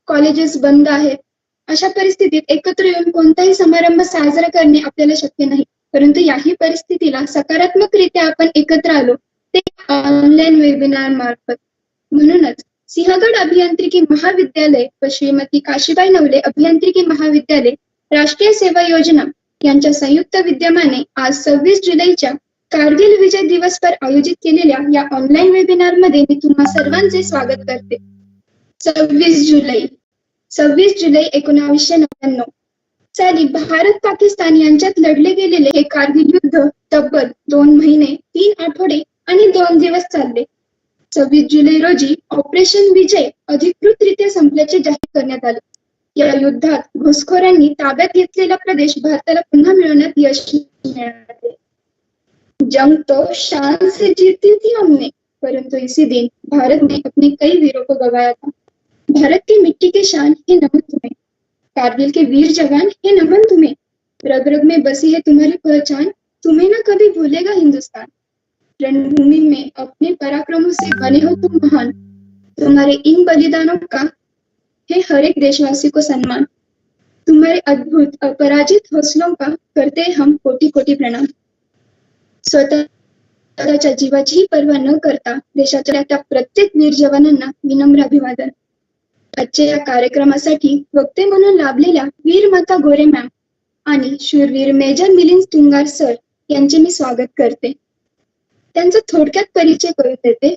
Colleges बंद आहेत. अशा परिस्थितीत एकत्र येऊन कोणताही समारंभ साजरा करणे आपल्याला शक्य नाही. परंतु याही परिस्थितीला सकारात्मकरित्या आपण एकत्र आलो ते ऑनलाईन वेबिनार मार्फत. म्हणूनच सिंहगड अभियांत्रिकी महाविद्यालय व श्रीमती काशीबाई नवले अभियांत्रिकी महाविद्यालय राष्ट्रीय सेवा योजना यांच्या संयुक्त विद्यमाने आज 26 जुलैच्या कारगिल विजय दिवस पर आयोजित केलेल्या या ऑनलाईन वेबिनार मध्ये मी तुम्हा सर्वांचे स्वागत करते. 26 जुलै 1999 साली भारत पाकिस्तान यांच्यात लढले गेलेले हे कारगिल युद्ध तब्बल 2 महिने 3 आठवडे आणि 2 दिवस चालले. 26 जुलै रोजी ऑपरेशन विजय अधिकृतरित्या संपल्याचे जाहीर करण्यात आले. या युद्धात घुसखोरांनी ताब्यात घेतलेला प्रदेश भारताला पुन्हा मिळवण्यात यश मिळाले. जंग तो शान से जीती थी हमने, परंतु इसी दिन भारत ने अपने कई वीरों को गवाया था. भारत की मिट्टी के शान है नमन तुम्हें, कारगिल के वीर जवान है नमन तुम्हें, रग रग में बसी है तुम्हारी पहचान, तुम्हें ना कभी भूलेगा हिंदुस्तान. रणभूमि में अपने पराक्रमों से बने हो तुम महान, तुम्हारे इन बलिदानों का है हर एक देशवासी को सम्मान. तुम्हारे अद्भुत अपराजित हौसलों का करते हम कोटि कोटि प्रणाम. स्वतःच्या जीवाचीही पर्वा न करता देशाच्या त्या प्रत्येक वीर जवानांना विनम्र अभिवादन. आजच्या या कार्यक्रमासाठी वक्ते म्हणून लाभलेल्या वीरमाता गोरे मॅम आणि शूरवीर मेजर मिलिंद तुंगार सर यांचे मी स्वागत करते. त्यांचा थोडक्यात परिचय करून देते.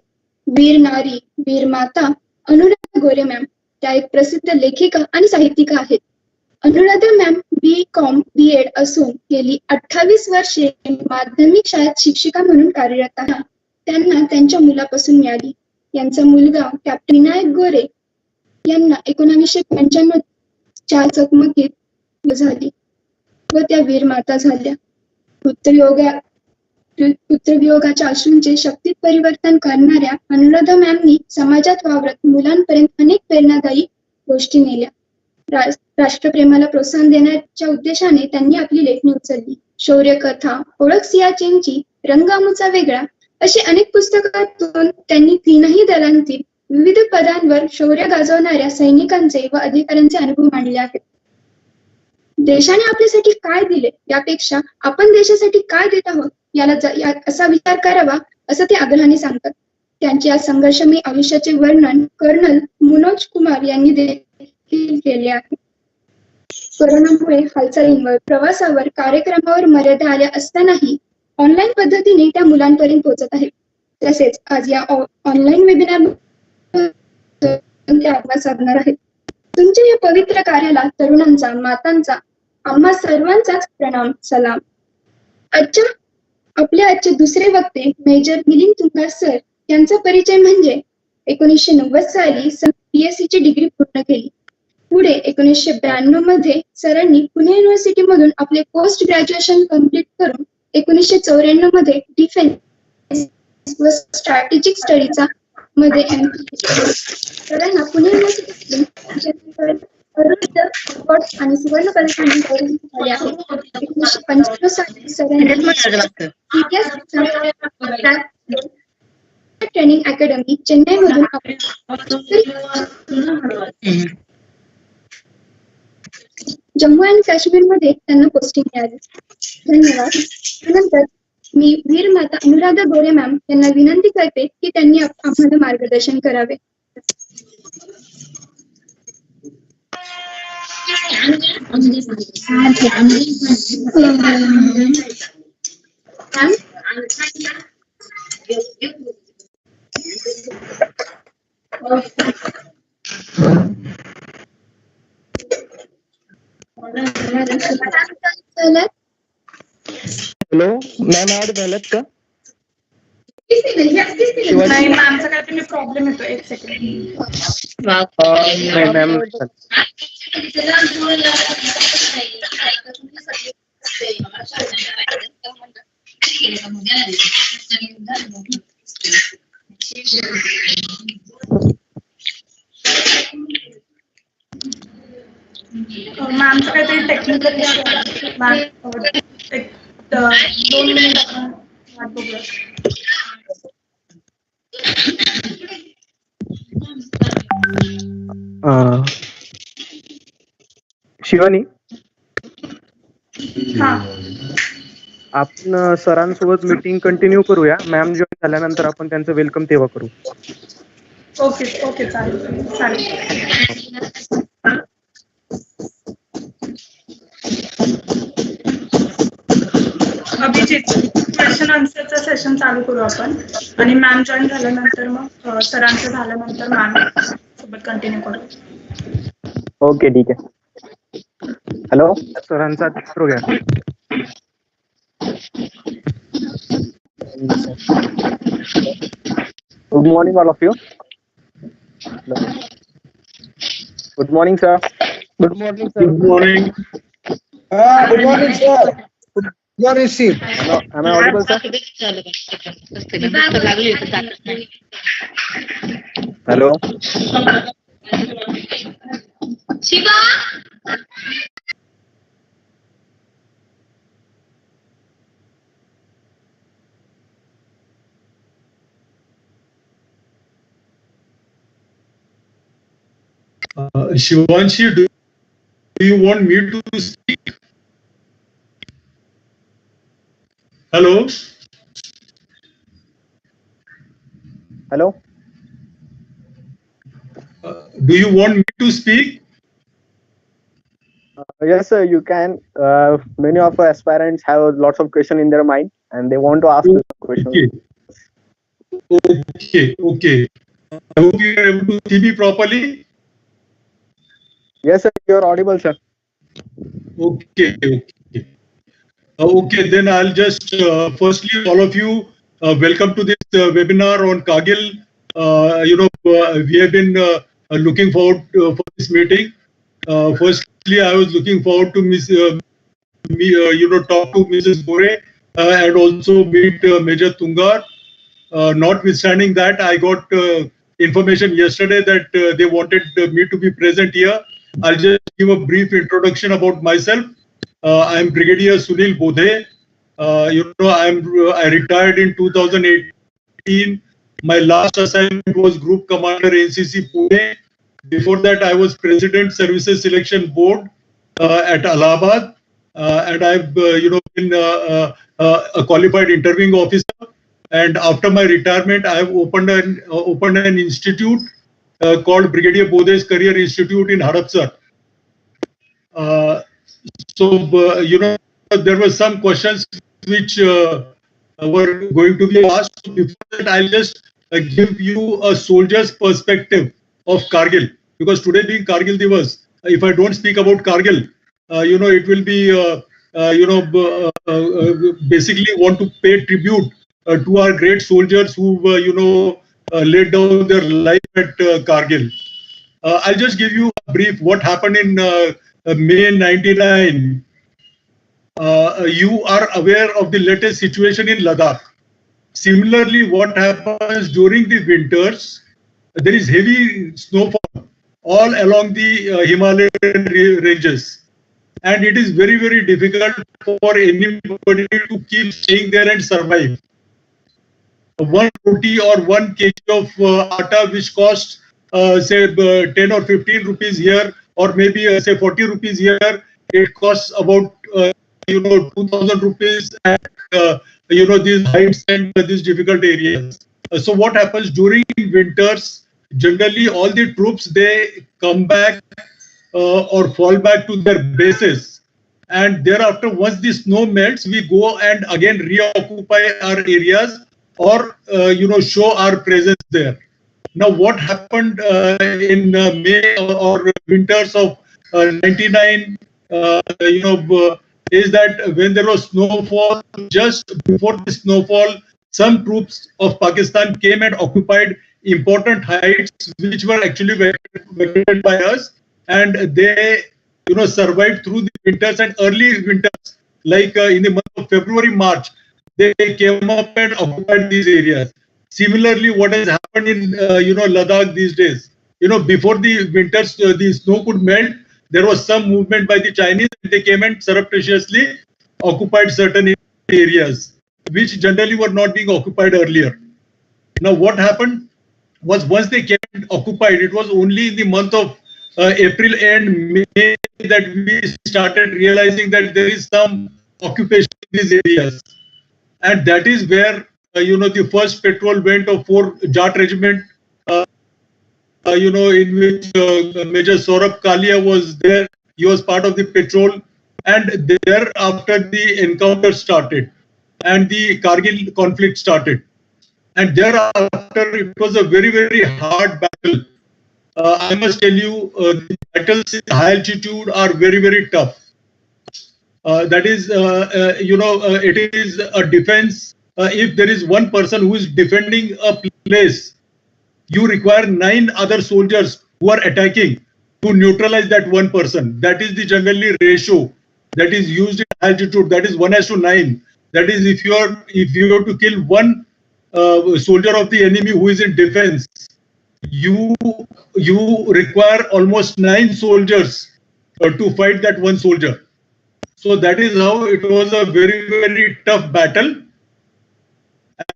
वीर नारी वीरमाता अनुराधा गोरे मॅम त्या एक प्रसिद्ध लेखिका आणि साहित्यिका आहेत. अनुराधा मॅम B.Com B.Ed असून गेली 28 वर्षे माध्यमिक शाळेत शिक्षिका म्हणून कार्यरत आहेत. त्यांना त्यांच्या मुलापासून मिळाली. यांचा मुलगा कॅप्टन विनायक गोरे यांना 1995 च्या चकमकीत झाली व त्या वीरमाता झाल्या. पुत्रवियोगाच्या अश्रूंचे शक्तीत परिवर्तन करणाऱ्या अनुराधा मॅमनी समाजात वावरत मुलांपर्यंत अनेक प्रेरणादायी गोष्टी नेल्या. राष्ट्रप्रेमाला प्रोत्साहन देण्याच्या उद्देशाने त्यांनी आपली लेखणी उचलली. शौर्य कथा, ओळख सियाचीनची, रंग आमुचा वेगळा अशी अनेक पुस्तकातून त्यांनी तीनही दलांतील विविध पदांवर शौर्य गाजवणाऱ्या सैनिकांचे व अधिकाऱ्यांचे अनुभव मांडले आहेत. देशाने आपल्यासाठी काय दिले यापेक्षा आपण देशासाठी काय देत आहोत याला असा विचार करावा असं ते आग्रहाने सांगतात. त्यांचे या संघर्षमय आयुष्याचे वर्णन कर्नल मनोज कुमार यांनी देखील केले आहे. कोरोनामुळे हालचालींवर, प्रवासावर, कार्यक्रमावर मर्यादा आल्या असतानाही ऑनलाईन पद्धतीने त्या मुलांपर्यंत पोहोचत आहे. तसेच आज या ऑनलाईन वेबिनार साधणार आहेत. तुमच्या या पवित्र कार्याला तरुणांचा, मातांचा, आम्हा सर्वांचाच प्रणाम, सलाम. आजचे दुसरे वक्ते मेजर मिलिंद तुंगार सर यांचा परिचय म्हणजे 1990 साली B.Sc ची डिग्री पूर्ण केली. पुढे 1992 मध्ये सरांनी पुणे युनिव्हर्सिटी मधून आपले पोस्ट ग्रॅज्युएशन कंप्लीट करून 1994 मध्ये डिफेन्स व स्ट्रॅटेजिक स्टडीचा मध्ये M.Phil. सरांना पुणे युनिव्हर्सिटी अवॉर्ड आणि सुवर्ण पदकाने झाले आहे. 1995 साली सरांनी ट्रेनिंग अकॅडमी चेन्नई मधून जम्मू आणि काश्मीर मध्ये त्यांना पोस्टिंग मिळाली. धन्यवाद. त्यानंतर मी वीरमाता अनुराधा गोरे मॅम यांना विनंती करते की त्यांनी आम्हाला मार्गदर्शन करावे. हॅलो मॅम, आवाज झालात का? नाही आमचा काहीतरी प्रॉब्लेम येतो. एक सेकंड. मॅम आमचं काहीतरी टेक्निकल इश्यू आहे. 2 मिनिट वाट बघूया. शिवानी, हा. आपण सरांसोबत मीटिंग कंटिन्यू करूया. मॅम जॉईन झाल्यानंतर आपण त्यांचं वेलकम तेव्हा करू. ओके ओके, चालेल चालेल. अभिजित, क्वेश्चन आन्सरचं सेशन चालू करू आपण आणि मॅम जॉईन झाल्यानंतर मग सरांचं झाल्यानंतर मॅम सोबत कंटिन्यू करू. ओके, ठीक आहे. हॅलो, सरांचा करूया. Good morning all of you. Good morning sir. Good morning sir. Good morning. Good morning, sir. Good morning, sir. Hello, am I audible, sir? Hello. Shivanshi, do you want me to speak? Hello? Hello. Do you want me to speak? Yes, sir. You can. Many of our aspirants have lots of questions in their mind, and they want to ask the questions. Okay. I hope you are able to see me properly. Yes, sir. You are audible, sir. Okay. Okay, then I'll just firstly, all of you, welcome to this webinar on Kargil. We have been looking forward for this meeting. Firstly, I was looking forward to talk to Mrs. Gore and also meet Major Tungar. Notwithstanding that, I got information yesterday that they wanted me to be present here. I'll just give a brief introduction about myself. I'm Brigadier Sunil Bodhe. I retired in 2018. My last assignment was Group Commander NCC Pune. Before that, I was President Services Selection Board at Allahabad, and I've been a qualified interviewing officer. And after my retirement, I have opened an institute called Brigadier Bodhe's Career Institute in Hadapsar. There were some questions which were going to be asked. Before that, I'll just give you a soldier's perspective of Kargil, because today being Kargil Diwas, if I don't speak about Kargil, it will be basically want to pay tribute to our great soldiers who laid down their life at Kargil. I'll just give you a brief what happened in May 99. You are aware of the latest situation in Ladakh. Similarly, what happens during the winters, there is heavy snowfall all along the Himalayan ranges. And it is very, very difficult for anybody to keep staying there and survive. 1 roti or 1 kg of atta, which costs say 10 or 15 rupees here, or maybe say 40 rupees here, it costs about 2,000 rupees at these heights and these difficult areas. So what happens during winters? Generally, all the troops, they come back or fall back to their bases, and thereafter, once the snow melts, we go and again reoccupy our areas or show our presence there. Now, what happened in May or winters of 99? Is that when there was snowfall, just before the snowfall, some troops of Pakistan came and occupied important heights which were actually vacated by us, and they survived through the winters and early winters, like in the month of February, March, they came up and occupied these areas. Similarly, what has happened in Ladakh these days, before the winters, the snow could melt, there was some movement by the Chinese. They came and surreptitiously occupied certain areas, which generally were not being occupied earlier. Now, what happened was once they came and occupied, it was only in the month of April and May that we started realizing that there is some occupation in these areas. And that is where, the first patrol went of 4 Jat regiment, in which Major Saurabh Kalia was there. He was part of the patrol. And thereafter the encounter started and the Kargil conflict started. And thereafter it was a very, very hard battle. I must tell you, the battles in high altitude are very, very tough. That is, it is a defense. If there is one person who is defending a place, you require 9 other soldiers who are attacking to neutralize that one person. That is the generally ratio that is used in altitude. That is 1:9. That is, if you have to kill one soldier of the enemy who is in defense, you require almost 9 soldiers to fight that one soldier. So that is how it was a very, very tough battle.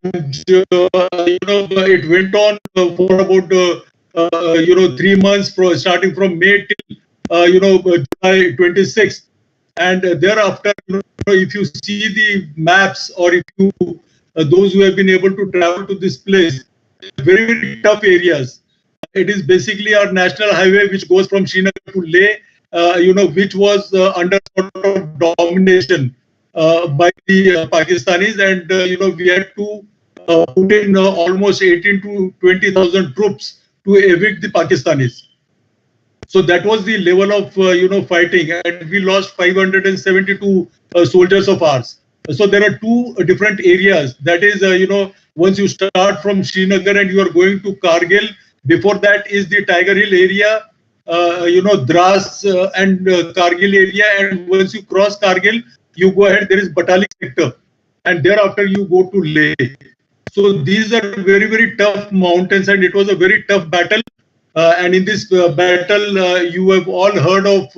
And it went on for about 3 months, starting from May till July 26th. And thereafter, if you see the maps, or if you those who have been able to travel to this place, very, very tough areas. It is basically our national highway which goes from Srinagar to Leh, which was under sort of domination by the Pakistanis, and we had to put in almost 18 to 20,000 troops to evict the Pakistanis. So that was the level of fighting, and we lost 572 soldiers of ours. So there are 2 different areas. That is, once you start from Srinagar and you are going to Kargil, before that is the Tiger Hill area, Dras and Kargil area, and once you cross Kargil, you go ahead, there is Batalik sector, and thereafter you go to Leh. So these are very, very tough mountains, and it was a very tough battle. And in this battle, you have all heard of,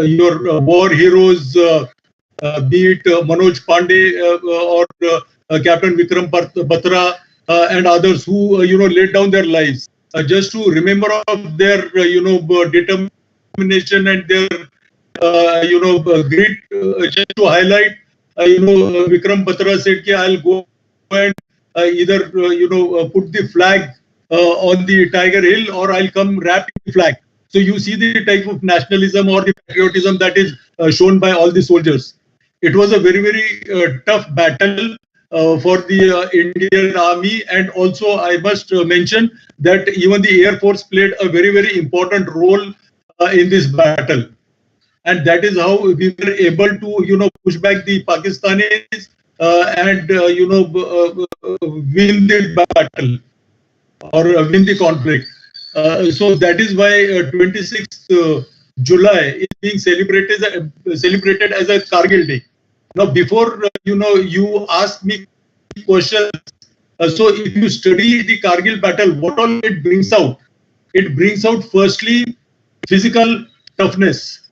your war heroes, be it Manoj Pandey or Captain Vikram Batra and others who laid down their lives just to remember of their determination and their grit. Just to highlight, Vikram Batra said, "I'll go and either put the flag on the Tiger Hill, or I'll come wrap the flag." So you see the type of nationalism or the patriotism that is shown by all the soldiers. It was a very, very tough battle for the Indian Army, and also I must mention that even the Air Force played a very, very important role in this battle, and that is how we were able to push back the Pakistanis and win the battle or win the conflict. So that is why 26th July is being celebrated as a Kargil Day. Now, before you ask me questions, so if you study the Kargil battle, what all it brings out? It brings out firstly physical toughness.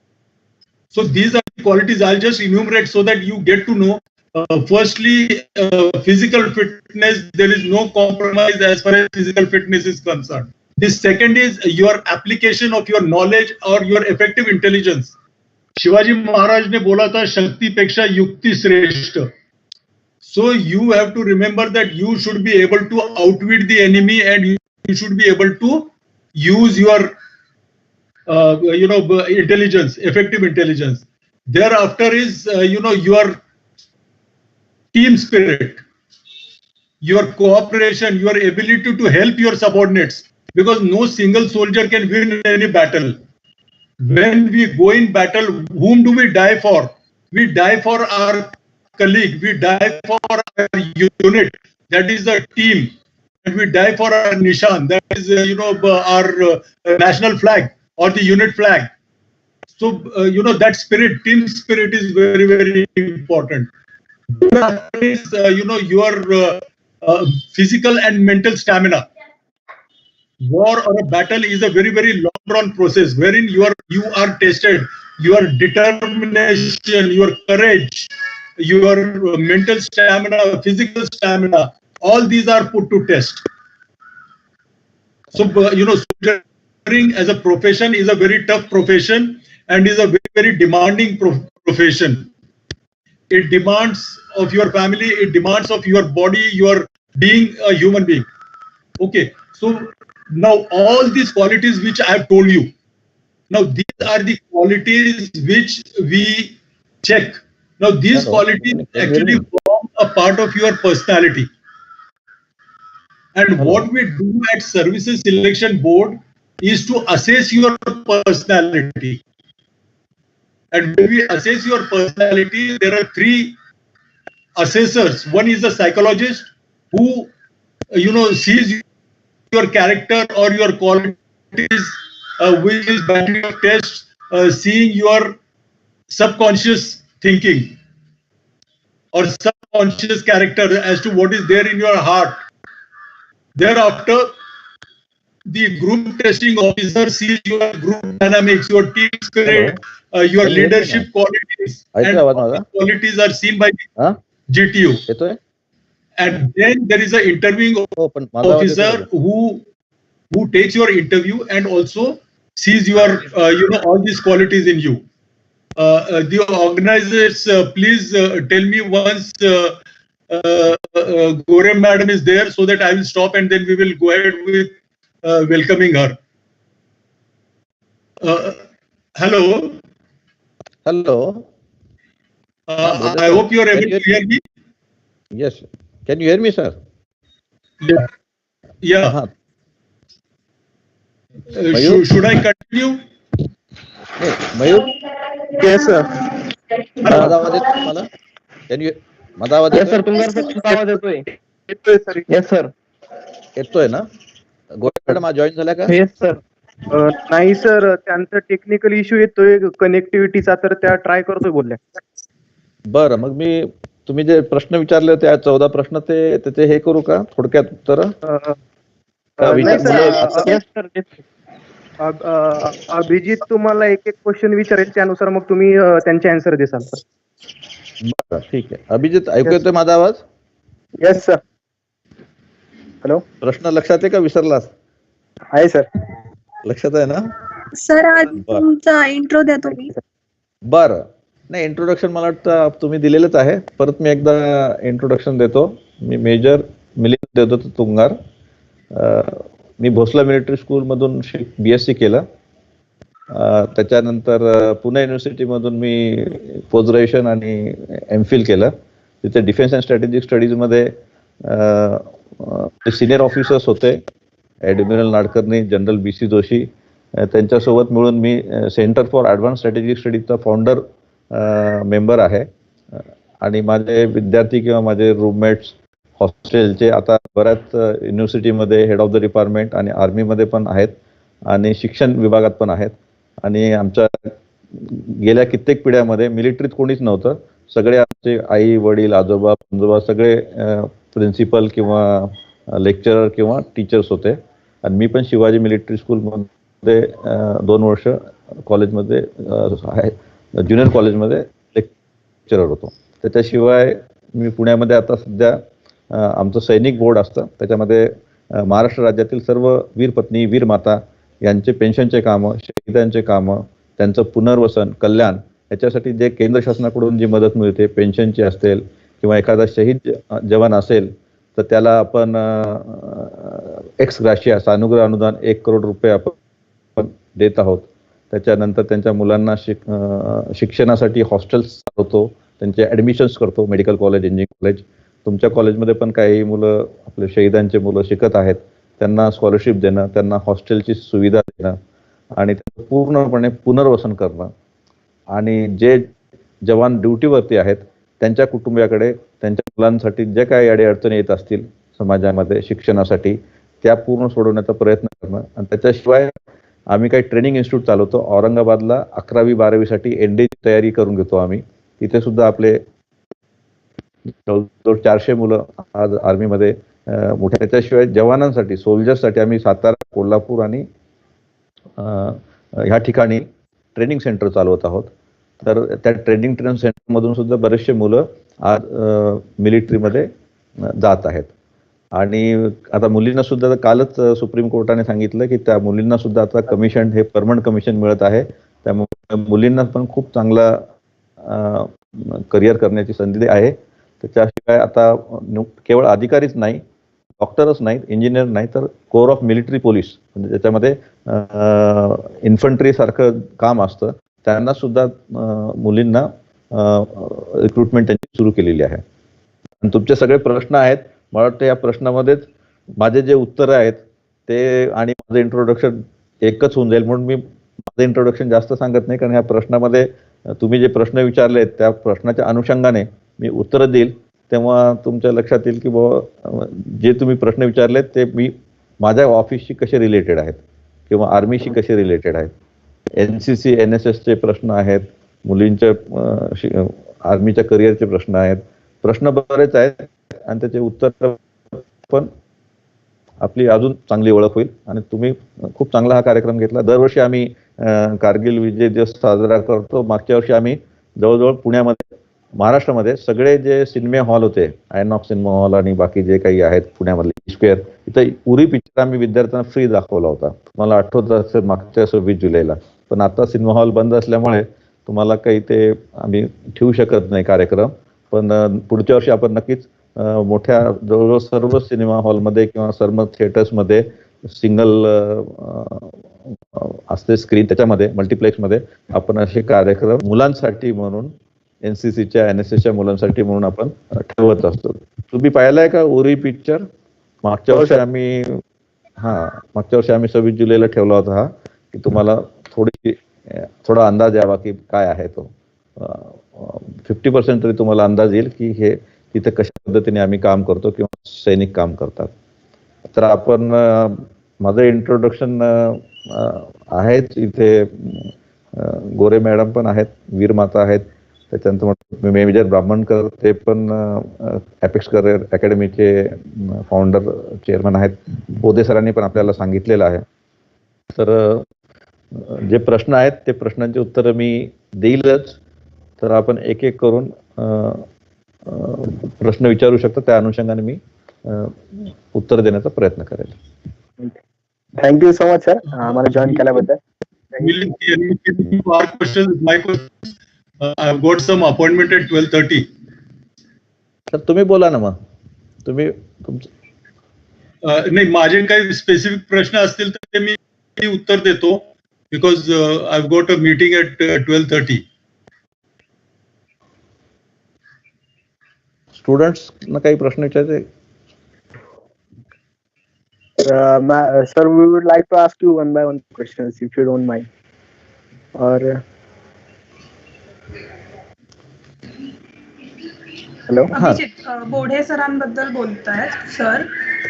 So these are the qualities I'll just enumerate so that you get to know. Firstly, physical fitness. There is no compromise as far as physical fitness is concerned. The second is your application of your knowledge or your effective intelligence. Shivaji Maharaj ने बोला था शक्ति पेक्षा युक्ति श्रेष्ठ. So you have to remember that you should be able to outwit the enemy, and you should be able to use your intelligence, effective intelligence. Thereafter is your team spirit, your cooperation, your ability to help your subordinates, because no single soldier can win any battle. When we go in battle, whom do we die for? We die for our colleague, we die for our unit, that is the team, and we die for our nishan, that is our national flag or the unit flag. So that spirit, team spirit, is very, very important. Is your physical and mental stamina. War or a battle is a very, very long run process wherein you are tested, your determination, your courage, your mental stamina, physical stamina, all these are put to test. So, soldiering as a profession is a very tough profession and is a very, very demanding profession. It demands of your family, it demands of your body, your being a human being. Okay, so now all these qualities which I have told you, now these are the qualities which we check. Now these qualities actually form a part of your personality. And what we do at Services Selection Board is to assess your personality. And when we assess your personality, there are three assessors. One is the psychologist who, sees your character or your qualities, which is battery of tests, seeing your subconscious thinking or subconscious character as to what is there in your heart. Thereafter, the group testing officer sees your group dynamics, your team spirit, your leadership qualities, and all the qualities are seen by the GTO. And then there is an interviewing officer who takes your interview and also sees your all these qualities in you. The organizers, please tell me once Gore madam is there, so that I will stop and then we will go ahead with welcoming her. Hello. Hello. I hope you are able to hear me. Yes. Can you hear me, sir? Yeah. Yeah. Should I continue? Mayur? Yes, sir. माझा आवाज येतो तुम्हाला? Can you? माझा आवाज Yes, sir. तुमचा आवाज येतोय. येतोय सर. Yes, sir. येतोय ना? गोरे मॅडम जॉईन झाल्या का? Yes, sir. नाही सर, त्यांचा टेक्निकल इश्यू येतोय कनेक्टिव्हिटीचा, तर त्या ट्राय करतोय बोलल्या. बरं, मग तुम्ही जे प्रश्न विचारले होते 14 प्रश्न, ते त्याचे हे करू का थोडक्यात उत्तर? अभिजित तुम्हाला एक क्वेश्चन विचारेल, त्यानुसार मग तुम्ही त्यांचे आन्सर देसाल. बरं, ठीक आहे. अभिजित, ऐकू येतोय माझा आवाज? Yes sir. हॅलो. प्रश्न लक्षात आहे का विसरलास? आहे सर. लक्षात आहे ना सर? आज तुमचा इंट्रो द्या तुम्ही. बरं, नाही इंट्रोडक्शन मला वाटतं तुम्ही दिलेलंच आहे. परत मी एकदा इंट्रोडक्शन देतो. मी मेजर मिलिंद तुंगार. मी भोसला मिलिटरी स्कूलमधून B.Sc केलं. त्याच्यानंतर पुणे युनिव्हर्सिटीमधून मी पोस्ट ग्रॅज्युएशन आणि M.Phil केलं. तिथे डिफेन्स अँड स्ट्रॅटेजिक स्टडीजमध्ये सिनियर ऑफिसर्स होते, admiral Nadkarni, general B.C. Joshi. त्यांच्यासोबत मिळून मी सेंटर फॉर ॲडव्हान्स स्ट्रॅटेजिक स्टडीजचा फाउंडर मेंबर आहे. आणि माझे विद्यार्थी किंवा माझे रूममेट्स हॉस्टेलचे आता बऱ्याच युनिव्हर्सिटीमध्ये हेड ऑफ द डिपार्टमेंट आणि आर्मीमध्ये पण आहेत आणि शिक्षण विभागात पण आहेत. आणि आमच्या गेल्या कित्येक पिढ्यामध्ये मिलिटरीत कोणीच नव्हतं. सगळे आमचे आई वडील आजोबा पंजोबा सगळे प्रिन्सिपल किंवा लेक्चरर किंवा टीचर्स होते. आणि मी पण शिवाजी मिलिटरी स्कूलमध्ये 2 वर्ष कॉलेजमध्ये ज्युनियर कॉलेजमध्ये लेक्चरर होतो. त्याच्याशिवाय मी पुण्यामध्ये आता सध्या आमचं सैनिक बोर्ड असतं, त्याच्यामध्ये महाराष्ट्र राज्यातील सर्व वीरपत्नी वीरमाता यांचे पेन्शनचे कामं, शहीदांचे कामं, त्यांचं पुनर्वसन कल्याण याच्यासाठी जे केंद्र शासनाकडून जी मदत मिळते, पेन्शनची असेल किंवा एखादा शहीद जवान असेल तर त्याला आपण एक्स ग्राशिया सानुग्रह अनुदान 1 करोड रुपये आपण देत आहोत. त्याच्यानंतर त्यांच्या मुलांना शिक्षणासाठी हॉस्टेल्स चालवतो, त्यांचे ॲडमिशन्स करतो, मेडिकल कॉलेज, इंजिनिअरिंग कॉलेज. तुमच्या कॉलेजमध्ये पण काही मुलं आपले शहीदांचे मुलं शिकत आहेत, त्यांना स्कॉलरशिप देणं, त्यांना हॉस्टेलची सुविधा देणं आणि त्यांचं पूर्णपणे पुनर्वसन करणं. आणि जे जवान ड्युटीवरती आहेत त्यांच्या कुटुंबियाकडे त्यांच्या मुलांसाठी जे काही अडीअडचणी येत असतील समाजामध्ये शिक्षणासाठी, त्या पूर्ण सोडवण्याचा प्रयत्न करणं. आणि त्याच्याशिवाय आम्ही काही ट्रेनिंग इन्स्टिट्यूट चालवतो. औरंगाबादला 11वी 12वीसाठी NDची तयारी करून घेतो आम्ही. तिथे सुद्धा आपले 400 मुलं आज आर्मीमध्ये मोठ्या. त्याच्याशिवाय जवानांसाठी सोल्जर्ससाठी आम्ही सातारा, कोल्हापूर आणि ह्या ठिकाणी ट्रेनिंग सेंटर चालवत आहोत. तर त्या ट्रेनिंग सेंटरमधून सुद्धा बरेचसे मुलं आज मिलिटरीमध्ये जात आहेत. आणि आता मुलींना सुद्धा कालच सुप्रीम कोर्टाने सांगितलं की त्या मुलींना सुद्धा आता कमिशन हे परमनंट कमिशन मिळत आहे. त्यामुळे मुलींना पण खूप चांगला करिअर करण्याची संधी आहे. त्याच्याशिवाय आता केवळ अधिकारीच नाही, डॉक्टरच नाहीत, इंजिनियर नाही, तर कोर ऑफ मिलिटरी पोलीस म्हणजे ज्याच्यामध्ये इन्फंट्री सारखं काम असतं त्यांना सुद्धा मुलींना रिक्रुटमेंट त्यांची सुरू केलेली आहे. आणि तुमचे सगळे प्रश्न आहेत, मला वाटतं या प्रश्नामध्येच माझे जे उत्तर आहेत ते आणि माझं इंट्रोडक्शन एकच होऊन जाईल, म्हणून मी माझं इंट्रोडक्शन जास्त सांगत नाही, कारण ह्या प्रश्नामध्ये तुम्ही जे प्रश्न विचारले त्या प्रश्नाच्या अनुषंगाने मी उत्तरं देईल, तेव्हा तुमच्या लक्षात येईल की बाबा जे तुम्ही प्रश्न विचारलेत ते मी माझ्या ऑफिसशी कसे रिलेटेड आहेत किंवा आर्मीशी कसे रिलेटेड आहेत. NCC NSSचे प्रश्न आहेत, मुलींच्या आर्मीच्या करिअरचे प्रश्न आहेत, प्रश्न बरेच आहेत आणि त्याचे उत्तर पण आपली अजून चांगली ओळख होईल. आणि तुम्ही खूप चांगला हा कार्यक्रम घेतला. दरवर्षी आम्ही कारगिल विजय दिवस साजरा करतो. मागच्या वर्षी आम्ही जवळजवळ पुण्यामध्ये, महाराष्ट्रामध्ये सगळे जे सिनेमा हॉल होते, आयनॉक्स सिनेमा हॉल आणि बाकी जे काही आहेत पुण्यामधले स्क्वेअर, इथं उरी पिक्चर आम्ही विद्यार्थ्यांना फ्री दाखवला होता. मला आठवत असेल मागच्या 26 जुलैला. पण आता सिनेमा हॉल बंद असल्यामुळे तुम्हाला काही ते आम्ही ठेवू शकत नाही कार्यक्रम. पण पुढच्या वर्षी आपण नक्कीच मोठ्या जवळजवळ सर्व सिनेमा हॉलमध्ये किंवा सर्व थिएटर्समध्ये सिंगल असते स्क्रीन, त्याच्यामध्ये मल्टिप्लेक्समध्ये आपण असे कार्यक्रम मुलांसाठी म्हणून NCCच्या NSSच्या मुलांसाठी म्हणून आपण ठेवत असतो. तुम्ही पाहिलाय का उरी पिक्चर? मागच्या वर्षी आम्ही मागच्या वर्षी आम्ही 26 जुलैला ठेवला होता हा, की तुम्हाला थोडा अंदाज यावा की काय आहे तो. 50% तरी तुम्हाला अंदाज येईल की हे तिथे कशा पद्धतीने आम्ही काम करतो किंवा सैनिक काम करतात. तर आपण माझं इंट्रोडक्शन आहेच इथे. गोरे मॅडम पण आहेत, वीरमाता आहेत, त्याच्यानंतर मेजर ब्राह्मणकर ते पण अपेक्स करिअर अकॅडमीचे फाउंडर चेअरमन आहेत. बोधे सरांनी पण आपल्याला सांगितलेलं आहे. तर जे प्रश्न आहेत ते प्रश्नांची उत्तरं मी देईलच. तर आपण एक एक करून प्रश्न विचारू शकता, त्या अनुषंगाने मी उत्तर देण्याचा प्रयत्न करेल. थँक्यू सो मच सर आम्हाला जॉईन केल्याबद्दल. I've got some appointment at 12:30. तर तुम्ही बोला ना, मग तुम्ही नाही, माझे काही स्पेसिफिक प्रश्न असतील तर ते मी उत्तर देतो, because I've got a meeting at 12:30. Students ना काही प्रश्न विचारायचे? Sir, we would like to ask you one by one questions if you don't mind. Or hello, Abhijit Bodhe सरांबद्दल बोलतायत सर.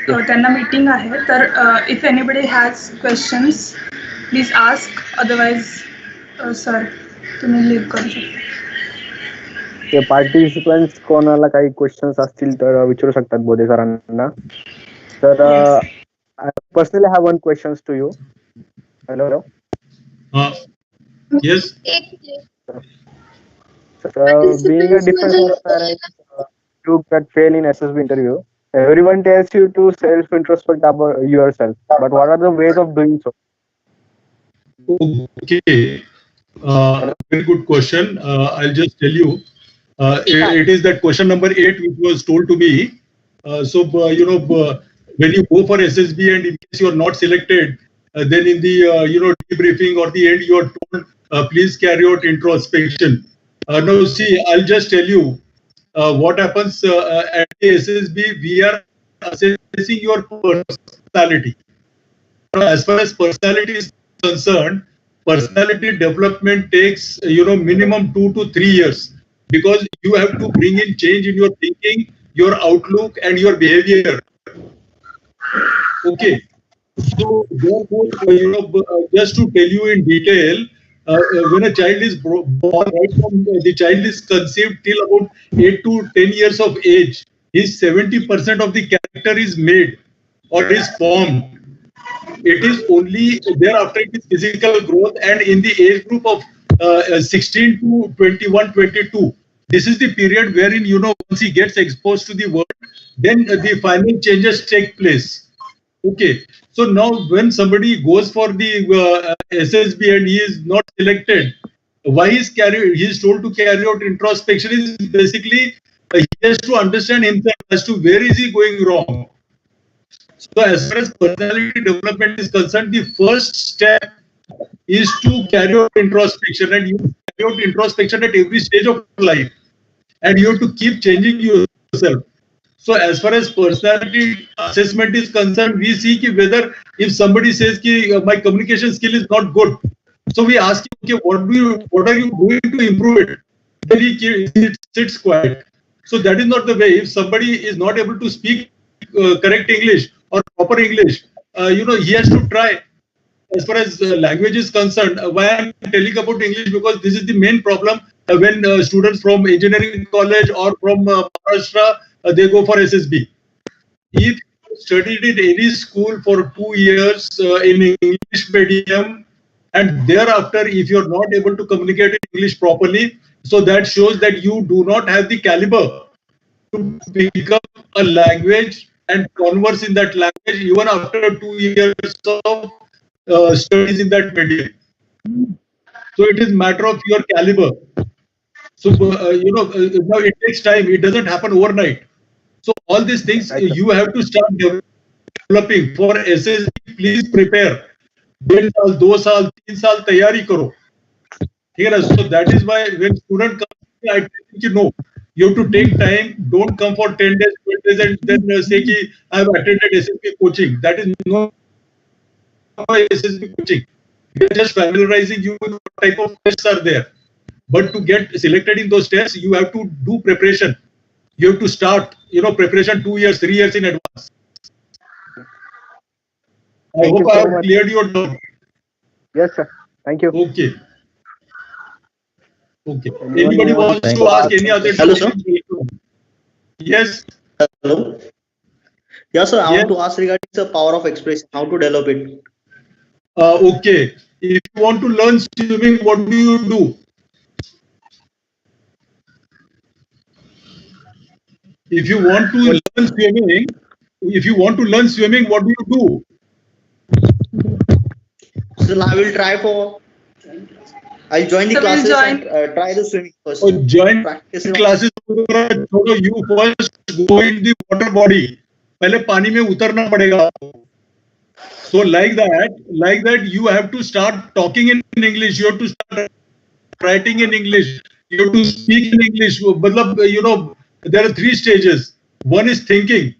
त्यांना मीटिंग आहे, तर if anybody has questions please ask, otherwise sir तुम्ही लीव करू शकता. ते पार्टिसिपंट्स कोणाला काही क्वेश्चन्स असतील तर विचारू शकतात बोधे सरांना. तर I personally have one questions to you. Hello. Yes. Being a defense aspirant, you got fail in SSB interview. Everyone tells you to self-introspect about yourself, but what are the ways of doing so? Okay. Very good question. I'll just tell you. It is that question number 8 which was told to me. When you go for SSB and in case you are not selected, then in the debriefing or the end you are told please carry out introspection. Now see, I'll just tell you what happens at the SSB. We are assessing your personality. As far as personality is concerned, personality development takes minimum 2 to 3 years, because you have to bring in change in your thinking, your outlook and your behavior. Okay, so therefore, just to tell you in detail, when a child is born, right from the child is conceived till about 8 to 10 years of age, his 70% of the character is made or is formed. It is only thereafter it is physical growth, and in the age group of 16 to 21, 22, this is the period wherein once he gets exposed to the world, then the final changes take place. Okay, so now when somebody goes for the SSB and he is not selected, why he is told to carry out introspection is basically he has to understand himself as to where is he going wrong. So as far as personality development is concerned, the first step is to carry out introspection, and you carry out introspection at every stage of life, and you have to keep changing yourself. So as far as personality assessment is concerned, we see ki whether if somebody says ki my communication skill is not good, so we ask him, okay, what are you doing to improve it? Then he sits quiet. So that is not the way. If somebody is not able to speak correct English or proper English, he has to try. As far as language is concerned, why I'm telling about English, because this is the main problem when students from engineering college or from Maharashtra, they go for SSB. If you studied in any school for 2 years in English medium, and thereafter if you're not able to communicate in English properly, so that shows that you do not have the caliber to pick up a language and converse in that language even after 2 years of studies in that medium. So it is matter of your caliber. So now it takes time. It doesn't happen overnight. So all these things you have to start developing. For SSB, please prepare. 1.5 साल, 2 साल, 3 साल तैयारी करो. So that is why when student comes, I think no, you have to take time. Don't come for 10 days, 12 days, and then say ki I have attended SSB coaching. That is no SSB coaching. We are just familiarizing you with what type of tests are there. But to get selected in those tests, you have to do preparation. You have to start, preparation 2 years, 3 years in advance. I hope I have cleared your doubt. Yes, sir. Thank you. Okay. Okay. Anybody wants to ask any other Hello, sir. Yes. Hello. Yes, sir. I want to ask regarding the power of expression, how to develop it. Okay. If you want to learn swimming, what do you do? If you want to learn swimming, what do you do? So I will try for. I'll join the classes and try the swimming first. So join classes. You first go in the water body. पहले पानी में उतरना पड़ेगा आपको. So like that, you have to start talking in English. You have to start writing in English. You have to speak in English. There are 3 stages. One is thinking.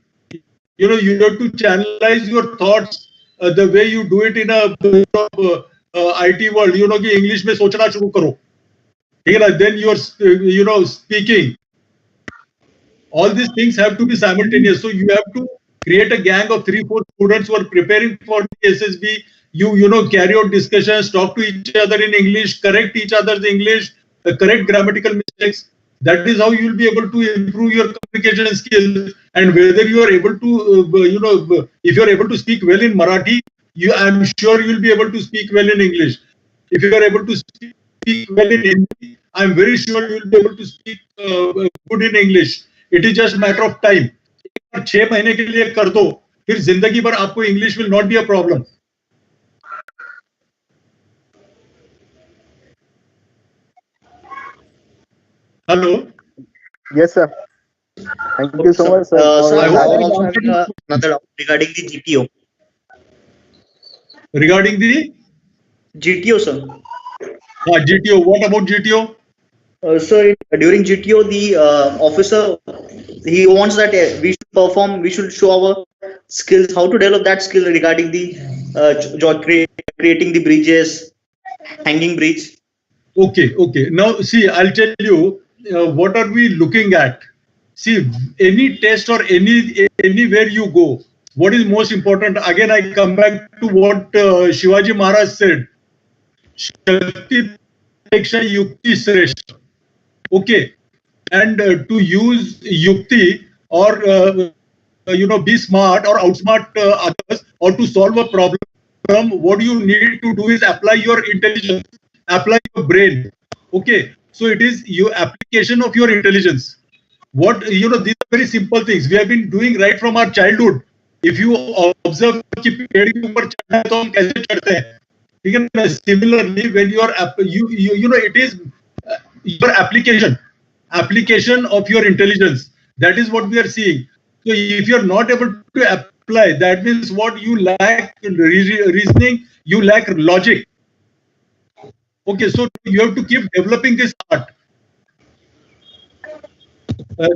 You have to channelize your thoughts the way you do it in a IT world. कि English में सोचना शुरू करो. Then you're speaking. All these things have to be simultaneous. So you have to create a gang of 3-4 students who are preparing for the SSB. You carry out discussions, talk to each other in English, correct each other's English, correct grammatical mistakes. That is how you will be able to improve your communication skills. And whether you are able to, if you are able to speak well in Marathi, I'm sure you will be able to speak well in English. If you are able to speak well in Hindi, I'm very sure you will be able to speak good in English. It is just a matter of time. 6 महीने के लिए कर दो, फिर जिंदगी भर आपको English will not be a problem. Hello. Yes, sir. Thank you so much, sir. So I also having another doubt regarding the GTO. Regarding the GTO, sir. GTO. What about GTO? So during GTO, the officer, he wants that we should perform, we should show our skills, how to develop that skill regarding the creating the bridges, hanging bridge. Okay. Now see, I'll tell you what are we looking at. See, any test or anywhere you go, what is most important? Again, I come back to what Shivaji Maharaj said. Shakti Peksha Yukti Shreshth. Okay, and to use yukti or be smart or outsmart others or to solve a problem, what you need to do is apply your intelligence, apply your brain. Okay, so it is your application of your intelligence. These very simple things. We have been doing right from our childhood. If you observe कि पेड़ के ऊपर चढ़ना है तो हम कैसे चढ़ते हैं, ठीक है ना? Similarly, when you know, it is your application of your intelligence. That is what we are seeing. So if you are not able to apply, that means what you lack reasoning, you lack logic. Okay, so you have to keep developing this art.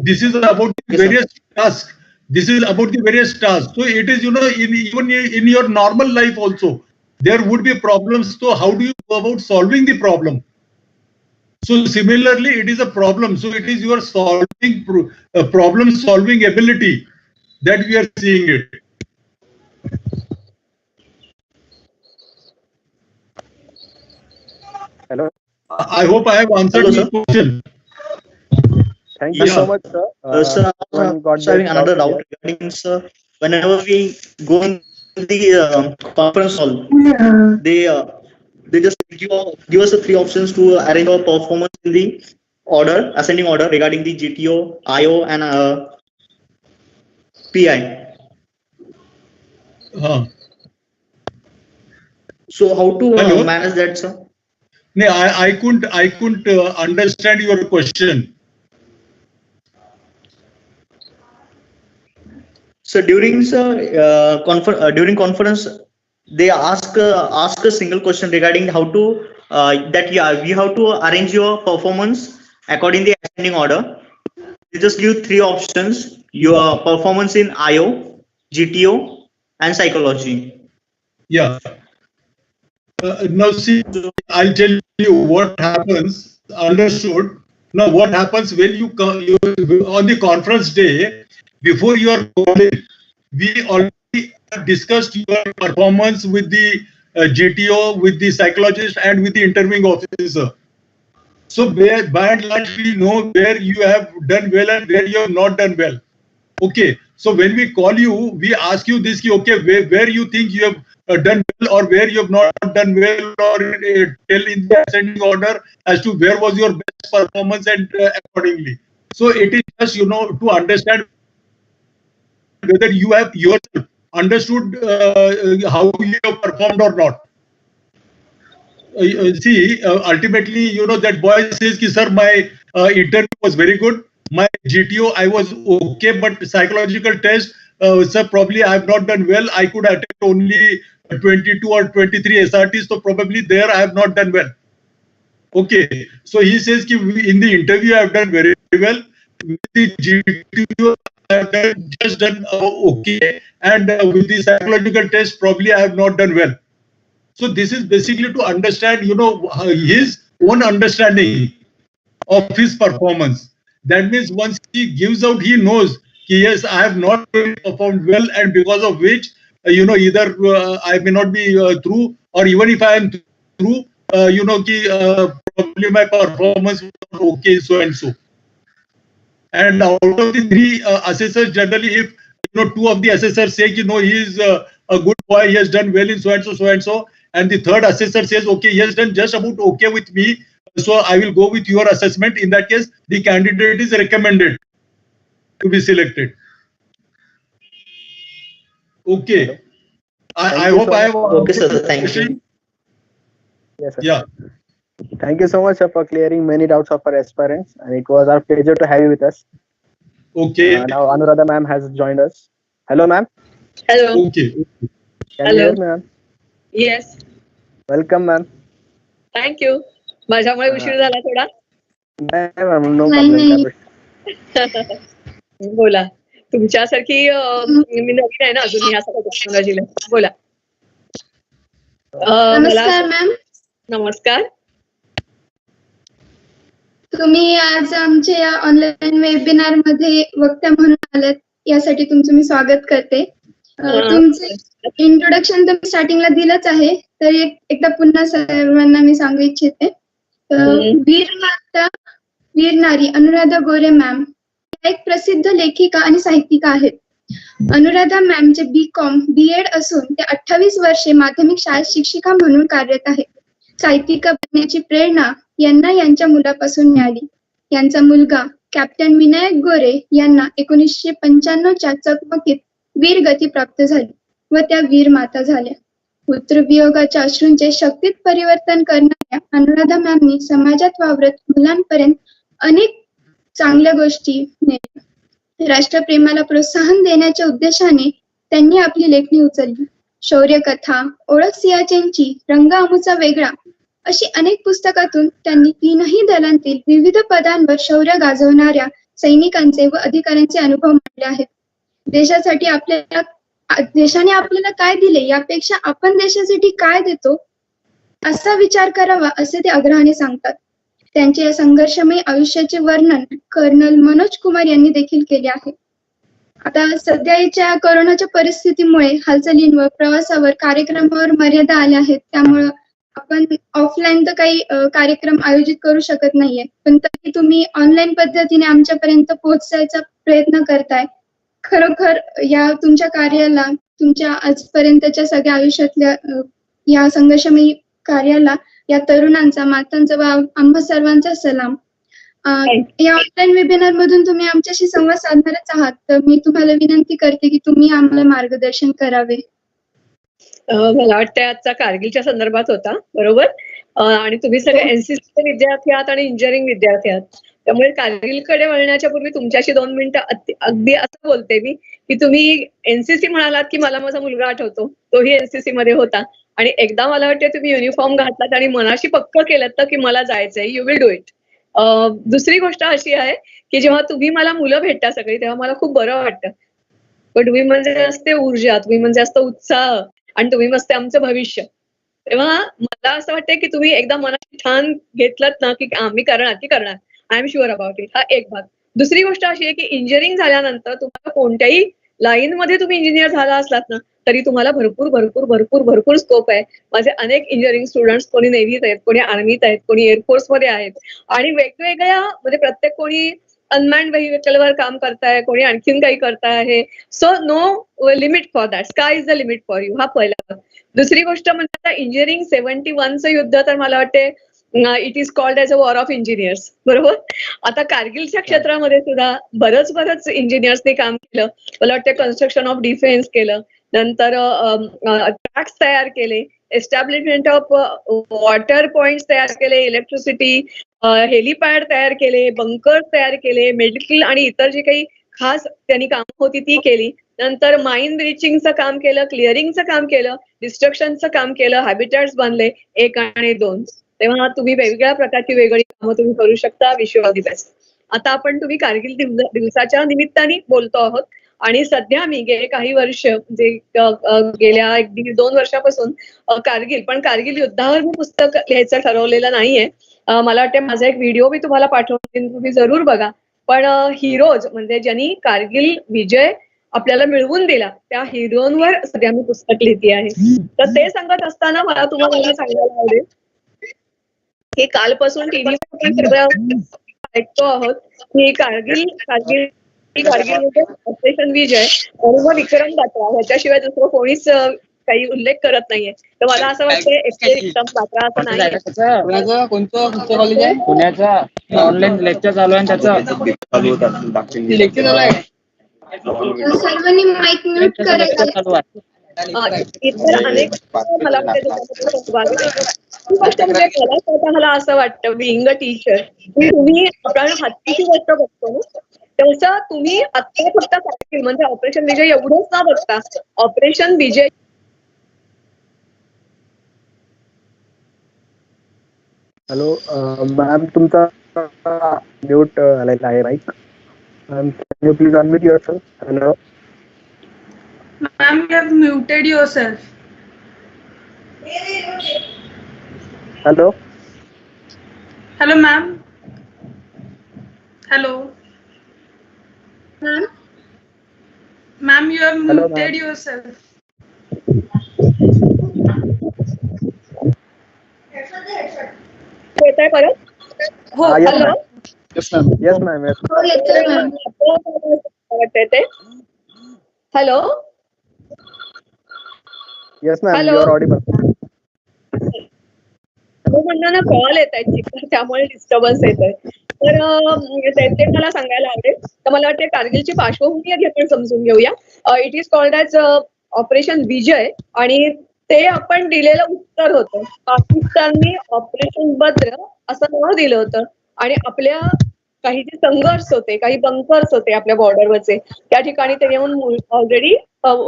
This is about the various tasks. This is about the various tasks. So it is, you know, even in your normal life also, there would be problems. So how do you go about solving the problem? So similarly, it is a problem. So it is your problem solving ability that we are seeing it. Hello. I hope I have answered your question. Thank you so much, sir. Sir, I'm having another doubt regarding, sir. Whenever we go in the conference hall, they just give us the 3 options to arrange our performance in the ascending order regarding the GTO, IO, and PI. So how to manage that, sir? No, I couldn't understand your question. So during conference, they ask a single question regarding how to we have to arrange your performance according to the ascending order. They just give 3 options: your performance in IO, GTO, and psychology. Yeah. Now see, I'll tell you what happens. Understood. Now what happens when you on the conference day, before you are calling, we already discussed your performance with the GTO, with the psychologist, and with the interviewing officer. So by and large, we know where you have done well and where you have not done well. Okay. So when we call you, we ask you this: okay, where you think you have done well or where you have not done well, or tell in the ascending order as to where was your best performance, and accordingly. So it is just, you know, to understand whether you have yourself understood how you have performed or not. See, ultimately, you know, that boy says ki, sir, my interview was very good. My GTO, I was okay, but psychological test, sir, probably I have not done well. I could attempt only 22 or 23 SRTs, so probably there I have not done well. Okay, so he says ki, in the interview I have done very well. With the GTO, I have just done okay, and with the psychological test, probably I have not done well. So this is basically to understand, you know, his own understanding of his performance. That means once he gives out, he knows, yes, I have not performed well, and because of which, you know, either I may not be through, or even if I am through, you know, probably my performance was okay, so and so. And out of the 3 assessors, generally, if, you know, 2 of the assessors say, you know, he is a good boy, he has done well in so and so, so and so, and the 3rd assessor says, okay, he has done just about okay with me, so I will go with your assessment. In that case, the candidate is recommended to be selected. Okay. I hope I have. Okay, sir. Thank you. Yes, sir. Yeah. Thank you so much, sir, for clearing many doubts of our aspirants, and it was our pleasure to have you with us. Okay. Now Anuradha ma'am has joined us. Hello, ma'am. Hello. Okay. Can you hear me, ma'am? Yes. Welcome, ma'am. Thank you. माझ्यामुळे उशीर झाला थोडा. नाही ma'am, no नाही, problem. बोला. तुमच्यासारखी मी नवीन आहे ना अजून या सगळ्या टेक्नॉलॉजीला. बोला. नमस्कार मॅम. नमस्कार. तुम्ही आज आमच्या या ऑनलाईन वेबिनार मध्ये वक्ता म्हणून आलात, यासाठी तुमचं मी स्वागत करते. तुमचं इंट्रोडक्शन तुम्ही स्टार्टिंगला दिलंच आहे, तर एकदा पुन्हा सर्वांना मी सांगू इच्छिते. वीर नारी अनुराधा गोरे मॅम एक प्रसिद्ध लेखिका आणि साहित्यिका आहेत. अनुराधा मॅमचे B.Com, B.Ed असून ते 28 वर्षे माध्यमिक शाळेत शिक्षिका म्हणून कार्यरत आहेत. साहित्यिका बनण्याची प्रेरणा यांना यांच्या मुलापासून मिळाली. यांचा मुलगा कॅप्टन विनायक गोरे यांना 1995च्या चकमकीत वीरगती प्राप्त झाली व त्या वीर माता झाल्या. पुत्रवियोगाच्या अश्रूंचे शक्तीत परिवर्तन करणाऱ्या अनुराधा मॅमनी समाजात वावरत मुलांपर्यंत अनेक चांगल्या गोष्टी नेल्या. राष्ट्रप्रेमाला प्रोत्साहन देण्याच्या उद्देशाने त्यांनी आपली लेखणी उचलली. शौर्यकथा, ओळख सियाचेनची, रंग अमुचा वेगळा अशी अनेक पुस्तकातून त्यांनी तीनही दलांतील विविध पदांवर शौर्य गाजवणाऱ्या सैनिकांचे व अधिकाऱ्यांचे अनुभव मांडले आहेत. देशाने आपल्याला काय दिले यापेक्षा आपण देशासाठी काय देतो असा विचार करावा असे ते आग्रहाने सांगतात. त्यांचे या संघर्षमयी आयुष्याचे वर्णन कर्नल मनोज कुमार यांनी देखील केले आहे. आता सध्याच्या कोरोनाच्या परिस्थितीमुळे हालचालींवर, प्रवासावर, कार्यक्रमावर मर्यादा आल्या आहेत. त्यामुळं आपण ऑफलाईन तर काही कार्यक्रम आयोजित करू शकत नाहीये, पण तरी तुम्ही ऑनलाईन पद्धतीने आमच्यापर्यंत पोहोचायचा प्रयत्न करताय. खरोखर या तुमच्या कार्याला, तुमच्या आजपर्यंतच्या सगळ्या आयुष्यातल्या या संघर्षमयी कार्याला या तरुणांचा, मातांचा व आम्हा सर्वांचा सलाम. या ऑनलाईन वेबिनार मधून तुम्ही आमच्याशी संवाद साधणारच आहात, तर मी तुम्हाला विनंती करते की तुम्ही आम्हाला मार्गदर्शन करावे. मला वाटतं आजचा कारगिलच्या संदर्भात होता, बरोबर. आणि तुम्ही सगळे एनसीसी विद्यार्थी आहात आणि इंजिनिअरिंग विद्यार्थी आहात, त्यामुळे कारगिलकडे वळण्याच्या पूर्वी तुमच्याशी 2 मिनिटं अगदी असं बोलते मी की तुम्ही एनसीसी म्हणालात की मला माझा मुलगा आठवतो, तोही एनसीसी मध्ये होता आणि एकदा मला वाटतं तुम्ही युनिफॉर्म घातलात आणि मनाशी पक्क केलं तर की मला जायचंय, यू विल डू इट. दुसरी गोष्ट अशी आहे की जेव्हा तुम्ही मला मुलं भेटता सगळी तेव्हा मला खूप बरं वाटतं. पण तुम्ही म्हणजे असते ऊर्जा, तुम्ही म्हणजे असतं उत्साह आणि तुम्ही मस्त आमचं भविष्य. तेव्हा मला असं वाटतं की तुम्ही एकदा मनाशी ठाण घेतलात ना की आम्ही करणार, I am sure about it. हा एक भाग. दुसरी गोष्ट अशी आहे की इंजिनिअरिंग झाल्यानंतर तुम्हाला कोणत्याही लाईन मध्ये तुम्ही इंजिनियर झाला असलात ना तरी तुम्हाला भरपूर भरपूर भरपूर भरपूर स्कोप आहे. माझे अनेक इंजिनिअरिंग स्टुडंट्स कोणी नेव्हीत आहेत, कोणी आर्मीत आहेत, कोणी एअरफोर्स मध्ये आहेत आणि वेगवेगळ्या म्हणजे प्रत्येक कोणी अनमॅन्ड व्हेहिकलवर काम करताय, कोणी आणखीन काही करताय. So no limit for that, sky is the limit for you. हा पहिला. दुसरी गोष्ट म्हणजे आता इंजिनिअरिंग 71चं युद्ध तर मला वाटते it is called as a war of engineers, बरोबर. आता कारगिलच्या क्षेत्रामध्ये सुद्धा बरंच इंजिनियर्सनी काम केलं. मला वाटतं कन्स्ट्रक्शन ऑफ डिफेन्स केलं, नंतर ट्रॅक्स तयार केले, एस्टॅब्लिशमेंट ऑफ वॉटर पॉइंट्स तयार केले, इलेक्ट्रिसिटी, हेलिपॅड तयार केले, बंकर तयार केले, मेडिकल आणि इतर जी काही खास त्यांनी कामं होती ती केली. नंतर माइन रिचिंगचं काम केलं, क्लिअरिंगचं काम केलं, डिस्ट्रक्शनचं काम केलं, हॅबिटॅट्स बांधले 1 आणि 2. तेव्हा तुम्ही वेगवेगळ्या प्रकारची वेगळी कामं तुम्ही करू शकता. Wish you all the best. आता तुम्ही कारगिल दिवसाच्या निमित्ताने बोलतो आहोत आणि सध्या मी गेले काही वर्ष म्हणजे गेल्या 1-2 वर्षापासून कारगिल युद्धावर मी पुस्तक लिहायचं ठरवलेलं नाहीये. मला वाटतं माझा एक व्हिडिओ मी तुम्हाला पाठवून तुम्ही जरूर बघा. पण हिरोज म्हणजे ज्यांनी कारगिल विजय आपल्याला मिळवून दिला त्या हिरोंवर सध्या मी पुस्तक लिहिते आहे. तर ते सांगत असताना मला तुम्हाला सांगायला आवडेल की कालपासून टीव्हीवर आपण सगळं ऐकतो आहोत की कारगिल ऑपरेशन विजय आणि विक्रम गाथा ह्याच्याशिवाय दुसरं कोणीच काही उल्लेख करत नाहीये. तर मला असं वाटतं विक्रम गाथा असं नाही. कोणतं कॉलेज आहे पुण्याचं ऑनलाईन लेक्चर चालू आहे त्याचं लेक्चर चालू आहे. सर्वांनी माईक म्यूट करायचं. इतर अनेक मला स्वतःला असं वाटतं बिईंग अ टीचर की तुम्ही आपण हत्तीची गोष्ट बघतो ना तसं तुम्ही आत्ता फक्त कारगिल म्हणजे ऑपरेशन विजय एवढंच ना बघता ऑपरेशन विजय. हॅलो मॅम, तुमचा म्यूट आलेला आहे mic. Ma'am can you please unmute yourself. Hello Ma'am, you have muted yourself. Hello Hello, ma'am. Hello. Ma'am? Ma'am, you have Hello, muted ma'am. yourself. येत आहे परत? हो. हॅलो. Yes ma'am. हो, येतोय ma'am. वाटतंय ते. Hello. Yes ma'am, Hello. You are audible. म्हणणं ना कॉल येत आहेत त्यामुळे डिस्टर्बन्स येत आहे. तर ते मला सांगायला आवडेल. तर मला वाटते कारगिलची पार्श्वभूमी आधी आपण समजून घेऊया. It is called as operation Vijay आणि ते आपण दिलेलं उत्तर होतं. पाकिस्तानने ऑपरेशन बद्र असं नाव दिलं होतं आणि आपल्या काही जे संघर्ष होते, काही बंकर्स होते आपल्या बॉर्डरवरचे, त्या ठिकाणी ते येऊन ऑलरेडी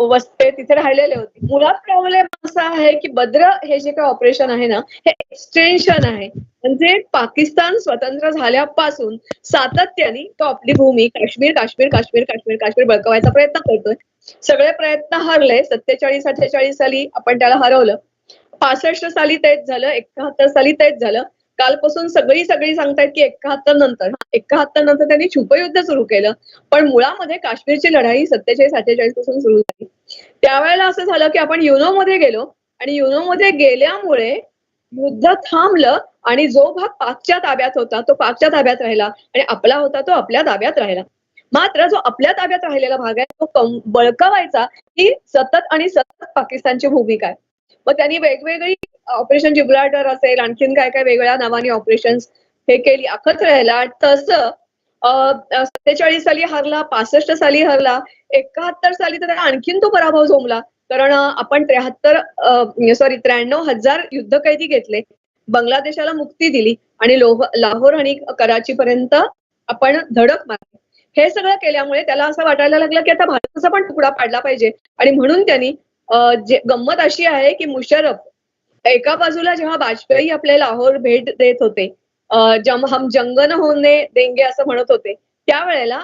वसते तिथे राहिलेले होते. मुळात प्रॉब्लेम असा आहे की बद्र हे जे काही ऑपरेशन आहे ना, हे एक्सटेन्शन आहे. म्हणजे पाकिस्तान स्वतंत्र झाल्यापासून सातत्याने तो आपली भूमी काश्मीर काश्मीर काश्मीर काश्मीर काश्मीर बळकवायचा प्रयत्न करतोय. सगळे प्रयत्न हरले. 47-48 साली आपण त्याला हरवलं. 65 साली तेच झालं, 71 साली तेच झालं. कालपासून सगळी सांगतायत की 71 नंतर त्यांनी छुपयुद्ध सुरू केलं. पण मुळामध्ये काश्मीरची लढाई 47-48 पासून सुरू झाली. त्यावेळेला असं झालं की आपण युनोमध्ये गेलो आणि युनोमध्ये गेल्यामुळे युद्ध थांबलं आणि जो भाग पाकच्या ताब्यात होता तो पाकच्या ताब्यात राहिला आणि आपला होता तो आपल्या ताब्यात राहिला. मात्र जो आपल्या ताब्यात राहिलेला भाग आहे तो बळकावायचा ही सतत पाकिस्तानची भूमिका आहे. मग त्यांनी वेगवेगळी ऑपरेशन जिब्राल्टर असेल, आणखीन काय काय वेगवेगळ्या नावाने ऑपरेशन हे केली आखत राहिला. तसं 47 साली हरला, 65 साली हरला, 71 साली तर आणखीन तो पराभव झोंबला. कारण आपण 93,000 युद्ध कैदी घेतले, बांगलादेशाला मुक्ती दिली आणि लाहोर आणि कराची पर्यंत आपण धडक मारली. हे सगळं केल्यामुळे त्याला असं वाटायला लागलं की आता भारताचा पण तुकडा पाडला पाहिजे आणि म्हणून त्यांनी गंमत अशी आहे की मुशर्रफ एका बाजूला जेव्हा वाजपेयी आपले लाहोर भेट देत होते, हम जंग न होने देंगे असं म्हणत होते, त्यावेळेला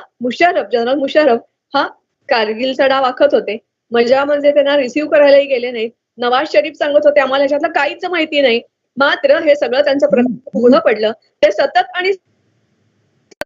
जनरल मुशर्रफ हा कारगिलचा डाव आखत होते. मजा म्हणजे त्यांना रिसिव्ह करायलाही गेले नाहीत. नवाज शरीफ सांगत होते आम्हाला ह्याच्यातलं काहीच माहिती नाही. मात्र हे सगळं त्यांचं प्रकल्प उघडं पडलं. ते सतत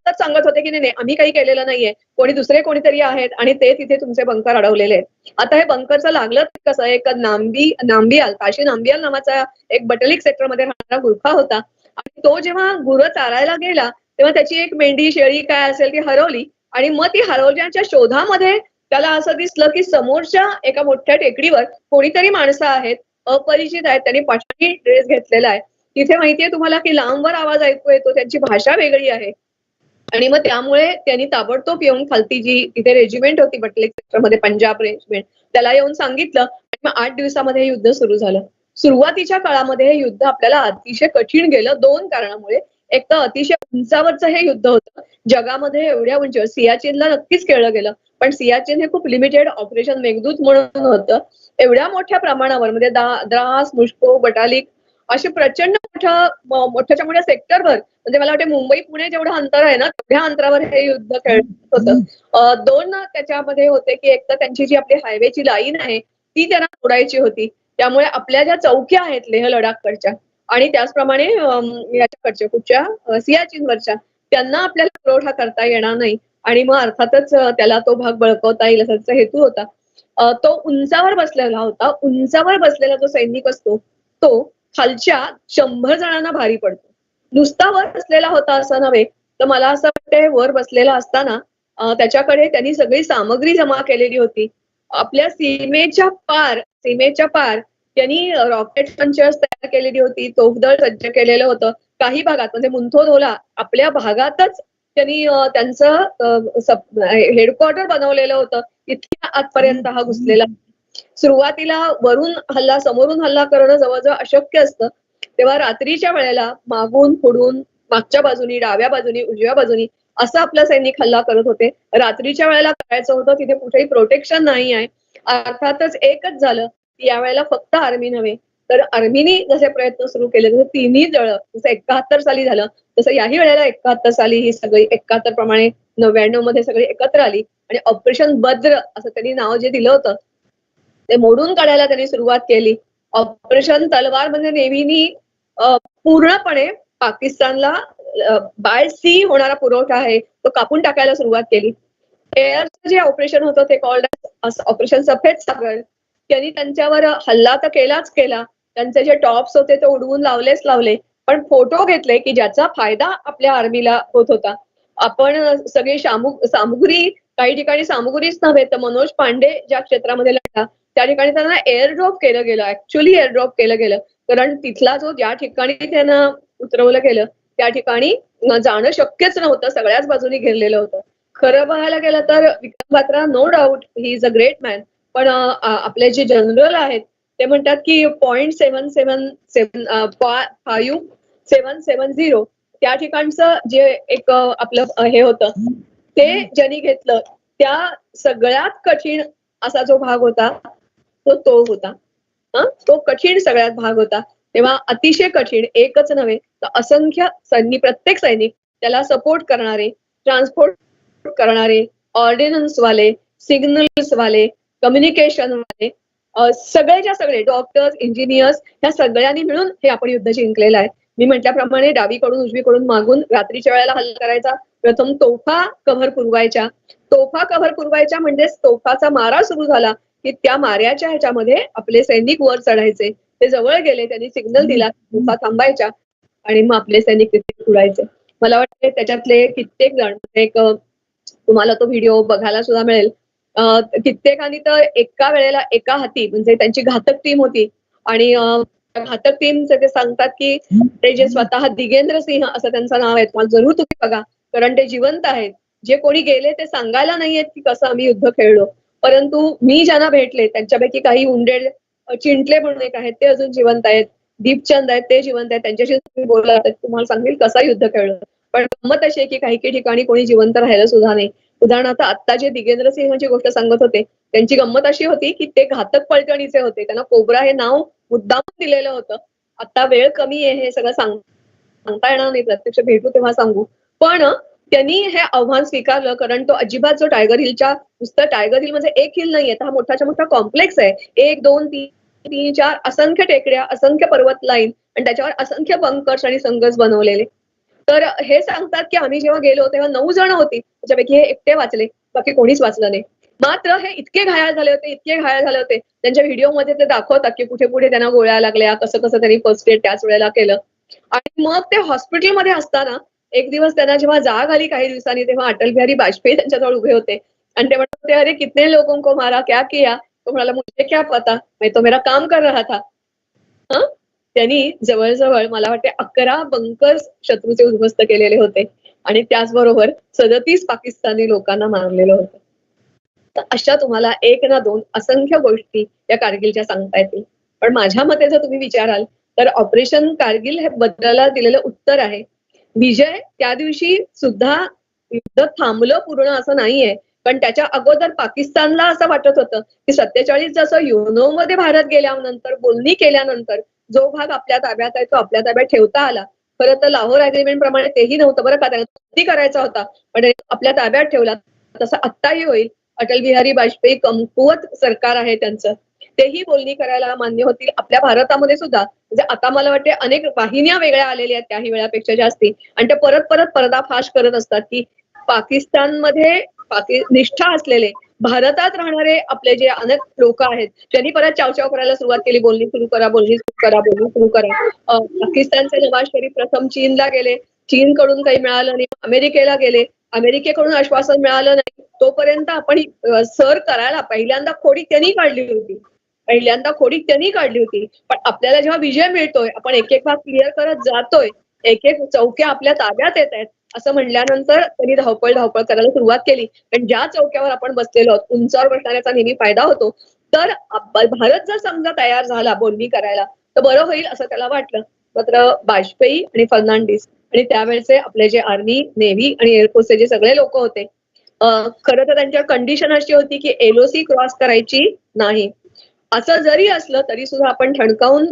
सांगत होते की नाही आम्ही काही केलेलं नाहीये, दुसरे कोणीतरी आहेत आणि ते तिथे तुमचे बंकर अडवलेले आहेत. आता हे बंकरचं लागलं कसं, एक नांबियाल नावाचा एक बटलिक सेक्टरमध्ये राहणारा गुरखा होता आणि तो जेव्हा गुरं चारायला गेला तेव्हा त्याची एक मेंढी शेळी काय असेल ती हरवली आणि मग ती हरवल्याच्या शोधामध्ये त्याला असं दिसलं की समोरच्या एका मोठ्या टेकडीवर कोणीतरी माणसं आहेत, अपरिचित आहेत, त्यांनी पठाणी ड्रेस घेतलेला आहे. तिथे माहितीये तुम्हाला की लांबवर आवाज ऐकू येतो, त्यांची भाषा वेगळी आहे आणि मग त्यामुळे त्यांनी ताबडतोब येऊन खालती जी तिथे रेजिमेंट होती बटलेक सेक्टरमध्ये, पंजाब रेजिमेंट, त्याला येऊन सांगितलं आणि मग 8 दिवसामध्ये हे युद्ध सुरू झालं. सुरुवातीच्या काळामध्ये हे युद्ध आपल्याला अतिशय कठीण गेलं 2 कारणामुळे. एक तर अतिशय उंचावरचं हे युद्ध होतं. जगामध्ये एवढ्या उंचीवर सियाचीनला नक्कीच खेळलं गेलं, पण सियाचीन हे खूप लिमिटेड ऑपरेशन मेघदूत म्हणून होतं. एवढ्या मोठ्या प्रमाणावर म्हणजे द्रास, मुश्को, बटालिक असे प्रचंड मोठ्याच्या मोठ्या सेक्टरवर, म्हणजे मला वाटतं मुंबई पुणे जेवढं अंतर आहे ना तेवढ्या अंतरावर हे युद्ध खेळत होतं. 2 त्याच्यामध्ये होते की एक तर त्यांची जी आपली हायवेची लाईन आहे ती त्यांना तोडायची होती. त्यामुळे आपल्या ज्या चौक्या आहेत लेह लडाखकडच्या आणि त्याचप्रमाणे याच्याकडच्या कुठच्या सियाचीनवरच्या त्यांना आपल्याला पुरवठा करता येणार नाही आणि मग अर्थातच त्याला तो भाग बळकवता येईल असा त्याचा हेतू होता. तो उंचावर बसलेला होता. उंचावर बसलेला जो सैनिक असतो तो खालच्या 100 जणांना भारी पडतो. नुसता वर बसलेला होता असं नव्हे, तर मला असं वाटतंय वर बसलेला असताना त्याच्याकडे त्यांनी सगळी सामग्री जमा केलेली होती. आपल्या सीमेच्या पार त्यांनी रॉकेट लॉन्चर्स तयार केलेली होती, तोफदळ सज्ज केलेलं होतं. काही भागात म्हणजे मुंथोधोला आपल्या भागातच त्यांनी त्यांचं हेडक्वार्टर बनवलेलं होतं. इतक्या आतपर्यंत हा घुसलेला. सुरुवातीला समोरून हल्ला करणं जवळजवळ अशक्य असतं. तेव्हा रात्रीच्या वेळेला मागून पुढून मागच्या बाजूनी, डाव्या बाजूनी, उजव्या बाजूनी असं आपला सैनिक हल्ला करत होते. रात्रीच्या वेळेला करायचं होतं, तिथे कुठेही प्रोटेक्शन नाही आहे. अर्थातच एकच झालं की यावेळेला फक्त आर्मी नव्हे तर आर्मीनी जसे प्रयत्न सुरू केले तसे तिन्ही दळं, जसं 71 साली झालं तसं याही वेळेला 71 साली ही सगळी 71 प्रमाणे 99 मध्ये सगळी एकत्र आली आणि ऑपरेशन बद्र असं त्यांनी नाव जे दिलं होतं ते मोडून काढायला त्यांनी सुरुवात केली. ऑपरेशन तलवार म्हणजे नेव्हीनी पूर्णपणे पाकिस्तानला बाय सी होणारा पुरवठा आहे तो कापून टाकायला सुरुवात केली. एअरचं जे ऑपरेशन होतं ते कॉल्ड ऑपरेशन सफेद सागर. त्यांनी त्यांच्यावर हल्ला तर केलाच केला, त्यांचे जे टॉप्स होते ते उडवून लावले, पण फोटो घेतले की ज्याचा फायदा आपल्या आर्मीला होत होता. आपण सगळी सामुग्री, काही ठिकाणी सामुग्रीच नव्हे तर मनोज पांडे ज्या क्षेत्रामध्ये लढला त्या ठिकाणी त्यांना एअरड्रॉप केलं गेलं, ऍक्च्युअली एअरड्रॉप केलं गेलं, कारण तिथला जो ज्या ठिकाणी त्यांना उतरवलं गेलं त्या ठिकाणी जाणं शक्यच नव्हतं, सगळ्याच बाजूनी घेरलेलं होतं. खरं बघायला गेलं तर Vikram Batra no doubt he is a great man, पण आपले जे जनरल आहेत ते म्हणतात की 0.5770 त्या ठिकाणचं जे एक आपलं हे होतं ते ज्यांनी घेतलं त्या सगळ्यात कठीण असा जो भाग होता तो होता. तो कठीण सगळ्यात भाग होता. तेव्हा अतिशय कठीण एकच नव्हे तर असंख्य प्रत्येक सैनिक त्याला सपोर्ट करणारे, ट्रान्सपोर्ट करणारे, ऑर्डिनन्स वाले, सिग्नल्स वाले, कम्युनिकेशन वाले, सगळेच्या सगळे डॉक्टर्स, इंजिनियर्स ह्या सगळ्यांनी मिळून हे आपण युद्ध जिंकलेलं आहे. मी म्हटल्याप्रमाणे डावीकडून उजवीकडून मागून रात्रीच्या वेळेला हल्ला करायचा, प्रथम तोफा कव्हर पुरवायच्या म्हणजेच तोफाचा मारा सुरू झाला की त्या माऱ्याच्या ह्याच्यामध्ये आपले सैनिक वर चढायचे. ते जवळ गेले, त्यांनी सिग्नल दिला, तोफा थांबायच्या आणि मग आपले सैनिक तिथे उडायचे. मला वाटते त्याच्यातले कित्येक जण एक तुम्हाला तो व्हिडिओ बघायला सुद्धा मिळेल. कित्येकांनी तर एका वेळेला एका हाती म्हणजे त्यांची घातक टीम होती आणि घातक टीम ते सांगतात की ते जे स्वतः दिगेंद्र सिंह असं त्यांचं नाव आहे, तुम्हाला जरूर तुम्ही बघा कारण ते जिवंत आहेत. जे कोणी गेले ते सांगायला नाहीयेत की कसं आम्ही युद्ध खेळलो, परंतु मी ज्यांना भेटले त्यांच्यापैकी काही उंडेड चिंटले म्हणून एक आहेत ते अजून जिवंत आहेत, दीपचंद आहेत ते जिवंत आहेत, त्यांच्याशी तुम्ही बोलला तुम्हाला सांगेल कसा युद्ध खेळलो. पण गंमत अशी आहे की काही ठिकाणी कोणी जिवंत राहिलं सुद्धा नाही. उदाहरणार्थ आता जे दिगेंद्र सिंहची गोष्ट सांगत होते त्यांची गंमत अशी होती की ते घातक पलटणीचे होते, त्यांना कोबरा हे नाव मुद्दाम दिलेलं होतं. आता वेळ कमी आहे हे सगळं सांगता येणार नाही, प्रत्यक्ष भेटू तेव्हा सांगू. पण त्यांनी हे आव्हान स्वीकारलं कारण तो अजिबात जो टायगर हिलच्या नुसतं टायगर हिल म्हणजे एक हिल नाहीये, हा मोठाच्या मोठा कॉम्प्लेक्स आहे. 1, 2, 3, 4 असंख्य टेकड्या, असंख्य पर्वत लाईन आणि त्याच्यावर असंख्य बंकर्स आणि संघर्ष बनवलेले. तर हे सांगतात की आम्ही जेव्हा गेलो तेव्हा 9 जण होती, त्याच्यापैकी हे एकटे वाचले, बाकी कोणीच वाचलं नाही. मात्र हे इतके घायाळ झाले होते त्यांच्या व्हिडिओमध्ये ते दाखवतात की कुठे कुठे त्यांना गोळ्या लागल्या, कसं कसं त्यांनी फर्स्ट एड त्याच वेळेला केलं. आणि मग ते हॉस्पिटलमध्ये असताना एक दिवस त्यांना जेव्हा जाग आली काही दिवसांनी तेव्हा अटल बिहारी वाजपेयी त्यांच्याजवळ उभे होते आणि ते म्हणत होते, अरे कितने लोगों को मारा, क्या किया? तो म्हणाला मुझे क्या पता, मैं तो मेरा काम कर रहा था. त्यांनी जवळजवळ मला वाटते 11 बंकर्स शत्रूचे उद्ध्वस्त केलेले होते आणि त्याचबरोबर 37 पाकिस्तानी लोकांना मारलेलं होतं. तर अशा तुम्हाला एक ना दोन असंख्य गोष्टी या कारगिलच्या सांगता येतील. पण माझ्या मते जर तुम्ही विचाराल तर ऑपरेशन कारगिल हे बदलायला दिलेलं उत्तर आहे. विजय त्या दिवशी सुद्धा युद्ध थांबलं पूर्ण असं नाहीये, पण त्याच्या अगोदर पाकिस्तानला असं वाटत होतं की 47 जसं युनो मध्ये भारत गेल्यानंतर बोलणी केल्यानंतर जो भाग आपल्या ताब्यात आहे तो आपल्या ताब्यात ठेवता आला. खरं तर लाहोर अग्रीमेंट प्रमाणे तेही नव्हतं बरं का, त्यांना करायचा होता पण आपल्या ताब्यात ठेवला. तसं आत्ताही होईल. अटल बिहारी वाजपेयी कमकुवत सरकार आहे त्यांचं, तेही बोलणी करायला मान्य होतील. आपल्या भारतामध्ये सुद्धा म्हणजे आता मला वाटते अनेक वाहिन्या वेगळ्या आलेल्या आहेत त्याही वेळापेक्षा जास्ती आणि ते परत परत पर्दाफाश करत असतात की पाकिस्तानमध्ये निष्ठा असलेले भारतात राहणारे आपले जे अनेक लोक आहेत त्यांनी परत चावचाव करायला सुरुवात केली, बोलणी सुरू करा. पाकिस्तानचे नवाज शरीफ प्रथम चीनला गेले, चीनकडून काही मिळालं नाही, अमेरिकेला गेले, अमेरिकेकडून आश्वासन मिळालं नाही. तोपर्यंत आपण सर करायला पहिल्यांदा खोडी त्यांनी काढली होती. पण आपल्याला जेव्हा विजय मिळतोय आपण एक एक भाग क्लिअर करत जातोय, एक एक चौक्या आपल्या ताब्यात येत आहेत असं म्हणल्यानंतर त्यांनी धावपळ करायला सुरुवात केली. पण ज्या चौक्यावर आपण बसलेलो आहोत उंचावर बसण्याचा नेहमी फायदा होतो. तर भारत जर समजा तयार झाला बोलणी करायला तर बरं होईल असं त्याला वाटलं. मात्र वाजपेयी आणि फर्नांडिस आणि त्यावेळेचे आपले जे आर्मी, नेव्ही आणि एअरफोर्सचे जे सगळे लोक होते, खरं तर त्यांच्या कंडिशन अशी होती की एलओसी क्रॉस करायची नाही. असं जरी असलं तरी सुद्धा आपण ठणकावून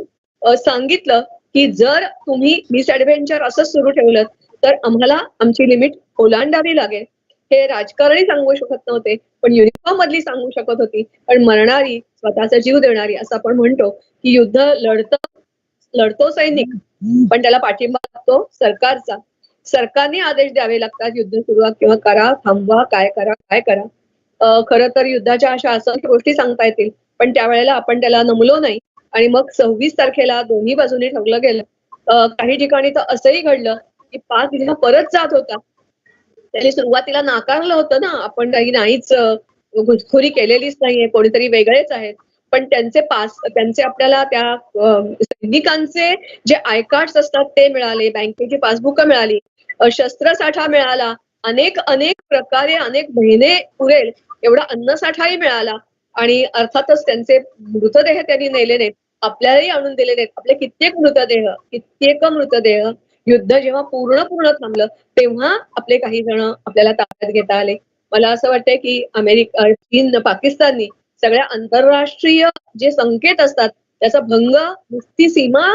सांगितलं की जर तुम्ही मिसएडव्हेंचर असं सुरू ठेवलं तर आम्हाला आमची लिमिट ओलांडावी लागेल. हे राजकारणी सांगू शकत नव्हते पण युनिफॉर्म मधली सांगू शकत होती. पण मरणारी, स्वतःचा जीव देणारी असं आपण म्हणतो की युद्ध लढतो सैनिक पण त्याला पाठिंबा लागतो सरकारचा. सरकारने आदेश द्यावे लागतात युद्ध सुरुवात किंवा करा, थांबवा, काय करा. खरं तर युद्धाच्या अशा असंख्य गोष्टी सांगता येतील पण त्यावेळेला आपण त्याला नमलो नाही आणि मग 26 तारखेला दोन्ही बाजूने ठरलं गेलं. काही ठिकाणी तर असंही घडलं की पाक जेव्हा परत जात होता त्यांनी सुरुवातीला नाकारलं होतं ना, आपण काही नाहीच, घुसखोरी केलेलीच नाहीये, कोणीतरी वेगळेच आहेत. पण त्यांचे आपल्याला त्या सैनिकांचे जे आय कार्ड्स असतात ते मिळाले, बँकेची पासबुक मिळाली, शस्त्रसाठा मिळाला, अनेक प्रकारे अनेक महिने पुरेल एवढा अन्नसाठाही मिळाला आणि अर्थातच त्यांचे मृतदेह त्यांनी नेले नाहीत, आपल्यालाही आणून दिले नाहीत. आपले कित्येक मृतदेह युद्ध जेव्हा पूर्ण थांबलं तेव्हा आपले काही जण आपल्याला ताब्यात घेता आले. मला असं वाटतंय की चीन, पाकिस्ताननी सगळ्या आंतरराष्ट्रीय जे संकेत असतात त्याचा भंग नुसती सीमा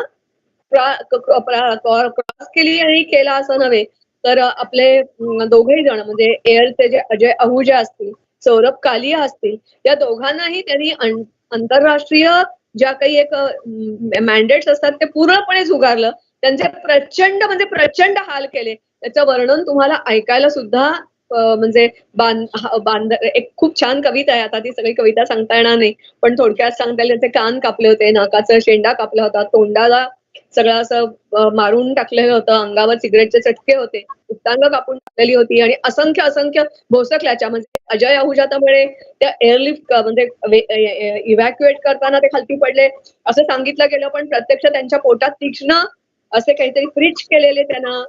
क्रॉस केली आणि केला असं नव्हे, तर आपले दोघेही जण म्हणजे एअरचे जे अजय आहुजा असतील, सौरभ कालिया असतील, या दोघांनाही त्यांनी आंतरराष्ट्रीय ज्या काही एक मॅन्डेट्स असतात ते पूर्णपणे झुगारलं. त्यांचे प्रचंड हाल केले. त्याचं वर्णन तुम्हाला ऐकायला सुद्धा म्हणजे एक खूप छान कविता आहे. आता ती सगळी कविता सांगता येणार नाही, पण थोडक्यात सांगता येईल. त्याचे कान कापले होते, नाकाचा शेंडा कापला होता, तोंडाला सगळं असं मारून टाकलेलं होतं, अंगावर सिगरेटचे चटके होते, उत्तांग कापून टाकलेली होती आणि असंख्य भोसकल्याच्या म्हणजे अजय आहुजातामुळे त्या एअरलिफ्ट म्हणजे इव्हॅक्युएट करताना ते खालती पडले असं सांगितलं गेलं, पण प्रत्यक्ष त्यांच्या पोटात तीक्ष्ण असे काहीतरी फ्रिज केलेले त्यांना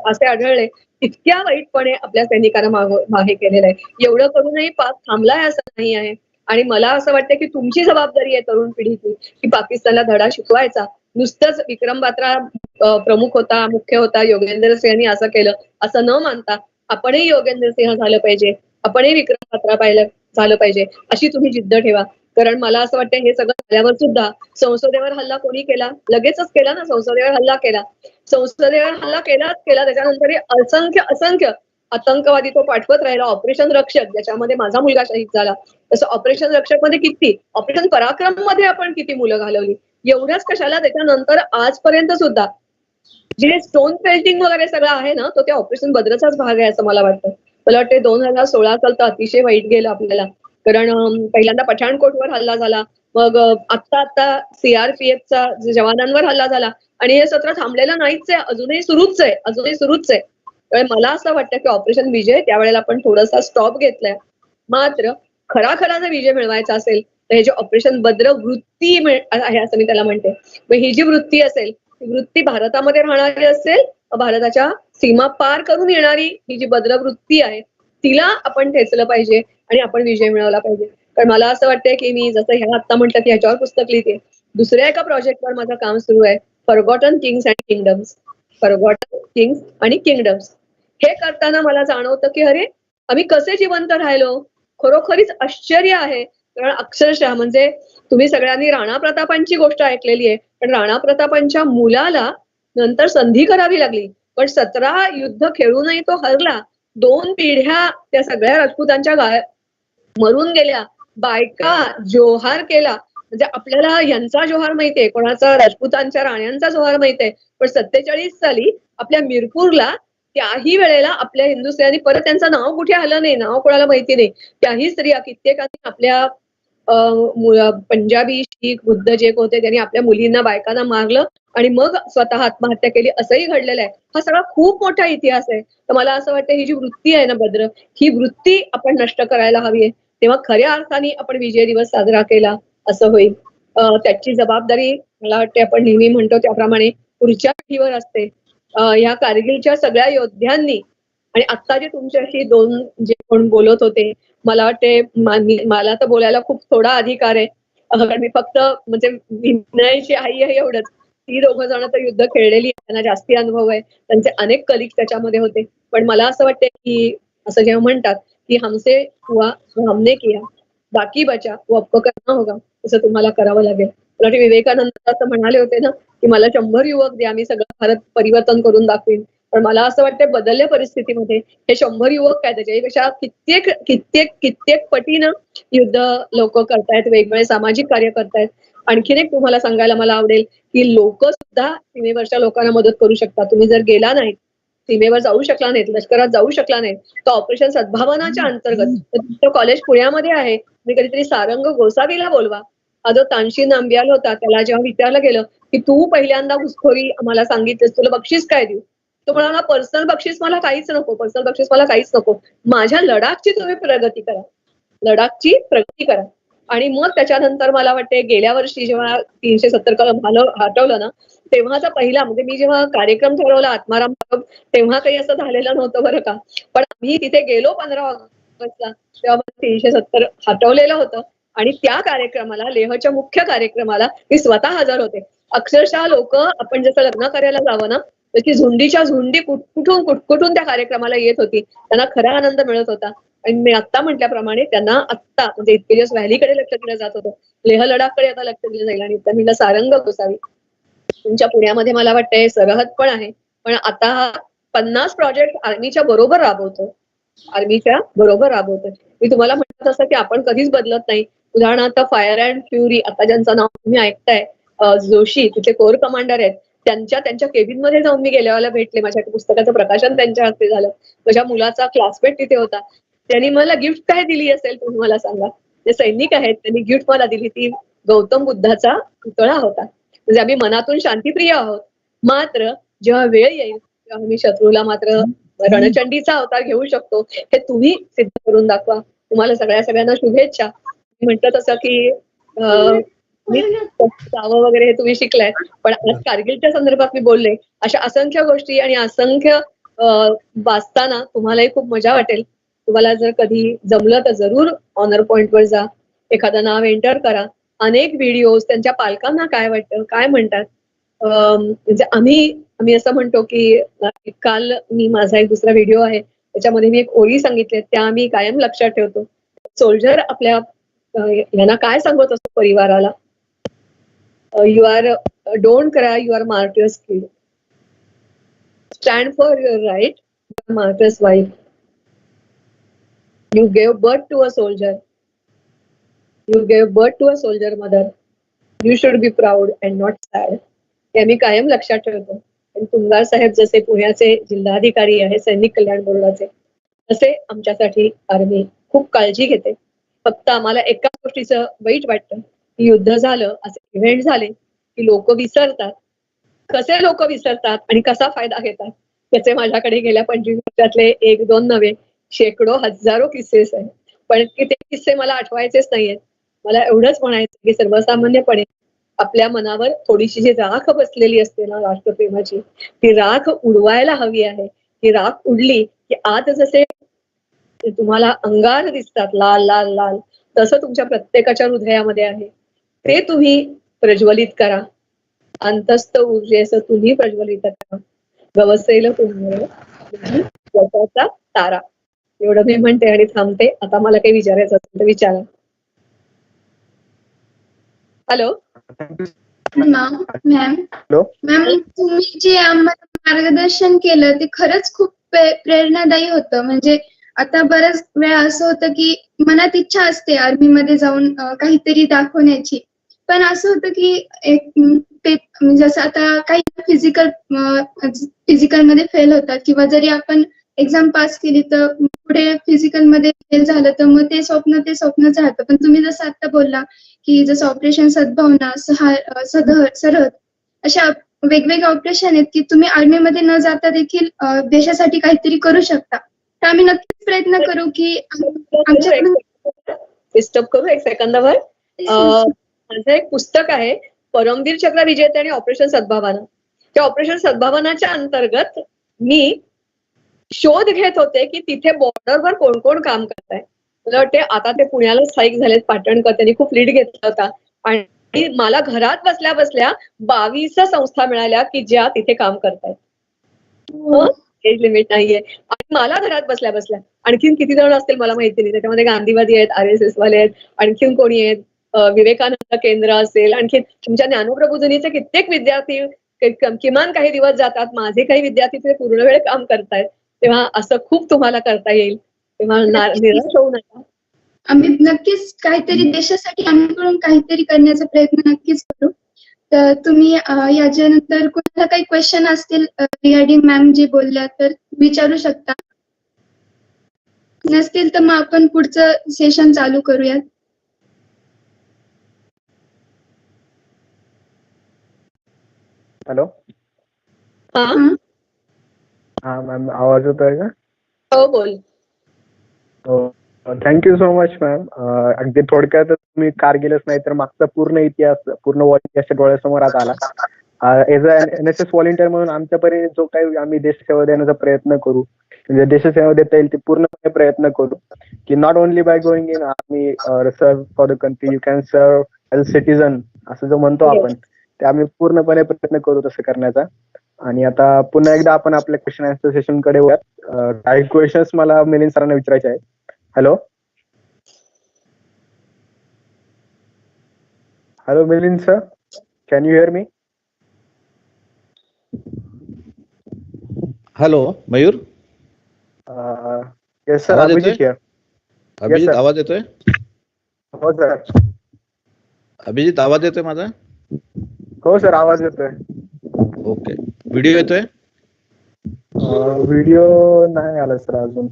असे आढळले. इतक्या वाईटपणे आपल्या सैनिकांना मागे केलेलं आहे. एवढं करूनही पाक थांबलाय असं नाही आहे. आणि मला असं वाटतं की तुमची जबाबदारी आहे तरुण पिढीची की पाकिस्तानला धडा शिकवायचा. नुसतंच विक्रम बात्रा प्रमुख होता, मुख्य होता, योगेंद्र सिंहनी असं केलं असं न मानता आपणही योगेंद्र सिंह झालं पाहिजे, आपणही विक्रम बात्रा झालं पाहिजे, अशी तुम्ही जिद्द ठेवा. कारण मला असं वाटतं हे सगळं झाल्यावर सुद्धा संसदेवर हल्ला कोणी केला? लगेचच केला ना, संसदेवर हल्ला केला. त्याच्यानंतर असंख्य आतंकवादी तो पाठवत राहिला. ऑपरेशन रक्षक ज्याच्यामध्ये माझा मुलगा शहीद झाला, तसं ऑपरेशन रक्षक मध्ये किती, ऑपरेशन पराक्रम मध्ये आपण किती मुलं घालवली. एवढंच कशाला, त्याच्यानंतर आजपर्यंत सुद्धा जे स्टोन पेल्टिंग वगैरे सगळं आहे ना, तो त्या ऑपरेशन बद्रचाच भाग आहे असं मला वाटतं. मला वाटतं 2016 साल तर अतिशय वाईट गेलं आपल्याला. कारण पहिल्यांदा पठाणकोटवर हल्ला झाला, मग आता सीआरपीएफचा जवानांवर हल्ला झाला आणि हे सत्र थांबलेलं नाहीच आहे, अजूनही सुरूच आहे. मला असं वाटतं की ऑपरेशन विजय त्यावेळेला आपण थोडासा स्टॉप घेतलाय. मात्र खरा जर विजय मिळवायचा असेल तर हे जे ऑपरेशन भद्र वृत्ती आहे असं मी त्याला म्हणते, मग ही जी वृत्ती असेल ती वृत्ती भारतामध्ये राहणारी असेल, भारताच्या सीमा पार करून येणारी ही जी भद्र वृत्ती आहे तिला आपण ठेचलं पाहिजे आणि आपण विजय मिळवला पाहिजे. कारण मला असं वाटतंय की मी जसं ह्या आता म्हटलं की ह्याच्यावर पुस्तक लिहिते, दुसऱ्या एका प्रोजेक्टवर माझं काम सुरू आहे, फॉरगॉटन किंग्स आणि किंगडम्स. हे करताना मला जाणवतं की अरे आम्ही कसे जिवंत राहिलो, खरोखरीच आश्चर्य आहे. कारण अक्षरशः म्हणजे तुम्ही सगळ्यांनी राणा प्रतापांची गोष्ट ऐकलेली आहे, पण राणा प्रतापांच्या मुलाला नंतर संधी करावी लागली, पण 17 युद्ध खेळूनही तो हरला. 2 पिढ्या त्या सगळ्या राजपूतांच्या मरून गेल्या. बायका जोहार केला, म्हणजे आपल्याला यांचा जोहार माहितीये, कोणाचा, राजपूतांच्या राण्यांचा जोहार माहितीये, पण 47 साली आपल्या मिरपूरला त्याही वेळेला आपल्या हिंदू स्त्रियांनी, परत त्यांचं नाव कुठे आलं नाही, नाव कोणाला माहिती नाही, त्याही स्त्रिया कित्येकांनी आपल्या पंजाबी, शीख, बुद्ध जे होते त्यांनी आपल्या मुलींना, बायकांना मारलं आणि मग स्वतः आत्महत्या केली, असंही घडलेलं आहे. हा सगळा खूप मोठा इतिहास आहे. तर मला असं वाटतं ही जी वृत्ती आहे ना भद्र, ही वृत्ती आपण नष्ट करायला हवी आहे, तेव्हा खऱ्या अर्थाने आपण विजय दिवस साजरा केला असं होईल. त्याची जबाबदारी मला वाटते आपण नेहमी म्हणतो त्याप्रमाणे पुढच्या पिढीवर असते. ह्या कारगिलच्या सगळ्या योद्ध्यांनी आणि आता जे तुमच्याशी 2 जे कोण बोलत होते, मला वाटते मला तर बोलायला खूप थोडा अधिकार आहे, कारण मी फक्त म्हणजे विनयची आई आहे एवढंच. ती 2 जण तर युद्ध खेळलेली, त्यांना जास्ती अनुभव आहे, त्यांचे अनेक कलिग त्याच्यामध्ये होते. पण मला असं वाटतं की असं जेव्हा म्हणतात की हमसे हुआ जो हमने किया, बाकी बचा वो आपको करना होगा, तसं तुम्हाला करावं लागेल. मला वाटतं विवेकानंद असं म्हणाले होते ना की मला 100 युवक द्या, मी सगळं भारत परिवर्तन करून दाखवेन. पण मला असं वाटतं बदलल्या परिस्थितीमध्ये हे 100 युवक काय, त्याच्यापेक्षा कित्येक पटीनं युद्ध लोक करतायत, वेगवेगळे सामाजिक कार्य करतायत. आणखीन एक तुम्हाला सांगायला मला आवडेल की लोक सुद्धा सीमेवरच्या लोकांना मदत करू शकतात. तुम्ही जर गेला नाहीत, सीमेवर जाऊ शकला नाहीत, लष्करात जाऊ शकला नाहीत, तर ऑपरेशन सद्भावनाच्या अंतर्गत तुमचं कॉलेज पुण्यामध्ये आहे, तुम्ही कधीतरी सारंग गोसावीला बोलवा. हा जो तानशी नांबियाल होता, त्याला जेव्हा विचारलं गेलं की तू पहिल्यांदा घुसखोरी आम्हाला सांगितलीस, तुला बक्षीस काय देऊ, तो म्हणाला पर्सनल बक्षीस मला काहीच नको, माझ्या लडाखची प्रगती करा आणि मग त्याच्यानंतर मला वाटते गेल्या वर्षी जेव्हा 370 कलम हटवलं ना, तेव्हाचा पहिला म्हणजे मी जेव्हा कार्यक्रम ठरवला आत्माराम तेव्हा काही असं झालेलं नव्हतं बरं का. पण आम्ही तिथे गेलो 15 ऑगस्टला तेव्हा 370 हटवलेलं होतं आणि त्या कार्यक्रमाला लेहच्या मुख्य कार्यक्रमाला मी स्वतः हजर होते. अक्षरशः लोक आपण जसं लग्न कार्याला जावं ना तशी झुंडीच्या झुंडी कुठकुठून त्या कार्यक्रमाला येत होती. त्यांना खरा आनंद मिळत होता. आणि मी आत्ता म्हटल्याप्रमाणे त्यांना आत्ता म्हणजे इतके दिवस व्हॅलीकडे लक्ष दिलं जात होतं, लेह लडाखकडे आता लक्ष दिलं जाईल आणि त्यांनी सारंग गोसावी तुमच्या पुण्यामध्ये मला वाटतंय सरहद पण आहे. पण आता हा 50 प्रोजेक्ट आर्मीच्या बरोबर राबवतो. मी तुम्हाला म्हणत असं की आपण कधीच बदलत नाही. उदाहरणार्थ फायर अँड फ्युरी आता ज्यांचं नाव तुम्ही ऐकताय जोशी तिथे कोर कमांडर आहेत. त्यांच्या केबिन मध्ये जाऊन मी गेल्या वेळेला भेटले. माझ्या पुस्तकाचं प्रकाशन त्यांच्या हस्ते झालं. माझ्या मुलाचा क्लासमेट तिथे होता. त्यांनी मला गिफ्ट काय दिली असेल तुम्ही मला सांगा. जे सैनिक आहेत त्यांनी गिफ्ट मला दिली ती गौतम बुद्धाचा पुतळा होता. म्हणजे आम्ही मनातून शांतिप्रिय आहोत. मात्र जेव्हा वेळ येईल तेव्हा मी शत्रूला मात्र रणचंडीचा अवतार घेऊ शकतो हे तुम्ही सिद्ध करून दाखवा. तुम्हाला सगळ्यांना शुभेच्छा. म्हटलं तसं की जावं वगैरे हे तुम्ही शिकलाय पण आज कारगिलच्या संदर्भात मी बोलले. अशा असंख्य गोष्टी आणि असंख्य वाचताना तुम्हालाही खूप मजा वाटेल. तुम्हाला जर कधी जमलं तर जरूर ऑनर पॉइंटवर जा, एखादं नाव एंटर करा. अनेक व्हिडिओज त्यांच्या पालकांना काय वाटतं काय म्हणतात. म्हणजे आम्ही असं म्हणतो की काल मी माझा एक दुसरा व्हिडिओ आहे त्याच्यामध्ये मी एक ओळी सांगितली त्या आम्ही कायम लक्षात ठेवतो. सोल्जर आपल्या यांना काय सांगत असतो परिवाराला, you are don't cry you are martyr's kid, stand for your right you are martyr's wife, you gave birth to a soldier, you gave birth to a soldier mother, you should be proud and not sad. हे आम्ही कायम लक्षात ठेवतो. आणि तुंगार साहेब जसे पुण्याचे जिल्हाधिकारी आहे सैनिक कल्याण बोर्डाचे तसे आमच्यासाठी आर्मी खूप काळजी घेते. फक्त आम्हाला एका गोष्टीचं वाईट वाटतं की युद्ध झालं असे इव्हेंट झाले की लोक विसरतात. कसे लोक विसरतात आणि कसा फायदा घेतात त्याचे माझ्याकडे गेल्या 25 वर्षातले 1-2 नव्हे शेकडो हजारो किस्से आहेत. पण ते किस्से मला आठवायचेच नाहीयेत. मला एवढंच म्हणायचं की सर्वसामान्यपणे आपल्या मनावर थोडीशी जी राख बसलेली असते ना राष्ट्रप्रेमाची ती राख उडवायला हवी आहे. ती राख उडली की आज जसे तुम्हाला अंगार दिसतात लाल लाल लाल तसं तुमच्या प्रत्येकाच्या हृदयामध्ये आहे. ते तुम्ही प्रज्वलित करा. अंतस्थ ऊर्जेस तुम्ही प्रज्वलित करा. गवसेल तुम्ही तारा. एवढं मी म्हणते आणि थांबते. आता मला काही विचारायचं असेल तर विचारा. हॅलो मॅम तुम्ही जे आम्हाला मार्गदर्शन केलं ते खरंच खूप प्रेरणादायी होतं. म्हणजे आता बऱ्याच वेळा असं होतं की मनात इच्छा असते आर्मीमध्ये जाऊन काहीतरी दाखवण्याची, पण असं होतं की जसं आता काही फिजिकल मध्ये फेल होतात किंवा जरी आपण एक्झाम पास केली तर पुढे फिजिकल मध्ये फेल झालं तर मग ते स्वप्नच राहतं. पण तुम्ही जसं आता बोलला की जसं ऑपरेशन सद्भावना, सरहद अशा वेगवेगळे ऑपरेशन आहेत की तुम्ही आर्मीमध्ये न जाता देखील देशासाठी काहीतरी करू शकता. तर आम्ही नक्कीच प्रयत्न करू की आमच्याकडून डिस्टर्ब करू एक सेकंदावर. माझं एक पुस्तक आहे परमवीर चक्र विजेते आणि ऑपरेशन सद्भावना. त्या ऑपरेशन सद्भावनाच्या अंतर्गत मी शोध घेत होते की तिथे बॉर्डरवर कोण कोण काम करताय. मला वाटते आता ते पुण्याला स्थायिक झालेत पाटणकर त्यांनी खूप लीड घेतला होता आणि मला घरात बसल्या बसल्या 22 संस्था मिळाल्या की ज्या तिथे काम करतायत. एज लिमिट नाहीये आणि मला घरात बसल्या बसल्या आणखीन किती जण असतील मला माहिती नाही. त्याच्यामध्ये गांधीवादी आहेत, RSS वाले आहेत, आणखीन कोणी आहेत, विवेकानंद केंद्र असेल, आणखीन तुमच्या ज्ञानप्रबोधिनीचे कित्येक विद्यार्थी किमान काही दिवस जातात. माझे काही विद्यार्थी तिथे पूर्ण वेळ काम करतायत. तेव्हा असं खूप तुम्हाला करता येईल. तेव्हा निराश होऊ नका. आम्ही नक्कीच काहीतरी देशासाठी आम्हीकडून काहीतरी करण्याचा प्रयत्न नक्कीच करू. तर तुम्ही याच्यानंतर कोणाला काही क्वेश्चन असतील रिगार्डिंग मॅम जे बोलल्या तर विचारू शकता. नसतील तर मग आपण पुढचं सेशन चालू करूयात. हॅलो हा मॅम आवाज येतोय का? हो बोल. हो थँक्यू सो मच मॅम. अगदी थोडक्यात तुम्ही कारगिलच नाही तर मागचा पूर्ण इतिहास पूर्ण व्हॉलिंटियरच्या डोळ्यासमोर आज आला. एज अ NSS व्हॉलिंटियर म्हणून आमच्यापर्यंत जो काही आम्ही देशसेवा देण्याचा प्रयत्न करू, म्हणजे देशसेवा देता येईल ते पूर्णपणे प्रयत्न करू, की not only by going in army serve for the country, you can सर्व ॲज अ सिटीजन असं जो म्हणतो आपण, ते आम्ही पूर्णपणे प्रयत्न करू तसं करण्याचा. आणि आता पुन्हा एकदा आपण आपल्या क्वेश्चन आन्सर सेशन कडे वळूयात. काही क्वेश्चन्स मला मिलिंद सरांना विचारायचे आहेत. Hello hello Milind sir, can you here me? Hello Mayur, yes sir, आवाज अभिजित येतोय? हिअर. अभिजित sir. आवाज येतोय? हो सर. अभिजित आवाज येतोय माझा? हो सर, आवाज येतोय. ओके. व्हिडिओ येतोय? व्हिडिओ नाही आला सर अजून.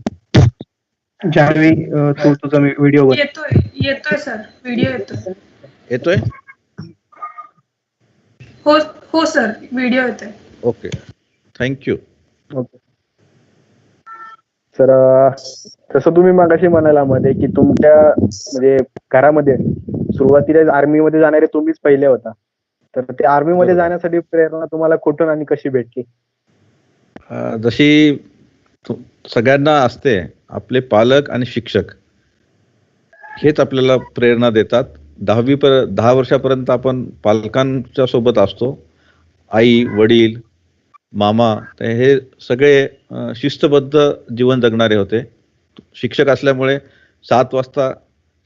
जान्हवी, तू तुझा व्हिडिओ बघ. येतोय सर, व्हिडिओ येतोय. येतोय? हो सर, व्हिडिओ येतोय. Okay, thank you. ओके सर, तसं तुम्ही मगाशी म्हणाला मध्ये की तुमच्या म्हणजे घरामध्ये सुरुवातीला आर्मीमध्ये जाणारे तुम्हीच पहिले होता, तर ते आर्मीमध्ये बरोबर. जाण्यासाठी प्रेरणा तुम्हाला कुठून आणि कशी भेटली? जशी सगळ्यांना असते, आपले पालक आणि शिक्षक हेच आपल्याला प्रेरणा देतात. 10 वर्षापर्यंत आपण पालकांच्या सोबत असतो. आई, वडील, मामा, तर हे सगळे शिस्तबद्ध जीवन जगणारे होते. शिक्षक असल्यामुळे 7 वाजता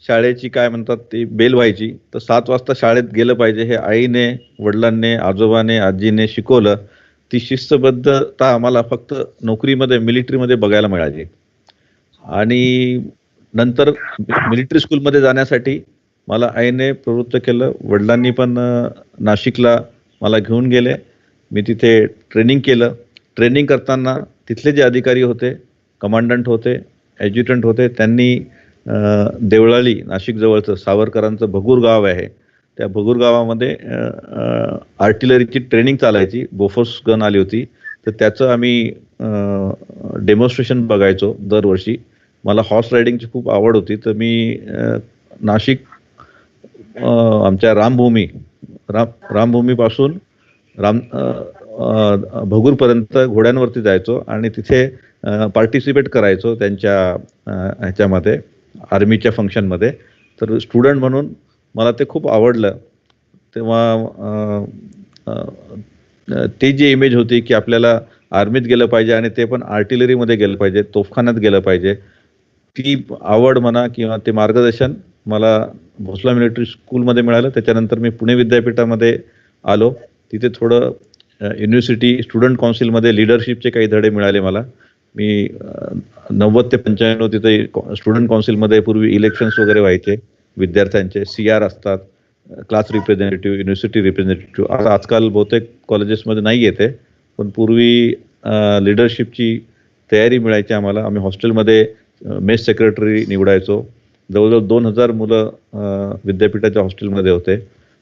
शाळेची काय म्हणतात ती बेल व्हायची, तर 7 वाजता शाळेत गेलं पाहिजे हे आईने, वडिलांनी, आजोबाने, आजीने शिकवलं. ती शिस्तबद्धता आम्हाला फक्त नोकरीमध्ये, मिलिटरीमध्ये बघायला मिळाली. आणि नंतर मिलिटरी स्कूलमध्ये जाण्यासाठी मला आईने प्रवृत्त केलं. वडिलांनी पण नाशिकला मला घेऊन गेले. मी तिथे ट्रेनिंग केलं. ट्रेनिंग करताना तिथले जे अधिकारी होते, कमांडंट होते, ॲज्युटंट होते, त्यांनी देवळाली, नाशिक जवळचं सावरकरांचं भगूर गाव आहे, त्या भगूर गावामध्ये आर्टिलरीची ट्रेनिंग चालायची. बोफोर्स गन आली होती, तर त्याचं आम्ही डेमॉन्स्ट्रेशन बघायचो दरवर्षी. मला हॉर्स रायडिंगची खूप आवड होती, तर मी नाशिक आमच्या रामभूमीपासून भगूरपर्यंत घोड्यांवरती जायचो आणि तिथे पार्टिसिपेट करायचो त्यांच्या ह्याच्यामध्ये, आर्मीच्या फंक्शनमध्ये. तर स्टुडंट म्हणून मला ते खूप आवडलं. तेव्हा ती जी इमेज होती की आपल्याला आर्मीत गेलं पाहिजे आणि ते पण आर्टिलरीमध्ये गेलं पाहिजे, तोफखान्यात गेलं पाहिजे, ती आवड म्हणा किंवा ते मार्गदर्शन मला भोसला मिलिटरी स्कूलमध्ये मिळालं. त्याच्यानंतर मी पुणे विद्यापीठामध्ये आलो. तिथे थोडं युनिव्हर्सिटी स्टुडंट काउन्सिलमध्ये लिडरशिपचे काही धडे मिळाले मला. मी 90 ते 95 तिथे स्टुडंट काउन्सिलमध्ये पूर्वी इलेक्शन्स वगैरे व्हायचे विद्यार्थ्यांचे, CR असतात, क्लास रिप्रेझेंटेटिव्ह, युनिव्हर्सिटी रिप्रेझेंटेटिव्ह. आता आजकाल बहुतेक कॉलेजेसमध्ये नाही येते, पण पूर्वी लिडरशिपची तयारी मिळायची आम्हाला. आम्ही हॉस्टेलमध्ये मेस सेक्रेटरी निवडायचो. जवळजवळ 2000 मुलं विद्यापीठाच्या हॉस्टेलमध्ये होते.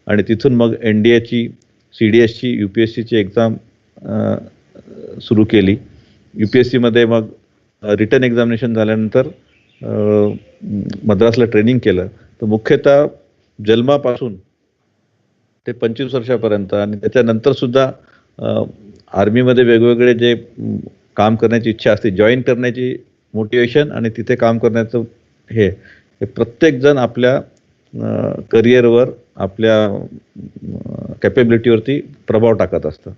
आणि तिथून मग NDAची, CDSची, UPSCची एक्झाम सुरू केली. UPSCमध्ये मग रिटर्न एक्झामिनेशन झाल्यानंतर मद्रासला ट्रेनिंग केलं. तर मुख्यतः जन्मापासून ते 25 वर्षापर्यंत आणि त्याच्यानंतरसुद्धा आर्मीमध्ये वेगवेगळे जे काम करण्याची इच्छा असते, जॉईन करण्याची मोटिवेशन आणि तिथे काम करण्याचं हे प्रत्येकजण आपल्या करिअरवर, आपल्या कॅपेबिलिटीवरती प्रभाव टाकत असतं.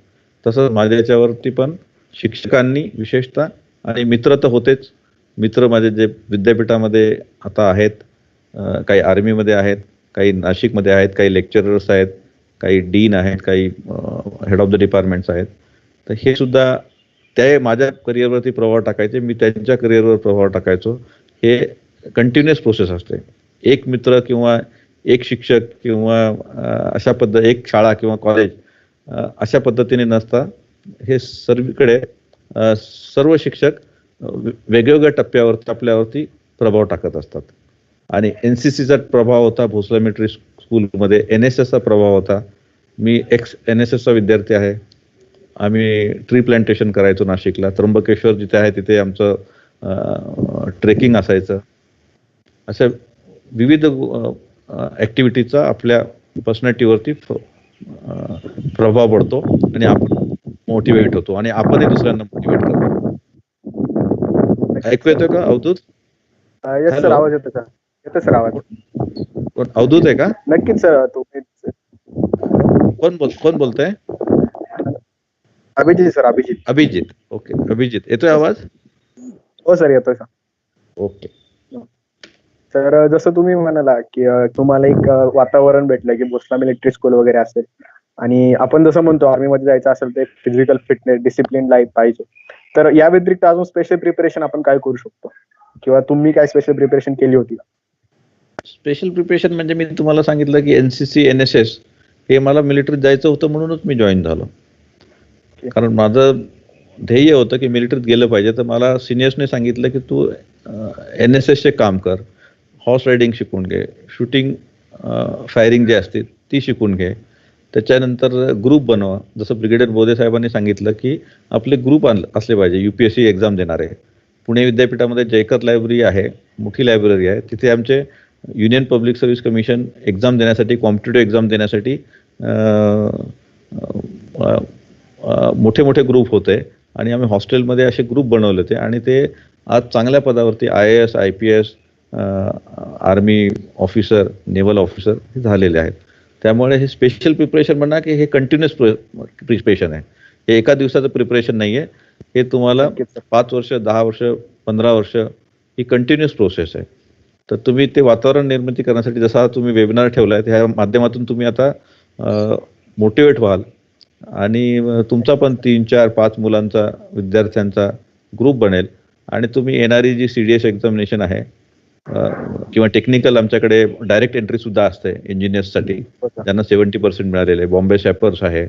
तसंच माझ्या याच्यावरती पण शिक्षकांनी विशेषतः, आणि मित्र तर होतेच, मित्र माझे जे विद्यापीठामध्ये आता आहेत, काही आर्मीमध्ये आहेत, काही नाशिकमध्ये आहेत, काही लेक्चरर्स आहेत, काही डीन आहेत, काही हेड ऑफ द डिपार्टमेंट्स आहेत. तर हे सुद्धा ते माझ्या करिअरवरती प्रभाव टाकायचे, मी त्यांच्या करिअरवर प्रभाव टाकायचो. हे कंटिन्युअस प्रोसेस असते. एक मित्र किंवा एक शिक्षक किंवा अशा एक शाळा किंवा कॉलेज अशा पद्धतीने नसता. हे सर्वीकडे सर्व शिक्षक वेगवेगळ्या टप्प्यावरती आपल्यावरती प्रभाव टाकत असतात. आणि NCCचा प्रभाव होता भोसला मिलिटरी स्कूलमध्ये, NSSचा प्रभाव होता. मी NSSचा विद्यार्थी आहे. आम्ही ट्री प्लांटेशन करायचो नाशिकला. त्र्यंबकेश्वर जिथे आहे तिथे आमचं ट्रेकिंग असायचं. अशा विविध ॲक्टिव्हिटीचा आपल्या पर्सनॅलिटीवरती प्रभाव पडतो आणि आपण मोटिवेट होतो आणि आपणही दुसऱ्यांना मोटिवेट करतो. ऐकू येतं का अवधूत? येस सर, आवाज येतो का? येतो सर आवाज. कोण अवधूत आहे का? नक्कीच सर. कोण बोलतंय? अभिजित सर. अभिजित. ओके, अभिजित येतोय आवाज? हो सर, येतोय सर. ओके तर जसं तुम्ही म्हणाला की तुम्हाला एक वातावरण भेटलं की भोसला मिलिटरी स्कूल वगैरे असेल आणि आपण जसं म्हणतो आर्मीमध्ये जायचं असेल तर फिजिकल फिटनेस, डिसिप्लिन लाईफ पाहिजे. तर या व्यतिरिक्त अजून स्पेशल प्रिपरेशन आपण काय करू शकतो किंवा तुम्ही काय स्पेशल प्रिपरेशन केली होती? स्पेशल प्रिपरेशन म्हणजे मी तुम्हाला सांगितलं की NCC NSS हे मला मिलिटरीत जायचं होतं म्हणूनच मी जॉईन झालो. कारण माझं ध्येय होतं की मिलिटरीत गेलं पाहिजे. तर मला सिनियर्सने सांगितलं की तू NSSचे काम कर, हॉर्स रायडिंग शिकून घे, शूटिंग फायरिंग जे असते ती शिकून घे, त्याच्यानंतर ग्रुप बनवा. जसं ब्रिगेडियर बोधे साहेबांनी सांगितलं की आपले ग्रुप असले पाहिजे. UPSC एक्झाम देणारे पुणे विद्यापीठामध्ये जयकर लायब्ररी आहे, मोठी लायब्ररी आहे. तिथे आमचे union public service commission exam देण्यासाठी, कॉम्पिटेटिव्ह एक्झाम देण्यासाठी मोठे मोठे ग्रुप होते आणि आम्ही हॉस्टेलमध्ये असे ग्रुप बनवले होते आणि ते आज चांगल्या पदावरती IAS, IPS, army officer, naval officer झालेले आहेत. त्यामुळे हे स्पेशल प्रिपरेशन म्हणा की हे कंटिन्युअस प्रिपरेशन आहे. हे एका दिवसाचं प्रिपरेशन नाही आहे. हे तुम्हाला 5 वर्ष, 10 वर्ष, 15 वर्ष ही कंटिन्युअस प्रोसेस आहे. तर तुम्ही ते वातावरण निर्मिती करण्यासाठी जसा तुम्ही वेबिनार ठेवला आहे त्या माध्यमातून तुम्ही आता मोटिवेट व्हाल आणि तुमचा पण 3, 4, 5 मुलांचा, विद्यार्थ्यांचा ग्रुप बनेल आणि तुम्ही येणारी जी CDS एक्झामिनेशन आहे किंवा टेक्निकल आमच्याकडे डायरेक्ट एंट्री सुद्धा असते इंजिनियर्ससाठी ज्यांना 70% मिळालेले आहे. बॉम्बे शॅपर्स आहे,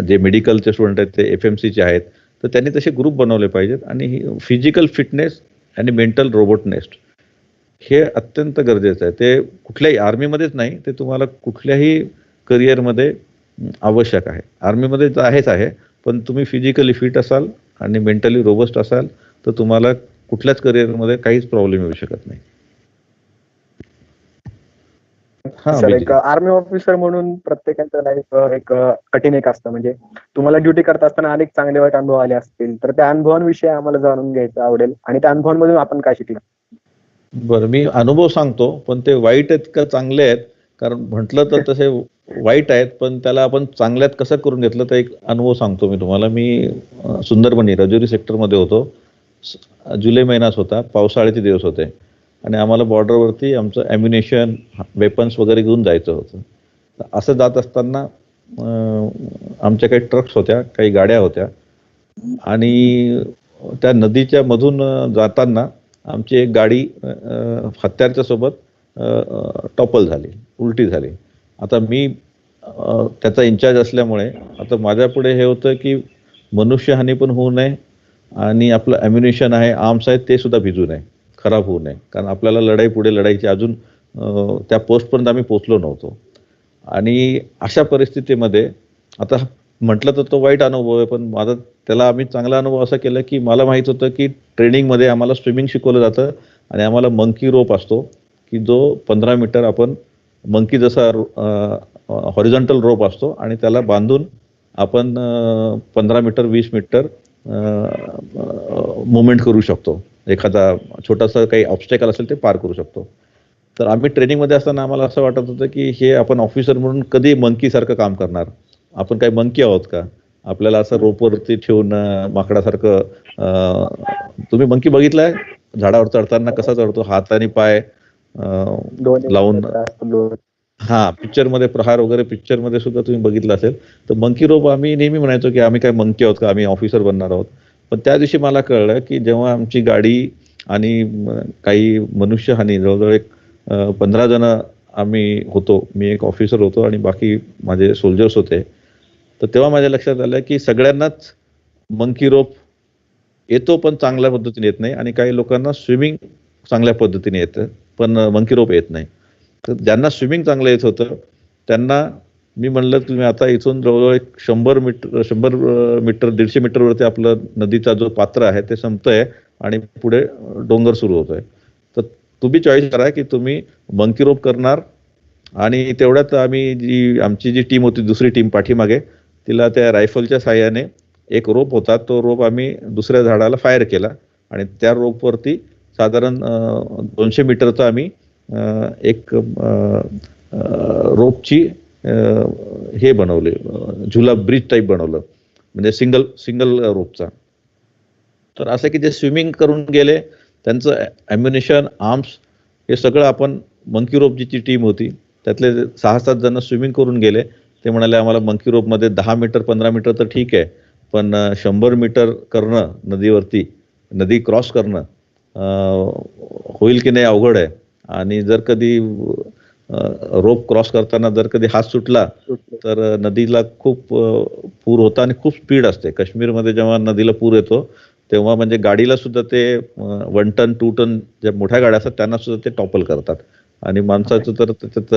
जे मेडिकलचे स्टुडंट आहेत ते FMCचे आहेत. तर त्यांनी तसे ग्रुप बनवले पाहिजेत आणि फिजिकल फिटनेस आणि मेंटल रोबोटनेस हे अत्यंत गरजेचं आहे. ते कुठल्याही आर्मीमध्येच नाही, ते तुम्हाला कुठल्याही करिअरमध्ये आवश्यक आहे. आर्मीमध्ये तर आहेच आहे, पण तुम्ही फिजिकली फिट असाल आणि मेंटली रोबस्ट असाल तर तुम्हाला कुठल्याच करिअरमध्ये काहीच प्रॉब्लेम येऊ शकत नाही. सर, एक आर्मी ऑफिसर म्हणून प्रत्येकाचं लाईफ एक कठीण एक असतं. म्हणजे तुम्हाला ड्युटी करत असताना अनेक चांगले वाईट अनुभव आले असतील, तर त्या अनुभवांविषयी आम्हाला जाणून घ्यायचं आवडेल आणि त्या अनुभवांमधून आपण काय शिकलं? बरं, मी अनुभव सांगतो, पण ते वाईट आहेत का चांगले आहेत? कारण म्हटलं तर तसे वाईट आहेत, पण त्याला आपण चांगल्यात कसं करून घेतलं तर एक अनुभव सांगतो मी तुम्हाला. मी सुंदरबनी राजौरी सेक्टरमध्ये होतो. जुलै महिनाच होता, पावसाळ्याचे दिवस होते आणि आम्हाला बॉर्डरवरती आमचं ॲम्युनेशन, वेपन्स वगैरे घेऊन जायचं होतं. असं जात असताना आमच्या काही ट्रक्स होत्या, काही गाड्या होत्या आणि त्या नदीच्या मधून जाताना आमची एक गाडी हत्यारच्या सोबत टॉपल झाली, उलटी झाली. आता मी त्याचा इन्चार्ज असल्यामुळे आता माझ्यापुढे हे होतं की मनुष्यहानी पण होऊ नये आणि आपलं ॲम्युनेशन आहे, आर्म्स आहेत ते सुद्धा भिजू नये, खराब होऊ नये. कारण आपल्याला लढाई पुढे लढायची, अजून त्या पोस्टपर्यंत आम्ही पोचलो नव्हतो. आणि अशा परिस्थितीमध्ये आता म्हटलं तर तो वाईट अनुभव आहे, पण माझा त्याला आम्ही चांगला अनुभव असा केला की मला माहीत होतं की ट्रेनिंगमध्ये आम्हाला स्विमिंग शिकवलं जातं आणि आम्हाला मंकी रोप असतो की जो 15 मीटर आपण मंकी जसा हॉरिझॉन्टल रोप असतो आणि त्याला बांधून आपण 15 मीटर 20 मीटर मुवमेंट करू शकतो. एखादा छोटासा काही ऑब्स्टॅकल असेल ते पार करू शकतो. तर आम्ही ट्रेनिंगमध्ये असताना आम्हाला असं वाटत होतं की हे आपण ऑफिसर म्हणून कधी मंकीसारखं काम करणार, आपण काही मंकी आहोत का? आपल्याला असं रोपवरती ठेवून माकडासारखं, तुम्ही मंकी बघितलाय झाडावर चढताना कसा चढतो, हात आणि पाय लावून? हा, पिक्चरमध्ये प्रहार वगैरे पिक्चरमध्ये सुद्धा तुम्ही बघितलं असेल. तर मंकी रोप आम्ही नेहमी म्हणायचो की आम्ही काय मंकी आहोत का, आम्ही ऑफिसर बनणार आहोत. पण त्या दिवशी मला कळलं की जेव्हा आमची गाडी आणि काही मनुष्यहानी, जवळजवळ एक 15 जण आम्ही होतो, मी एक ऑफिसर होतो आणि बाकी माझे सोल्जर्स होते. तर तेव्हा माझ्या लक्षात आलं की सगळ्यांनाच मंकी रोप येतो पण चांगल्या पद्धतीने येत नाही आणि काही लोकांना स्विमिंग चांगल्या पद्धतीने येतं पण मंकी रोप येत नाही. तर ज्यांना स्विमिंग चांगलं येत होतं त्यांना मी म्हणलं तुम्ही आता इथून जवळजवळ एक 100 मीटर 150 मीटरवरती आपलं नदीचा जो पात्र आहे ते संपतंय आणि पुढे डोंगर सुरू होतोय. तर तुम्ही चॉईस करा की तुम्ही मंकी रोप करणार, आणि तेवढ्यात आमची जी टीम होती, दुसरी टीम पाठीमागे, तिला त्या रायफलच्या साहाय्याने एक रोप होता, तो रोप आम्ही दुसऱ्या झाडाला फायर केला आणि त्या रोपवरती साधारण 200 मीटरचा आम्ही एक रोपची हे बनवले, झुला ब्रिज टाईप बनवलं, म्हणजे सिंगल रोपचा. तर असं की जे स्विमिंग करून गेले, त्यांचं ॲम्युनिशन, आर्म्स हे सगळं आपण, मंकी रोप जी टीम होती त्यातले 6-7 जण स्विमिंग करून गेले. ते म्हणाले आम्हाला मंकी रोपमध्ये 10 मीटर 15 मीटर तर ठीक आहे, पण 100 मीटर करणं नदीवरती, नदी क्रॉस करणं होईल की नाही अवघड आहे. आणि जर कधी रोप क्रॉस करताना जर कधी हात सुटला तर नदीला खूप पूर होता आणि खूप स्पीड असते. काश्मीरमध्ये जेव्हा नदीला पूर येतो तेव्हा म्हणजे गाडीला सुद्धा ते 1 टन 2 टन ज्या मोठ्या गाड्या असतात त्यांना सुद्धा ते टॉपल करतात. आणि माणसाचं तर त्याच्यात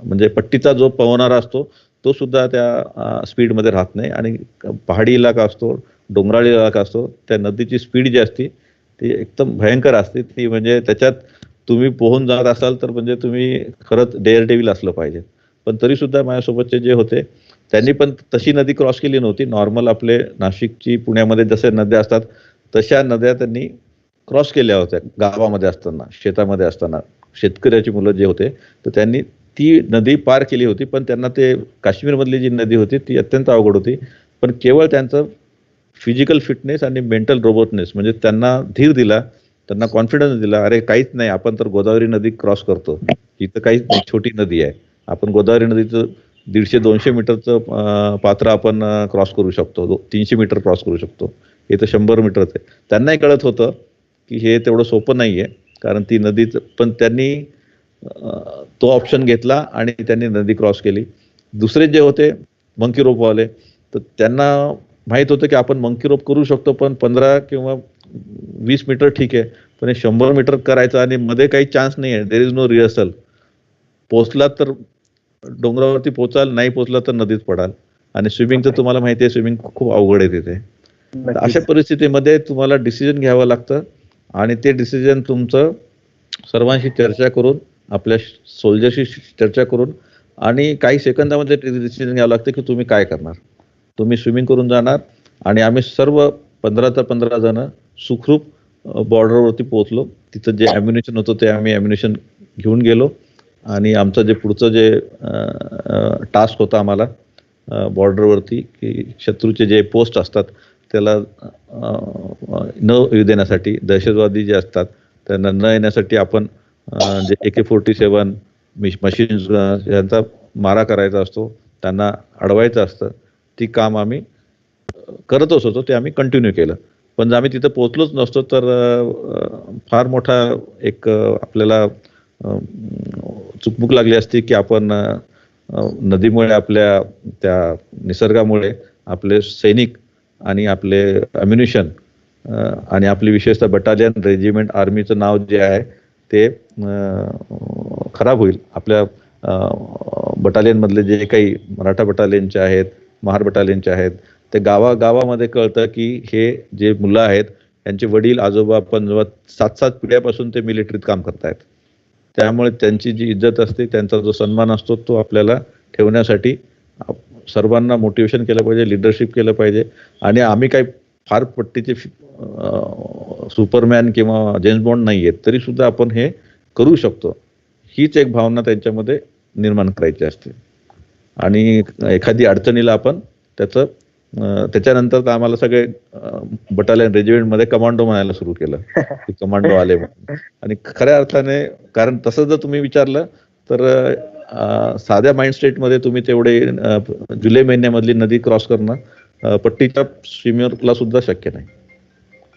म्हणजे पट्टीचा जो पवनारा असतो तो सुद्धा त्या स्पीडमध्ये राहत नाही. आणि पहाडी इलाका असतो, डोंगराळी इलाका असतो, त्या नदीची स्पीड जी असते ती एकदम भयंकर असते. ती म्हणजे त्याच्यात तुम्ही पोहून जात असाल तर म्हणजे तुम्ही खरंच डेअर डेव्हिल असलं पाहिजे. पण तरी सुद्धा माझ्यासोबतचे जे होते त्यांनी पण तशी नदी क्रॉस केली नव्हती. नॉर्मल आपले नाशिकची, पुण्यामध्ये जसे नद्या असतात तशा नद्या त्यांनी क्रॉस केल्या होत्या. गावामध्ये असताना, शेतामध्ये असताना शेतकऱ्याची मुलं जे होते तर त्यांनी ती नदी पार केली होती. पण त्यांना ते काश्मीरमधली जी नदी होती ती अत्यंत अवघड होती. पण केवळ त्यांचं फिजिकल फिटनेस आणि मेंटल रोबोटनेस, म्हणजे त्यांना धीर दिला, त्यांना कॉन्फिडन्स दिला, अरे काहीच नाही, आपण तर गोदावरी नदी क्रॉस करतो, ही तर काहीच नाही, छोटी नदी आहे, आपण गोदावरी नदीचं 150-200 मीटरचं पात्र आपण क्रॉस करू शकतो, 300 मीटर क्रॉस करू शकतो, हे तर 100 मीटरचं आहे. त्यांनाही कळत होतं की हे तेवढं सोपं नाही आहे, कारण ती नदीचं, पण त्यांनी तो ऑप्शन घेतला आणि त्यांनी नदी क्रॉस केली. दुसरे जे होते मंकी रोपवाले, तर त्यांना माहीत होतं की आपण मंकी रोप करू शकतो, पण 15 किंवा 20 मीटर ठीक आहे, पण हे 100 मीटर करायचं आणि मध्ये काही चान्स नाही आहे, देर इज नो रिहर्सल. पोचला तर डोंगरावरती पोचाल, नाही पोचला तर नदीत पडाल. आणि स्विमिंगचं तुम्हाला माहिती आहे, स्विमिंग खूप अवघड आहे तिथे. अशा परिस्थितीमध्ये तुम्हाला डिसिजन घ्यावं लागतं आणि ते डिसिजन तुमचं सर्वांशी चर्चा करून, आपल्या सोल्जरशी चर्चा करून, आणि काही सेकंदामध्ये डिसिजन घ्यावं लागतं की तुम्ही काय करणार. तुम्ही स्विमिंग करून जाणार, आणि आम्ही सर्व 15 जण सुखरूप बॉर्डरवरती पोहोचलो. तिथं जे ॲम्युनिशन होतं ते आम्ही ॲम्युनिशन घेऊन गेलो, आणि आमचं जे पुढचं जे टास्क होता आम्हाला बॉर्डरवरती, की शत्रूचे जे पोस्ट असतात त्याला न येऊ देण्यासाठी, दहशतवादी जे असतात त्यांना न येण्यासाठी आपण जे AK-47 मशीन्स यांचा मारा करायचा असतो, त्यांना अडवायचं असतं. ती काम आम्ही करतच होतो, ते आम्ही कंटिन्यू केलं. पण जर आम्ही तिथं पोहोचलोच नसतो तर फार मोठा एक आपल्याला चुकमुक लागली असती की आपण नदीमुळे, आपल्या त्या निसर्गामुळे आपले सैनिक आणि आपले ॲम्युनिशन आणि आपली विशेषतः बटालियन, रेजिमेंट, आर्मीचं नाव जे आहे ते खराब होईल. आपल्या बटालियनमधले जे काही मराठा बटालियनचे आहेत, महार बटालियनचे आहेत, ते गावागावामध्ये कळतं की हे जे मुलं आहेत त्यांचे वडील आजोबा पण 7-7 पिढ्यापासून ते मिलिटरीत काम करतायत. त्यामुळे त्यांची जी इज्जत असते, त्यांचा जो सन्मान असतो, तो आपल्याला ठेवण्यासाठी सर्वांना मोटिवेशन केलं पाहिजे, लिडरशिप केलं पाहिजे. आणि आम्ही काही फार पट्टीचे सुपरमॅन किंवा जेम्स बॉन्ड नाही आहेत, तरी सुद्धा आपण हे करू शकतो, हीच एक भावना त्यांच्यामध्ये निर्माण करायची असते. आणि एखादी अडचणीला आपण त्याच्यानंतर तर आम्हाला सगळे बटालियन, रेजिमेंटमध्ये कमांडो म्हणायला सुरू केलं की कमांडो आले म्हणून. आणि खऱ्या अर्थाने, कारण तसं जर तुम्ही विचारलं तर साध्या माइंड स्टेटमध्ये तुम्ही तेवढे जुलै महिन्यामधली नदी क्रॉस करणं पट्टीच्या स्विमरला सुद्धा शक्य नाही.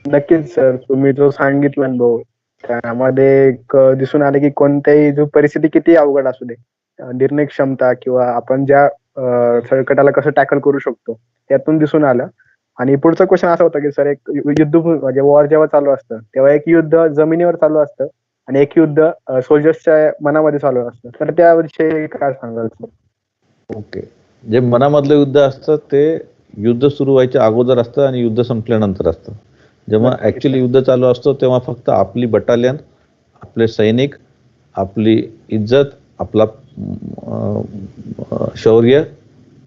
नक्कीच सर, तुम्ही जो सांगितलं अनुभव, त्यामध्ये एक दिसून आले की कोणत्याही जो परिस्थिती किती अवघड असू दे, निर्णय क्षमता किंवा आपण ज्या संकटाला कसं टॅकल करू शकतो त्यातून दिसून आलं. आणि पुढचा क्वेश्चन असा होता की सर, एक युद्ध म्हणजे वॉर जेव्हा चालू असतं तेव्हा एक युद्ध जमिनीवर चालू असतं आणि एक युद्ध सोल्जर्सच्या मनामध्ये चालू असतं, तर त्याविषयी काय सांगाल सर? ओके, जे मनामधलं युद्ध असतं ते युद्ध सुरू व्हायच्या अगोदर असतं आणि युद्ध संपल्यानंतर असतं. जेव्हा ऍक्च्युअली युद्ध चालू असतं तेव्हा फक्त आपली बटालियन आपले सैनिक, आपली इज्जत, आपला शौर्य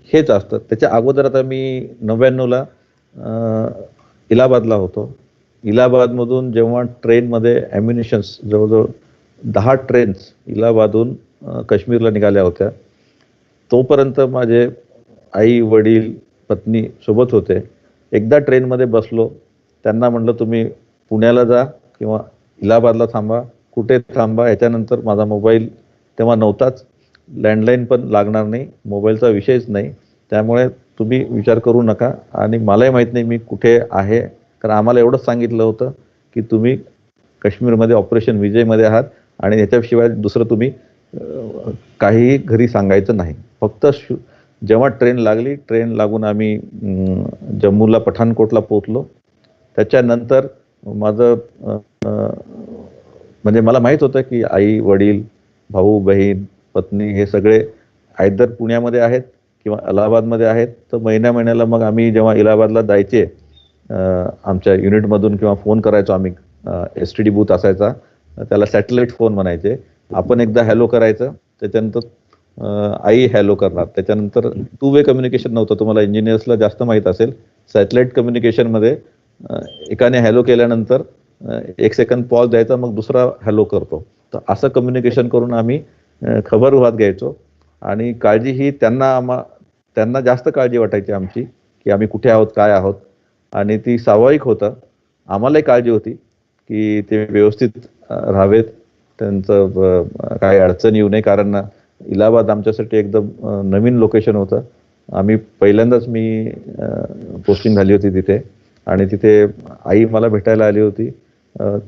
हेच असतं. त्याच्या अगोदर आता मी 99ला इलाहाबादला होतो. इलाहाबादमधून जेव्हा ट्रेनमध्ये ॲम्युनिशन्स जवळजवळ 10 ट्रेन्स इलाहाबादहून काश्मीरला निघाल्या होत्या. तोपर्यंत माझे आई, वडील, पत्नी सोबत होते. एकदा ट्रेनमध्ये बसलो, त्यांना म्हटलं तुम्ही पुण्याला जा किंवा इलाहाबादला थांबा, कुठे थांबा. याच्यानंतर माझा मोबाईल तेव्हा नव्हताच, लँडलाईन पण लागणार नाही, मोबाईलचा विषयच नाही. त्यामुळे तुम्ही विचार करू नका आणि मलाही माहीत नाही मी कुठे आहे, कारण आम्हाला एवढंच सांगितलं होतं की तुम्ही काश्मीरमध्ये ऑपरेशन विजयमध्ये आहात आणि याच्याशिवाय दुसरं तुम्ही काहीही घरी सांगायचं नाही. फक्त जेव्हा ट्रेन लागली, ट्रेन लागून आम्ही जम्मूला पठाणकोटला पोहोचलो. त्याच्यानंतर माझं म्हणजे मला माहीत होतं की आई, वडील, भाऊ, बहीण, पत्नी हे सगळे आयदर पुण्यामध्ये आहेत किंवा अलाहाबादमध्ये आहेत. तर महिन्याला मग आम्ही जेव्हा इलाहाबादला जायचे आमच्या युनिटमधून किंवा फोन करायचो आम्ही, STD बूथ असायचा, त्याला सॅटेलाईट फोन म्हणायचे. आपण एकदा हॅलो करायचं, त्याच्यानंतर आई हॅलो करणार. त्याच्यानंतर 2 वे कम्युनिकेशन नव्हतं, तुम्हाला इंजिनियर्सला जास्त माहीत असेल. सॅटेलाईट कम्युनिकेशनमध्ये एकाने हॅलो केल्यानंतर 1 सेकंद पॉज द्यायचा, मग दुसरा हॅलो करतो. तर असं कम्युनिकेशन करून आम्ही खबरवाद घ्यायचो. आणि काळजी ही त्यांना जास्त काळजी वाटायची आमची की आम्ही कुठे आहोत, काय आहोत. आणि ती स्वाभाविक होतं. आम्हालाही काळजी होती की ते व्यवस्थित राहावेत, त्यांचं काही अडचण येऊ नये. कारण इलाहाबाद आमच्यासाठी एकदम नवीन लोकेशन होतं. आम्ही पहिल्यांदाच मी पोस्टिंग झाली होती तिथे आणि तिथे आई मला भेटायला आली होती.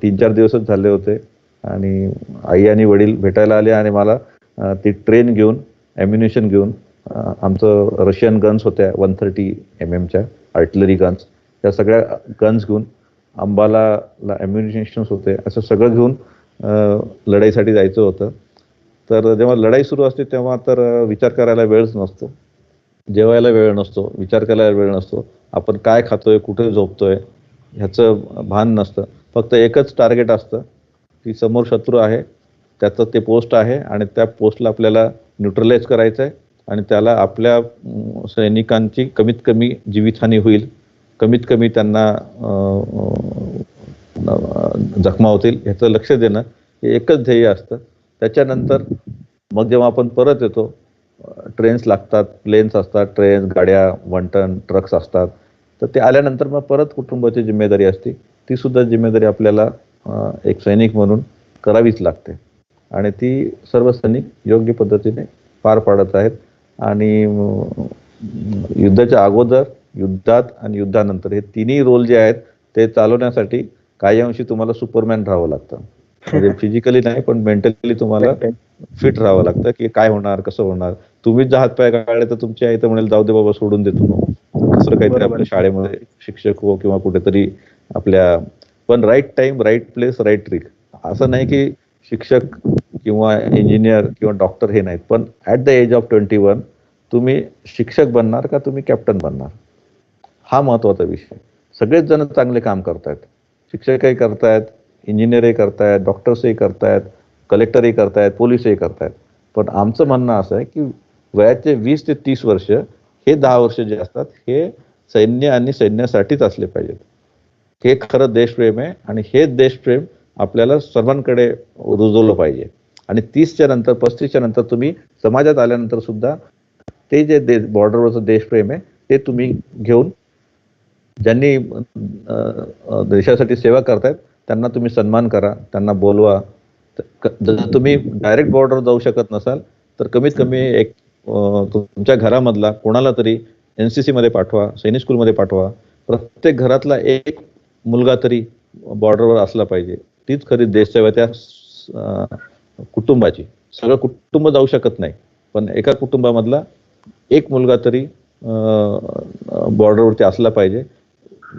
3-4 दिवसच झाले होते आणि आई आणि वडील भेटायला आले आणि मला ती ट्रेन घेऊन, ॲम्युनिशन घेऊन, आमचं रशियन गन्स होत्या 130 mm आर्टिलरी गन्स, त्या सगळ्या गन्स घेऊन, अंबालाला ॲम्युनिशन्स होते, असं सगळं घेऊन लढाईसाठी जायचं होतं. तर जेव्हा लढाई सुरू असते तेव्हा तर विचार करायला वेळच नसतो, जेवायला वेळ नसतो, विचार करायला वेळ नसतो. आपण काय खातोय, कुठे झोपतोय ह्याचं भान नसतं. फक्त एकच टार्गेट असतं की समोर शत्रू आहे, त्याचं ते पोस्ट आहे आणि त्या पोस्टला आपल्याला न्यूट्रलाइज करायचं आहे आणि त्याला आपल्या सैनिकांची कमीत कमी जीवितहानी होईल, कमीत कमी त्यांना जखमा होतील ह्याचं लक्ष देणं हे एकच ध्येय असतं. त्याच्यानंतर मग जेव्हा आपण परत येतो, ट्रेन्स लागतात, प्लेन्स असतात, ट्रेन्स, गाड्या, 1 टन ट्रक्स असतात. तर ते आल्यानंतर मग परत कुटुंबाची जिम्मेदारी असते. ती सुद्धा जिम्मेदारी आपल्याला एक सैनिक म्हणून करावीच लागते आणि ती सर्व सैनिक योग्य पद्धतीने पार पाडत आहेत. आणि युद्धाच्या अगोदर, युद्धात आणि युद्धानंतर हे तिन्ही रोल जे आहेत ते चालवण्यासाठी काही अंशी तुम्हाला सुपरमॅन राहावं लागतं. म्हणजे फिजिकली नाही पण मेंटली तुम्हाला फिट राहावं लागतं की काय होणार, कसं होणार. तुम्हीच जर हातपाय काढले तर तुमची आई तर म्हणेल जाऊ दे बाबा, सोडून देतो. दुसरं काहीतरी आपल्या शाळेमध्ये शिक्षक हो किंवा कुठेतरी आपल्या, पण right time, right place, right trick. असं नाही की शिक्षक किंवा इंजिनियर किंवा डॉक्टर हे नाहीत, पण ॲट द एज ऑफ 21 तुम्ही शिक्षक बनणार का तुम्ही कॅप्टन बनणार, हा महत्त्वाचा विषय. सगळेच जण चांगले काम करतायत, शिक्षकही करतायत, इंजिनियरही करतायत, डॉक्टर्सही करतायत, कलेक्टरही करतायत, पोलीसही करतायत. पण आमचं म्हणणं असं आहे की वयाचे 20 ते 30 वर्ष हे 10 वर्ष जे असतात हे सैन्य आणि सैन्यासाठीच असले पाहिजेत. हे खरं देशप्रेम आहे आणि हे देशप्रेम आपल्याला सर्वांकडे रुजवलं पाहिजे. आणि 30च्या नंतर, 35च्या नंतर तुम्ही समाजात आल्यानंतर सुद्धा ते जे बॉर्डरवरचं देशप्रेम आहे ते तुम्ही घेऊन, ज्यांनी देशासाठी सेवा करतायत त्यांना तुम्ही सन्मान करा, त्यांना बोलवा. जर तुम्ही डायरेक्ट बॉर्डर जाऊ शकत नसाल तर कमीत कमी एक तुमच्या घरामधला कोणाला तरी NCC मध्ये पाठवा, सैनिक स्कूलमध्ये पाठवा. प्रत्येक घरातला एक मुलगा तरी बॉर्डरवर असला पाहिजे. तीच खरी देशसेवा त्या कुटुंबाची. सगळं कुटुंब जाऊ शकत नाही, पण एका कुटुंबामधला एक मुलगा तरी बॉर्डरवरती असला पाहिजे.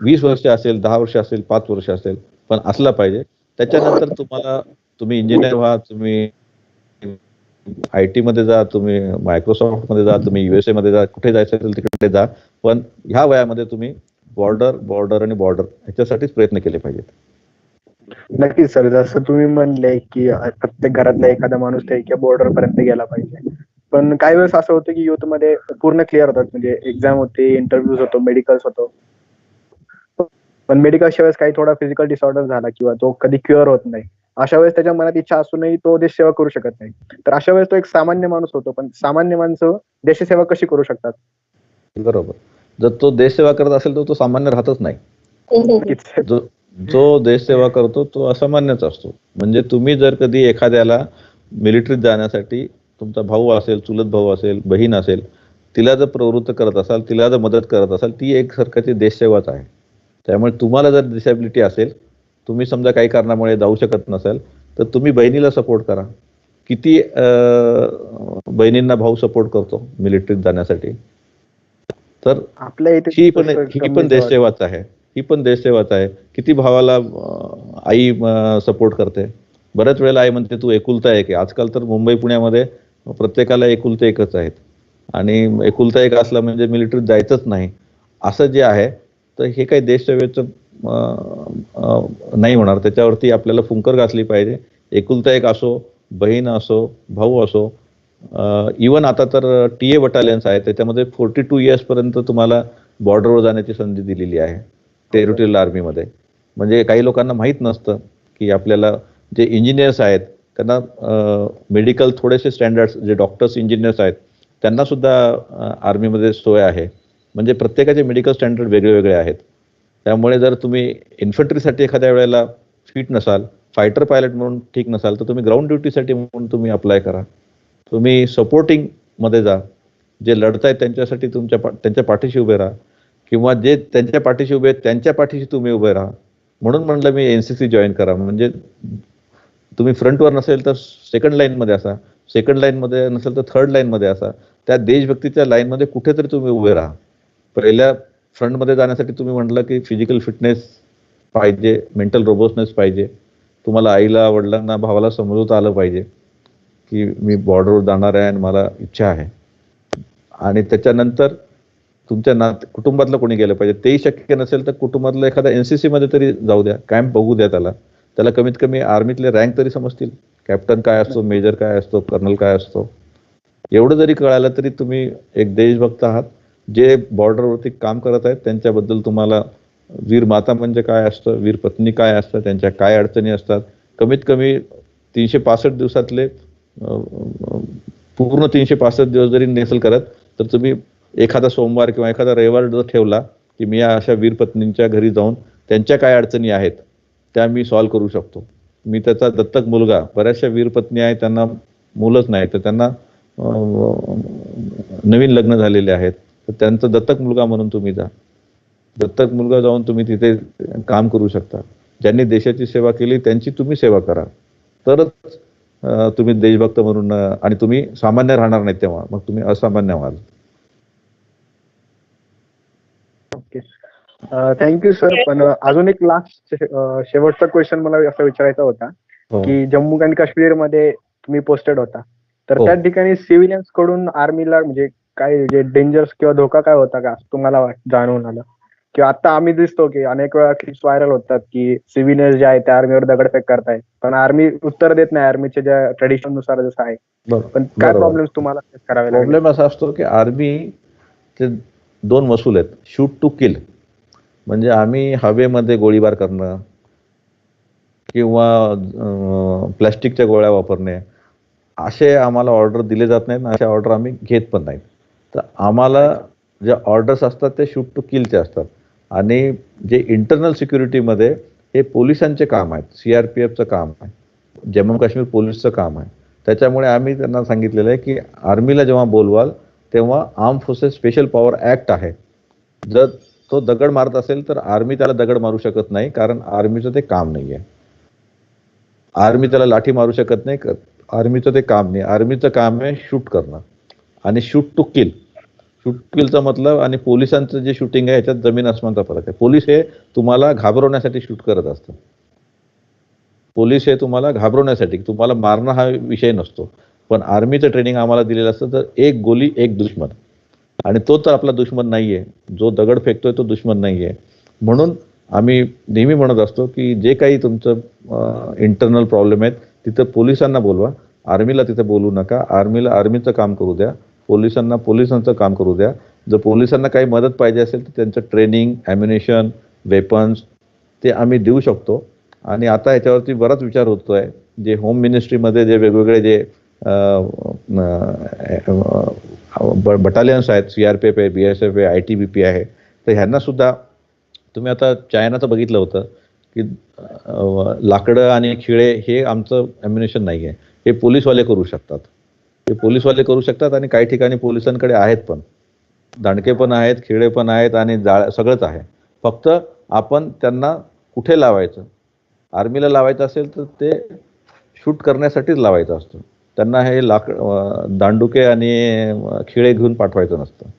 20 वर्ष असेल, 10 वर्ष असेल, 5 वर्ष असेल, पण असला पाहिजे. त्याच्यानंतर तुम्ही इंजिनियर व्हा, तुम्ही IT मध्ये जा, तुम्ही मायक्रोसॉफ्ट मध्ये जा, तुम्ही USA मध्ये जा, कुठे जायचं असेल तिकडे जा. पण ह्या वयामध्ये तुम्ही बॉर्डर आणि बॉर्डर ह्याच्यासाठीच प्रयत्न केले पाहिजेत. नक्कीच सर, जसं तुम्ही म्हणले की प्रत्येक घरातला एखादा माणूस त्या बॉर्डर पर्यंत गेला पाहिजे. पण काही वेळेस असं होतं की युथ मध्ये पूर्ण क्लिअर होतात, म्हणजे एक्झाम होते, इंटरव्ह्यूज होतो, मेडिकल्स होतो, पण मेडिकलच्या वेळेस काही थोडा फिजिकल डिसऑर्डर झाला किंवा तो कधी क्युअर होत नाही, अशा वेळेस त्याच्या मनात इच्छा असूनही तो देशसेवा करू शकत नाही. तर अशा वेळेस तो एक सामान्य माणूस होतो, पण सामान्य माणसं देशसेवा कशी करू शकतात? बरोबर. जर तो देशसेवा करत असेल तर तो सामान्य राहतच नाही. नक्कीच. जो देशसेवा करतो तो असामान्यच असतो. म्हणजे तुम्ही जर कधी एखाद्याला मिलिटरीत जाण्यासाठी तुमचा भाऊ असेल, चुलत भाऊ असेल, बहीण असेल, तिला जर प्रवृत्त करत असाल, तिला जर मदत करत असाल, ती एक सरकारची देशसेवाच आहे. त्यामुळे तुम्हाला जर डिसॅबिलिटी असेल, तुम्ही समजा काही कारणामुळे जाऊ शकत नसाल, तर तुम्ही बहिणीला सपोर्ट करा. किती बहिणींना भाऊ सपोर्ट करतो मिलिटरीत जाण्यासाठी. तर आपल्या इथे ही पण देशसेवाच आहे. ही पण देशसेवाच आहे. किती भावाला आई सपोर्ट करते. बऱ्याच वेळेला आई म्हणते तू एकुलता एक आहे. आजकाल तर मुंबई पुण्यामध्ये प्रत्येकाला एकुलते एकच आहेत आणि एकुलता एक असला म्हणजे मिलिटरीत जायचंच नाही असं जे आहे, तर हे काही देशसेवेचं नाही होणार. त्याच्यावरती आपल्याला फुंकर घातली पाहिजे. एकुलता एक असो, बहीण असो, भाऊ असो, इवन आता तर TA बटालियन्स आहे, त्याच्यामध्ये 42 इयर्स पर्यंत तुम्हाला बॉर्डरवर जाण्याची संधी दिलेली आहे टेरिटोरियल आर्मीमध्ये. म्हणजे काही लोकांना माहीत नसतं की आपल्याला जे इंजिनियर्स आहेत त्यांना मेडिकल थोडेसे स्टँडर्ड्स, जे डॉक्टर्स इंजिनियर्स आहेत त्यांना सुद्धा आर्मीमध्ये सोय आहे. म्हणजे प्रत्येकाचे मेडिकल स्टँडर्ड वेगळे वेगळे आहेत. त्यामुळे जर तुम्ही इन्फंट्रीसाठी एखाद्या वेळेला फिट नसाल, फायटर पायलट म्हणून ठीक नसाल, तर तुम्ही ग्राउंड ड्युटीसाठी म्हणून तुम्ही अप्लाय करा. तुम्ही सपोर्टिंगमध्ये जा. जे लढतायत त्यांच्यासाठी त्यांच्या पाठीशी उभे राहा, किंवा जे त्यांच्या पाठीशी उभे आहेत त्यांच्या पाठीशी तुम्ही उभे राहा. म्हणून म्हणलं मी NCC जॉईन करा. म्हणजे तुम्ही फ्रंटवर नसेल तर सेकंड लाईनमध्ये असा, सेकंड लाईनमध्ये नसेल तर थर्ड लाईनमध्ये असा. त्या देशभक्तीच्या लाईनमध्ये कुठेतरी तुम्ही उभे राहा. पहिल्या फ्रंटमध्ये जाण्यासाठी तुम्ही म्हटलं की फिजिकल फिटनेस पाहिजे, मेंटल रोबस्टनेस पाहिजे. तुम्हाला आईला, वडिलांना, भावाला समजवता आलं पाहिजे की मी बॉर्डरवर जाणार आहे आणि मला इच्छा आहे. आणि त्याच्यानंतर तुमच्या कुटुंबातलं कोणी गेलं पाहिजे. तेही शक्य नसेल तर कुटुंबातलं एखादा NCC मध्ये तरी जाऊ द्या, कॅम्प बघू द्या त्याला कमीत कमी आर्मीतले रँक तरी समजतील. कॅप्टन काय असतो, मेजर काय असतो, कर्नल काय असतो, एवढं जरी कळालं तरी तुम्ही एक देशभक्त आहात. जे बॉर्डरवरती काम करत आहेत त्यांच्याबद्दल तुम्हाला वीर माता म्हणजे काय असतं, वीर पत्नी काय असतं, त्यांच्या काय अडचणी असतात, कमीत कमी 365 दिवसातले पूर्ण 365 दिवस जरी नेसल करत तर तुम्ही एखादा सोमवार किंवा एखादा रविवार जर ठेवला की मी या अशा वीर पत्नींच्या घरी जाऊन त्यांच्या काय अडचणी आहेत त्या मी सॉल्व्ह करू शकतो. मी त्याचा दत्तक मुलगा, बऱ्याचशा वीर पत्नी आहेत त्यांना मुलंच नाही, तर त्यांना नवीन लग्न झालेले आहेत, तर त्यांचा दत्तक मुलगा म्हणून तुम्ही जा. दत्तक मुलगा जाऊन तुम्ही तिथे काम करू शकता. ज्यांनी देशाची सेवा केली त्यांची तुम्ही सेवा करा, तरच तुम्ही देशभक्त म्हणून आणि तुम्ही सामान्य राहणार नाही, तेव्हा मग तुम्ही असामान्य व्हाल. Okay, thank you sir. पण अजून एक लास्ट शेवटचा क्वेश्चन मला असा विचारायचा होता की जम्मू आणि काश्मीर मध्ये तुम्ही पोस्टेड होता, तर त्या ठिकाणी सिव्हिलियन्स कडून आर्मीला म्हणजे काय डेंजर्स किंवा धोका काय होता का तुम्हाला जाणवून आलं? किंवा आता आम्ही दिसतो की अनेक वेळा क्लिप्स व्हायरल होतात की सिव्हिलियन्स जे आहे त्या आर्मीवर दगडफेक करतायत, पण आर्मी उत्तर देत नाही आर्मीच्या ज्या ट्रेडिशन नुसार जसं आहे. पण काय प्रॉब्लेम्स तुम्हाला फेस करावे लागले? प्रॉब्लेम असा असतो की आर्मीचे 2 मसूल आहेत, शूट टू किल. म्हणजे आम्ही हवेमध्ये गोळीबार करणं किंवा प्लॅस्टिकच्या गोळ्या वापरणे असे आम्हाला ऑर्डर दिले जात नाहीत, अशा ऑर्डर आम्ही घेत पण नाहीत. तर आम्हाला ज्या ऑर्डर्स असतात ते शूट टू किलचे असतात. आणि जे इंटरनल सिक्युरिटीमध्ये हे पोलिसांचे काम आहेत, CRPFचं काम आहे, जम्मू काश्मीर पोलीसचं काम आहे. त्याच्यामुळे आम्ही त्यांना सांगितलेलं आहे की आर्मीला जेव्हा बोलवाल तेव्हा arm forces special power act आहे. जर तो दगड मारत असेल तर आर्मी त्याला दगड मारू शकत नाही, कारण आर्मीचं ते काम नाही आहे. आर्मी त्याला लाठी मारू शकत नाही, आर्मीचं ते काम नाही. आर्मीचं काम आहे शूट करणं आणि शूट टू किल. शूट किलचा मतलब आणि पोलिसांचं जे शूटिंग आहे याच्यात जमीन आसमानचा फरक आहे. पोलीस हे तुम्हाला घाबरवण्यासाठी शूट करत असतं. पोलीस हे तुम्हाला घाबरवण्यासाठी, तुम्हाला मारणं हा विषय नसतो. पण आर्मीचं ट्रेनिंग आम्हाला दिलेलं असतं तर एक गोली एक दुश्मन, आणि तो तर आपला दुश्मन नाहीये. जो दगड फेकतोय तो दुश्मन नाहीये. म्हणून आम्ही नेहमी म्हणत असतो की जे काही तुमचं इंटरनल प्रॉब्लेम आहेत तिथं पोलिसांना बोलवा, आर्मीला तिथं बोलू नका. आर्मीला आर्मीचं काम करू द्या, पोलिसांना पोलिसांचं काम करू द्या. जर पोलिसांना काही मदत पाहिजे असेल तर त्यांचं ट्रेनिंग, ॲम्युनिशन, वेपन्स ते आम्ही देऊ शकतो. आणि आता याच्यावरती बराच विचार होतोय. जे होम मिनिस्ट्रीमध्ये जे वेगवेगळे जे बटालियन्स आहेत, CRPF आहे, BSF आहे, ITBP आहे, तर ह्यांना सुद्धा तुम्ही आता चायनाचं बघितलं होतं की लाकडं आणि खिळे हे आमचं ॲम्युनिशन नाही आहे, हे पोलीसवाले करू शकतात. हे पोलीसवाले करू शकतात आणि काही ठिकाणी पोलिसांकडे आहेत पण, दांडके पण आहेत, खिळे पण आहेत आणि सगळंच आहे. फक्त आपण त्यांना कुठे लावायचं, आर्मीला लावायचं असेल तर ते शूट करण्यासाठीच लावायचं असतं. त्यांना हे दांडुके आणि खिळे घेऊन पाठवायचं नसतं.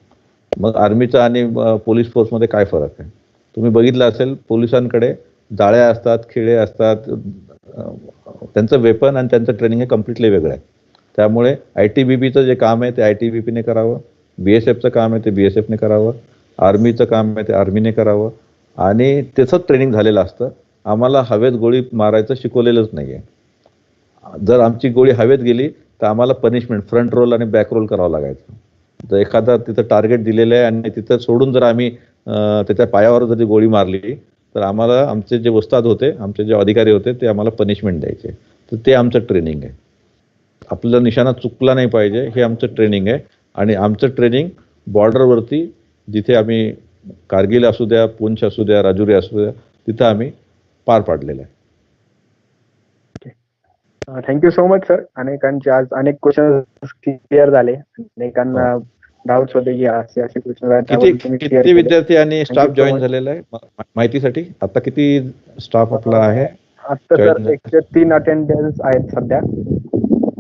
मग आर्मीचं आणि पोलीस फोर्समध्ये काय फरक आहे? तुम्ही बघितलं असेल, पोलिसांकडे जाळ्या असतात, खिळे असतात, त्यांचं वेपन आणि त्यांचं ट्रेनिंग हे कम्प्लिटली वेगळं आहे. त्यामुळे ITBPचं जे काम आहे ते ITBPने करावं, BSFचं काम आहे ते BSFने करावं, आर्मीचं काम आहे ते आर्मीने करावं आणि त्याचंच ट्रेनिंग झालेलं असतं. आम्हाला हवेत गोळी मारायचं शिकवलेलंच नाही आहे. जर आमची गोळी हवेत गेली तर आम्हाला पनिशमेंट फ्रंट रोल आणि बॅक रोल करावं लागायचं. जर एखादा तिथं टार्गेट दिलेलं आहे आणि तिथं सोडून जर आम्ही त्याच्या पायावर जर गोळी मारली तर आम्हाला आमचे जे उस्ताद होते, आमचे जे अधिकारी होते ते आम्हाला पनिशमेंट द्यायचे. तर ते आमचं ट्रेनिंग आहे. आपला निशाणा चुकला नाही पाहिजे हे आमचं ट्रेनिंग आहे. आणि आमचं ट्रेनिंग बॉर्डरवरती जिथे आम्ही कारगिल असू द्या, पुंछ असू द्या, राजुरी असू द्या, तिथं आम्ही पार पाडलेलं आहे. Thank you so much sir. अनेकांचे आज अनेक क्वेश्चन क्लिअर झाले. अनेकांना डाऊट्स होते की असे क्वेश्चन आहेत. किती विद्यार्थी आणि स्टाफ जॉईन झालेला आहे माहितीसाठी? आता किती स्टाफ आपला आहे? आता सर 103 अटेंडन्स आहेत सध्या.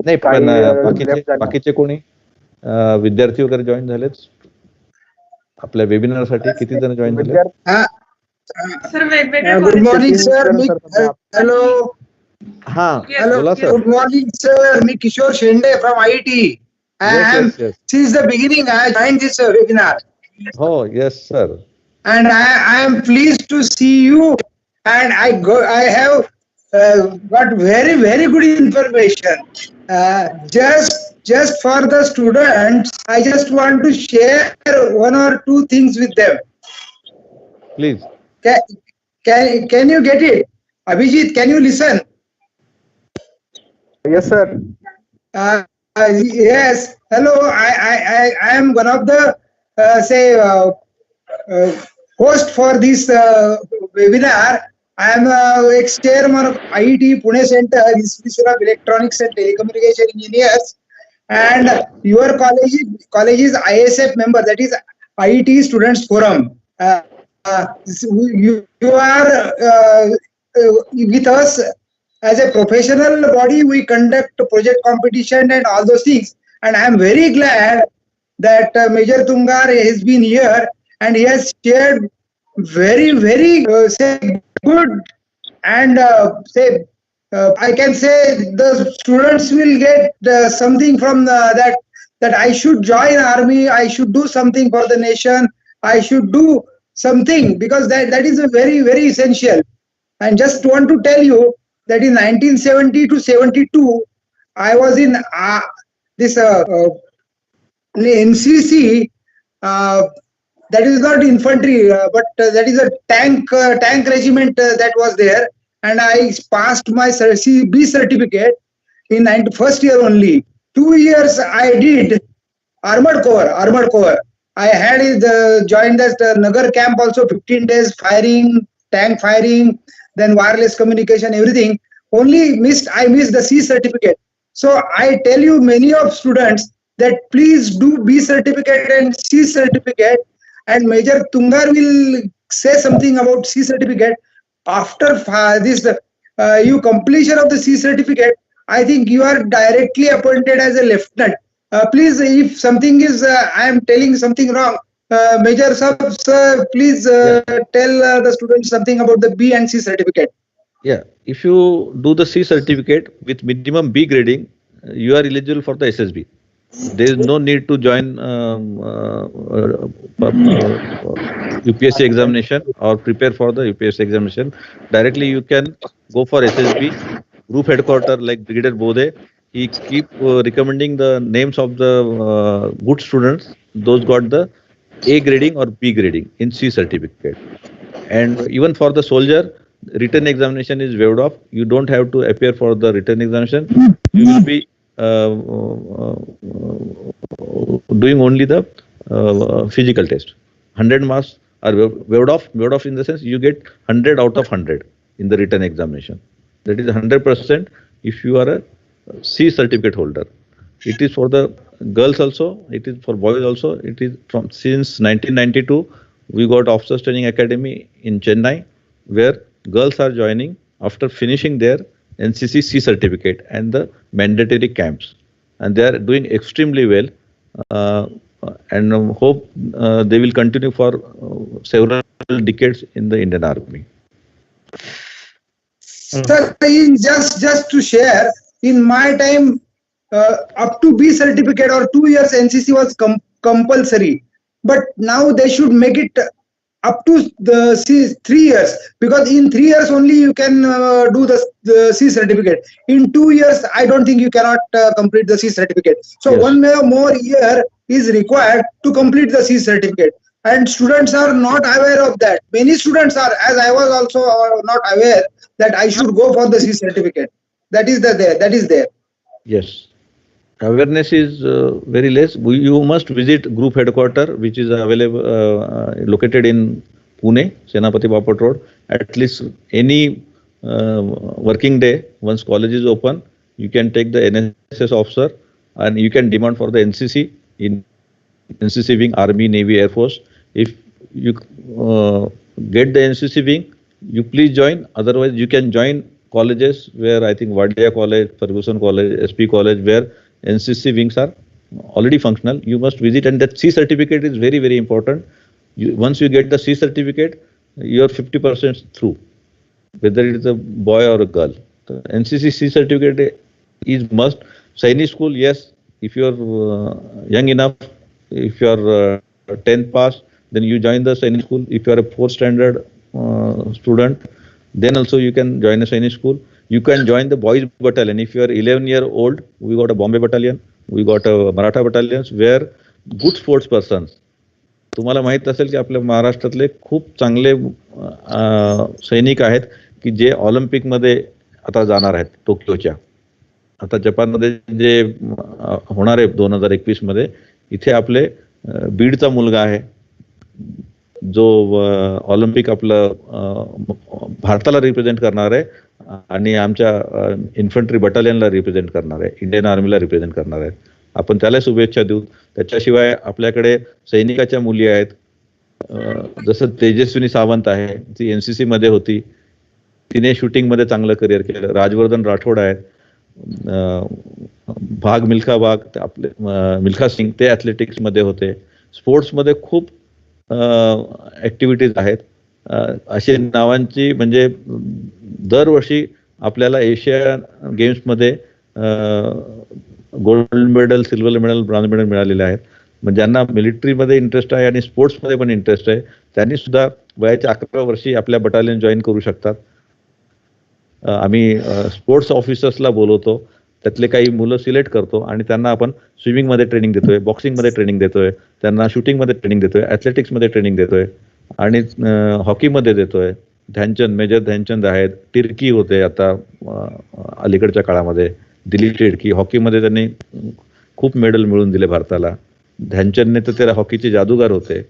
नाही पण बाकीचे कोणी विद्यार्थी वगैरे जॉईन झालेत आपल्या वेबिनार साठी? किती जण जॉईन झाले? सर वेगवेगळे गुड मॉर्निंग सर. हॅलो हा बोला सर. Good morning sir. मी Kishor Shende from IIT. Since the beginning I joined this webinar. Oh yes sir. And I am pleased to see you. And I have got very good information. Just for the students, I just want to share one or two things with them. Please. Can you get it? Abhijit, can you listen? Yes sir. Yes. Hello. I am one of the host for this webinar. I am ex-chairman of IIT Pune Center, Institute of Electronics and Telecommunication Engineers, and your college is ISF member, that is IIT Students Forum. You are with us. As a professional body, we conduct project competition and all those things. And I am very glad that Major Tungar has been here and he has shared very good and I can say the students will get something from that I should join army, I should do something for the nation, I should do something because that is a very essential. And just want to tell you that in 1970 to 72, I was in this NCC. That is not infantry, but that is a tank regiment that was there, and I passed my B certificate in first year only. 2 years I did armored corps. I had joined that Nagar camp also, 15 days firing, tank firing, then wireless communication, everything. Only I missed the C certificate. So I tell you, many of students, that please do B certificate and C certificate, and Major Tungar will say something about C certificate. After this you completion of the C certificate, I think you are directly appointed as a lieutenant. Please, if something is I am telling something wrong, Major sir, please tell the students something about the B and C certificate. Yeah, if you do the C certificate with minimum B grading, you are eligible for the SSB. there is no need to join UPSC examination or prepare for the UPSC examination. Directly you can go for SSB group headquarter like Brigadier Bode. He keep recommending the names of the good students. Those got the A grading or B grading in C certificate. And even for the soldier, written examination is waived off. You don't have to appear for the written examination. You will be doing only the physical test. 100 marks are waived off. Waived off in the sense you get 100 out of 100 in the written examination. That is 100% if you are a C certificate holder. It is for the girls also. It is for boys also. It is from since 1992. We got Officers Training Academy in Chennai, where girls are joining after finishing their NCC C certificate and the mandatory camps, and they are doing extremely well. And hope they will continue for several decades in the Indian Army. Sir, just to share, in my time, up to B certificate or 2 years NCC was compulsory, but now they should make it up to the 3 years, because in 3 years only you can do the C certificate. In 2 years, I don't think you cannot complete the C certificate. So yes, 1 more year is required to complete the C certificate. And students are not aware of that. Many students are, as I was also not aware that I should go for the C certificate. That is there. Yes. Awareness is very less. You must visit group headquarter, which is available, located in Pune, Senapati Bapat Road. At least any working day, once college is open, you can take the NSS officer and you can demand for the NCC in NCC wing, Army, Navy, Air Force. If you get the NCC wing, you please join. Otherwise, you can join colleges where I think Vaidya College, Ferguson College, SP College, where NCC wings are already functional. You must visit, and that C certificate is very, very important. Once you get the C certificate, you are 50% through, whether it is a boy or a girl. The NCC C certificate is must. Sainik school, yes, if you are young enough, if you are 10th pass, then you join the Sainik school. If you are a 4th standard student, then also you can join a Sainik school. You can join the boys battalion. If you are 11-year-old, we got a Bombay battalion, we got a Maratha battalions, where good sports persons. तुम्हाला माहित असेल की आपल्या महाराष्ट्रातले खूप चांगले सैनिक आहेत की जे ऑलिम्पिक मध्ये आता जाणार आहेत टोकियोच्या. आता जपानमध्ये जे होणार आहे 2021 मध्ये, इथे आपले बीडचा मुलगा आहे जो ऑलिम्पिक आपलं भारताला रिप्रेझेंट करणार आहे आणि आमच्या इन्फंट्री बटालियनला रिप्रेझेंट करणार आहे, इंडियन आर्मीला रिप्रेझेंट करणार आहे. आपण त्याला शुभेच्छा देऊ. त्याच्याशिवाय आपल्याकडे सैनिकाच्या मुली आहेत, जसं तेजस्विनी सावंत आहे, ती NCC मध्ये होती, तिने शूटिंग मध्ये चांगलं करिअर केलं. राजवर्धन राठोड आहेत, मिल्खा आपले मिल्खा सिंग, ते ॲथलेटिक्स मध्ये होते. स्पोर्ट्स मध्ये खूप ऍक्टिव्हिटीज आहेत. असे नावांची म्हणजे दरवर्षी आपल्याला एशियन गेम्समध्ये gold medal, silver medal, bronze medal मिळालेले आहेत. म्हणजे ज्यांना मिलिटरीमध्ये इंटरेस्ट आहे आणि स्पोर्ट्समध्ये पण इंटरेस्ट आहे, त्यांनी सुद्धा वयाच्या 11व्या वर्षी आपल्या बटालियन जॉईन करू शकतात. आम्ही स्पोर्ट्स ऑफिसर्सला बोलवतो, त्यातले काही मुलं सिलेक्ट करतो आणि त्यांना आपण स्विमिंगमध्ये ट्रेनिंग देतोय, बॉक्सिंगमध्ये ट्रेनिंग देतोय, त्यांना शूटिंगमध्ये ट्रेनिंग देतोय, ॲथलेटिक्समध्ये ट्रेनिंग देतोय आणि हॉकीमध्ये देतोय. ध्यानचंद, मेजर ध्यानचंद आहेत, टिर्की होते आता अलीकडच्या काळामध्ये, दिलीप टिर्की. हॉकीमध्ये त्यांनी खूप मेडल मिळवून दिले भारताला. ध्यानचंदने तर ते हॉकीचे जादूगार होते.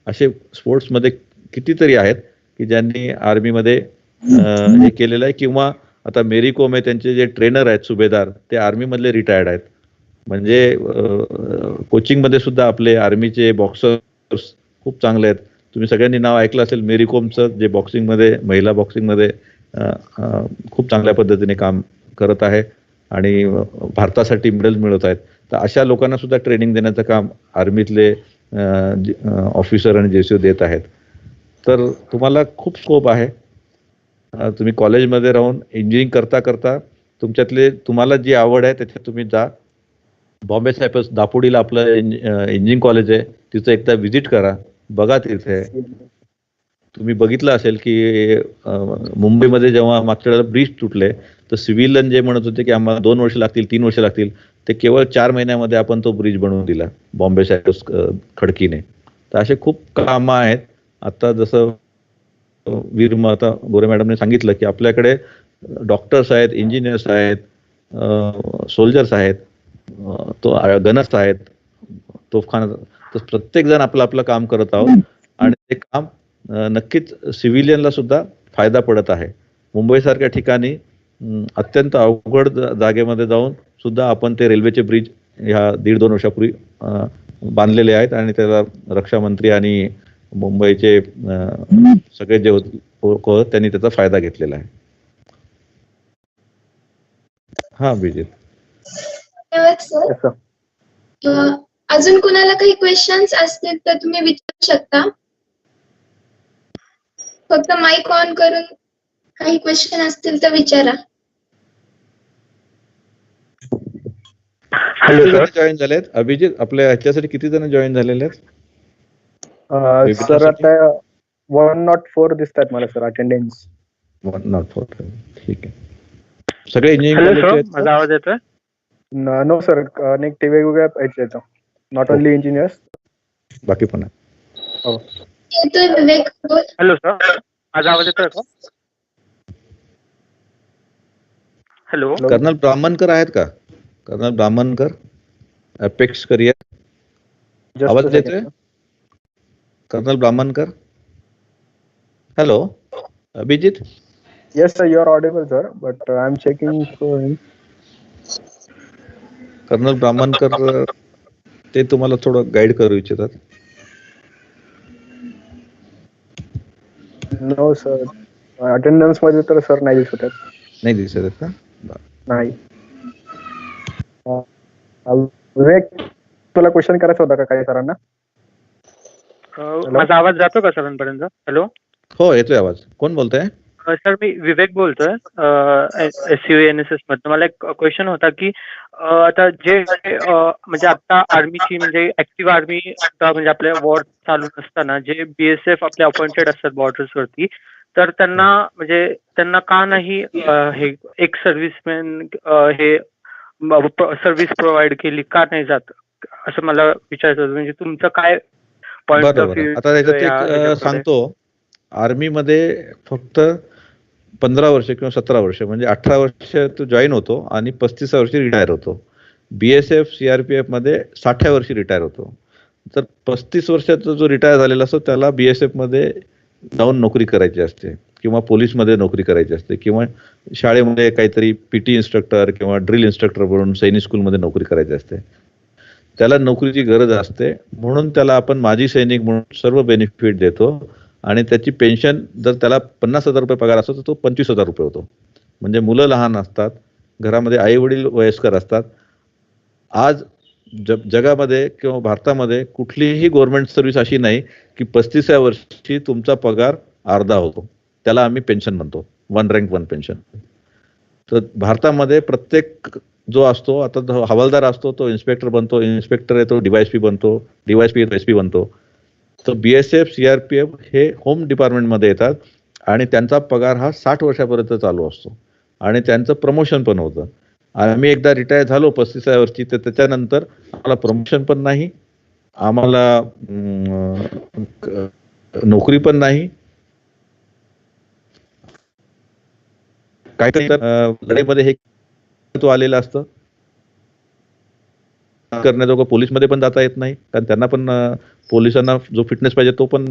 असे स्पोर्ट्समध्ये कितीतरी आहेत की ज्यांनी आर्मीमध्ये हे केलेलं आहे. किंवा आता मेरी कोम आहे, त्यांचे जे ट्रेनर आहेत सुभेदार, ते आर्मीमधले रिटायर्ड आहेत. म्हणजे कोचिंगमध्ये सुद्धा आपले आर्मीचे बॉक्सर्स खूप चांगले आहेत. तुम्ही सगळ्यांनी नाव ऐकलं असेल मेरी कोमचं, जे बॉक्सिंगमध्ये, महिला बॉक्सिंगमध्ये खूप चांगल्या पद्धतीने काम करत आहे आणि भारतासाठी मेडल मिळवत आहेत. तर अशा लोकांना सुद्धा ट्रेनिंग देण्याचं काम आर्मीतले ऑफिसर आणि JCO देत आहेत. तर तुम्हाला खूप स्कोप आहे. तुम्ही कॉलेजमध्ये राहून इंजिनिअरिंग करता करता तुमच्यातले तुम्हाला जी आवड आहे त्याच्यात तुम्ही जा. बॉम्बे सायपस दापोडीला आपलं इंजिनिअरिंग कॉलेज आहे, तिथं एकदा व्हिजिट करा, बघा तिथे. तुम्ही बघितलं असेल की मुंबईमध्ये जेव्हा मागच्या वेळेला ब्रिज तुटले तर सिव्हिलियन जे म्हणत होते की आम्हाला 2 वर्ष लागतील, 3 वर्ष लागतील, ते केवळ 4 महिन्यामध्ये आपण तो ब्रिज बनवून दिला बॉम्बे सायपस खडकीने. तर असे खूप कामं आहेत. आता जसं वीरमाता गोरे मॅडमने सांगितलं की आपल्याकडे डॉक्टर्स आहेत, इंजिनियर्स आहेत, सोल्जर्स आहेत, तो गनर्स आहेत, तोफखाना. तर प्रत्येक जण आपलं आपलं काम करत आहोत आणि ते काम नक्कीच सिव्हिलियनला सुद्धा फायदा पडत आहे. मुंबईसारख्या ठिकाणी अत्यंत अवघड जागेमध्ये जाऊन सुद्धा आपण ते रेल्वेचे ब्रिज ह्या 1.5-2 वर्षापूर्वी बांधलेले आहेत आणि त्याला रक्षा मंत्री आणि मुंबईचे सगळे जे होते त्यांनी त्याचा फायदा घेतलेला आहे. हा विजय. धन्यवाद सर. अजून कुणाला काही क्वेश्चन्स असतील तर तुम्ही विचारू शकता. फक्त माईक ऑन करून काही क्वेश्चन असतील तर विचारा. Hello sir. जॉईन झालेत अभिजित, आपल्या ह्याच्यासाठी किती जण जॉईन झालेले आहेत? सर आता 104 दिसतात मला सर अटेंडन्स. 104. ठीक आहे. सगळे इंजिनिअरिंग. माझा आवाज येतोय? नो सर, अनेक ते वेगवेगळ्या ह्याचे येतो, नॉट ओनली इंजिनियर्स, बाकी पण आहे. हो. येतोय विवेक. हॅलो सर, माझा आवाज येतोय का? हॅलो. कर्नल ब्राह्मणकर आहेत का? Colonel Brahmankar, apex career. आवाज येतोय colonel Brahmankar? Hello Abhijit. Yes sir, you are audible sir, but I am checking for him. Colonel Brahmankar ते तुम्हाला थोडं गाईड करू इच्छितात. नो सर, अटेंडन्स मध्ये तर सर नाही दिसत आहेत. नाही दिसत आहेत का? नाही. विवेक, तुला क्वेश्चन करायचा होता का काही सरांना? माझा आवाज जातो का सरांपर्यंत? हॅलो. हो येतोय आवाज. कोण बोलतोय? सर मी विवेक बोलतोय SCOE NSS मधून. मला एक क्वेश्चन होता की आता जे म्हणजे आता आर्मीची म्हणजे ऍक्टिव्ह आर्मी म्हणजे आपल्या वॉर चालू असताना जे BSF आपले अपॉइंटेड असतात बॉर्डर्स वरती, तर त्यांना म्हणजे त्यांना का नाही हे एक सर्व्हिसमॅन हे सर्व्हिस प्रोव्हाइड केली का नाही जात असं मला विचारायचं होतं. म्हणजे तुमचं काय पॉइंट ऑफ व्ह्यू? आता त्याच्यात एक सांगतो. आर्मीमध्ये फक्त 15 वर्ष किंवा 17 वर्ष म्हणजे 18 वर्ष तो जॉईन होतो आणि 35 वर्षी रिटायर होतो. BSF CRPF मध्ये 60 वर्षी रिटायर होतो. तर 35 वर्षाचा जो रिटायर झालेला असतो त्याला BSF मध्ये जाऊन नोकरी करायची असते किंवा पोलीसमध्ये नोकरी करायची असते किंवा शाळेमध्ये काहीतरी PT इन्स्ट्रक्टर किंवा ड्रिल इन्स्ट्रक्टर म्हणून सैनिक स्कूलमध्ये नोकरी करायची असते. त्याला नोकरीची गरज असते म्हणून त्याला आपण माजी सैनिक म्हणून सर्व बेनिफिट देतो आणि त्याची पेन्शन जर त्याला 50,000 रुपये पगार असतो तर तो 25,000 रुपये होतो. म्हणजे मुलं लहान असतात, घरामध्ये आई वडील वयस्कर असतात. आज जगामध्ये किंवा भारतामध्ये कुठलीही गव्हर्नमेंट सर्व्हिस अशी नाही की 35व्या वर्षी तुमचा पगार अर्धा होतो. त्याला आम्ही पेन्शन म्हणतो, 1 रँक 1 पेन्शन. तर भारतामध्ये प्रत्येक जो असतो, आता हवालदार असतो तो इन्स्पेक्टर बनतो, इन्स्पेक्टर आहे तो DYSP बनतो, DYSP SP बनतो. तर BSF CRPF हे होम डिपार्टमेंटमध्ये येतात आणि त्यांचा पगार हा 60 वर्षापर्यंत चालू असतो आणि त्यांचं प्रमोशन पण होतं. आम्ही एकदा रिटायर झालो 35व्या वर्षी तर त्याच्यानंतर आम्हाला प्रमोशन पण नाही, आम्हाला नोकरी पण नाही. काहीतरी लढाईमध्ये हे तो आलेला असतं करण्याजोगं पोलीसमध्ये पण जाता येत नाही कारण त्यांना पण पोलिसांना जो फिटनेस पाहिजे तो पण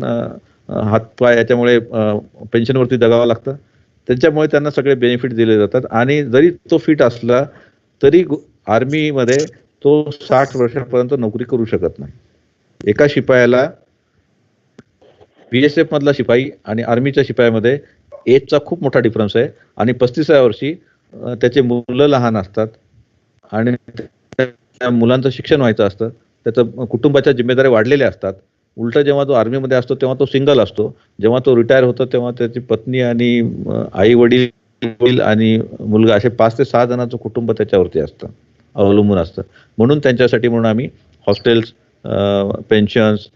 हातपाय याच्यामुळे पेन्शनवरती जगावं लागतं. त्याच्यामुळे त्यांना सगळे बेनिफिट दिले जातात आणि जरी तो फिट असला तरी आर्मीमध्ये तो 60 वर्षापर्यंत नोकरी करू शकत नाही. एका शिपायाला BSF मधला शिपाई आणि आर्मीच्या शिपायामध्ये एजचा खूप मोठा डिफरन्स आहे आणि 35व्या वर्षी त्याचे मुलं लहान असतात आणि त्या मुलांचं शिक्षण व्हायचं असतं, त्याचं कुटुंबाच्या जिम्मेदारी वाढलेल्या असतात. उलट जेव्हा तो आर्मीमध्ये असतो तेव्हा तो सिंगल असतो, जेव्हा तो रिटायर होतो तेव्हा त्याची पत्नी आणि आई वडील आणि मुलगा असे 5 ते 6 जणांचं कुटुंब त्याच्यावरती असतं. अवलंबून असतं. म्हणून त्यांच्यासाठी म्हणून आम्ही हॉस्टेल्स, पेन्शन्स,